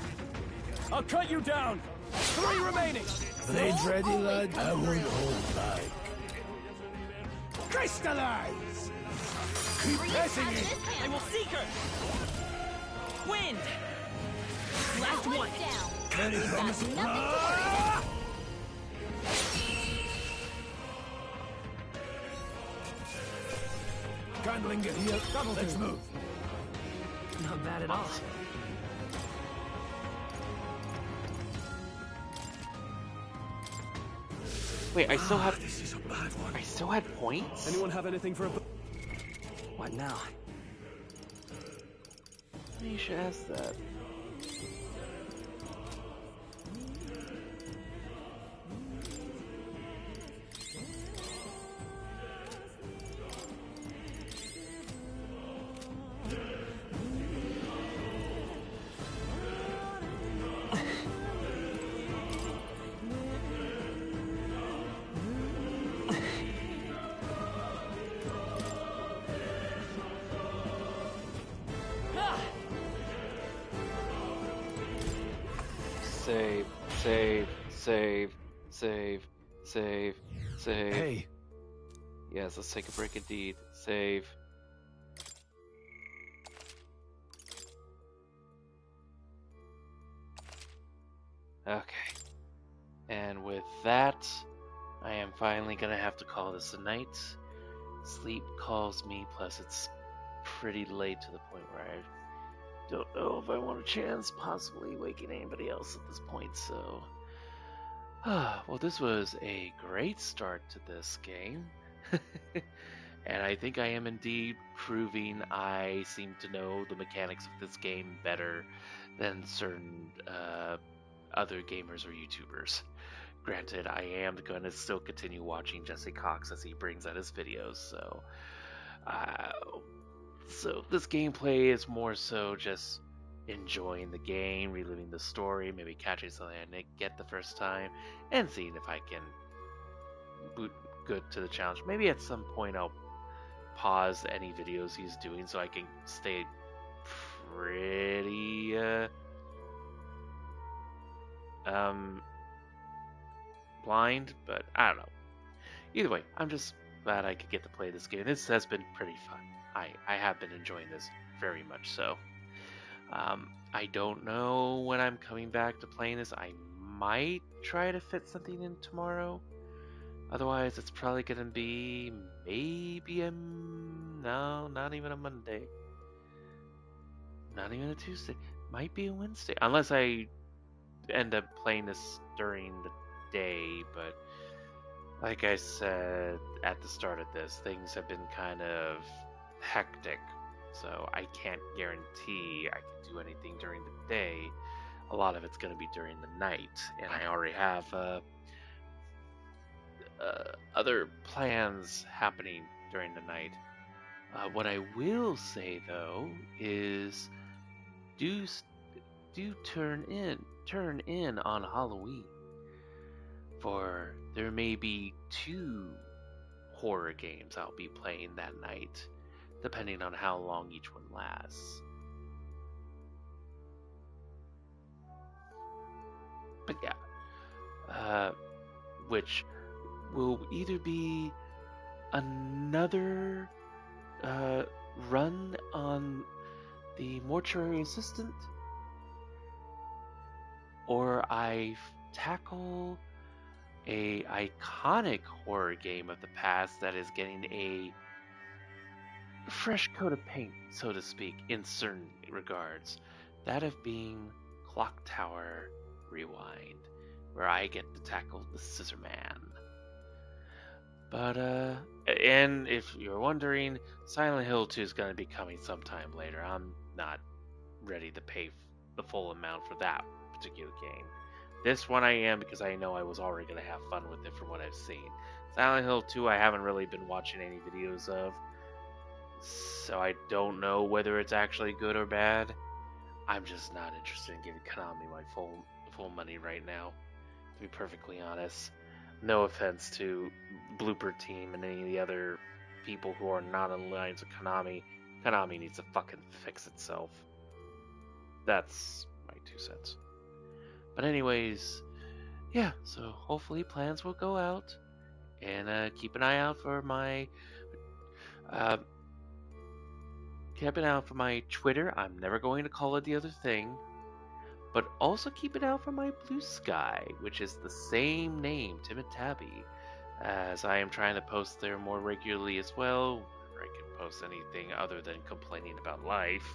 I'll cut you down! 3 remaining! Blades ready, lad? I won't hold back. Crystallize! Keep pressing it! I will seek her! Wind! Last one! Very promising. Can't linger here. Let's move. Not bad at all. Wait, I still have. This is a bad one. I still had points. Anyone have anything for a? What now? You should ask that. Save, save, save, save, save, save. Hey. Yes, let's take a break indeed. Save. Okay. And with that, I am finally gonna have to call this a night. Sleep calls me, plus it's pretty late to the point where I don't know if I want a chance possibly waking anybody else at this point, so... well, this was a great start to this game. And I think I am indeed proving I seem to know the mechanics of this game better than certain other gamers or YouTubers. Granted, I am going to still continue watching Jesse Cox as he brings out his videos, so... So this gameplay is more so just enjoying the game, reliving the story, maybe catching something I didn't get the first time, and seeing if I can boot good to the challenge. Maybe at some point I'll pause any videos he's doing so I can stay pretty blind, but I don't know. Either way, I'm just glad I could get to play this game. This has been pretty fun. I have been enjoying this very much so. I don't know when I'm coming back to playing this. I might try to fit something in tomorrow. Otherwise, it's probably going to be maybe no, not even a Monday. Not even a Tuesday. Might be a Wednesday. Unless I end up playing this during the day, but like I said at the start of this, things have been kind of hectic, so I can't guarantee I can do anything during the day. A lot of it's going to be during the night, and I already have other plans happening during the night. What I will say though is, do turn in on Halloween, for there may be 2 horror games I'll be playing that night, depending on how long each one lasts. But yeah, which will either be another run on the mortuary assistant, or I tackle a iconic horror game of the past that is getting a fresh coat of paint, so to speak, in certain regards. That of being Clock Tower Rewind, where I get to tackle the Scissor Man. But, and if you're wondering, Silent Hill 2 is going to be coming sometime later. I'm not ready to pay the full amount for that particular game. This one I am, because I know I was already going to have fun with it from what I've seen. Silent Hill 2 I haven't really been watching any videos of, so I don't know whether it's actually good or bad. I'm just not interested in giving Konami my full money right now, to be perfectly honest. No offense to Blooper Team and any of the other people who are not in lines with Konami. Konami needs to fucking fix itself. That's my 2 cents. But anyways, yeah, so hopefully plans will go out. And keep an eye out for my... keep an eye out for my Twitter. I'm never going to call it the other thing. But also keep an eye out for my Blue Sky, which is the same name, Timid Tabby, as I am trying to post there more regularly as well. Where I can post anything other than complaining about life.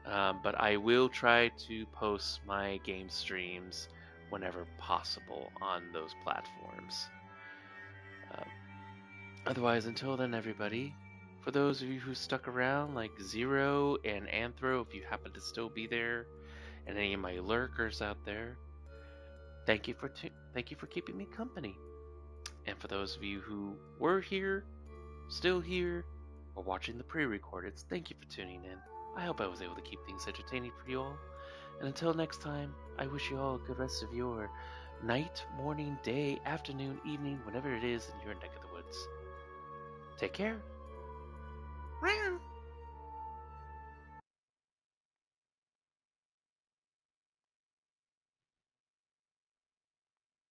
But I will try to post my game streams whenever possible on those platforms. Otherwise, until then, everybody, for those of you who stuck around, like Zero and Anthro, if you happen to still be there, and any of my lurkers out there, thank you for keeping me company. And for those of you who were here, still here, or watching the pre-recordeds, thank you for tuning in. I hope I was able to keep things entertaining for you all. And until next time, I wish you all a good rest of your night, morning, day, afternoon, evening, whenever it is in your neck of the woods. Take care. Meow.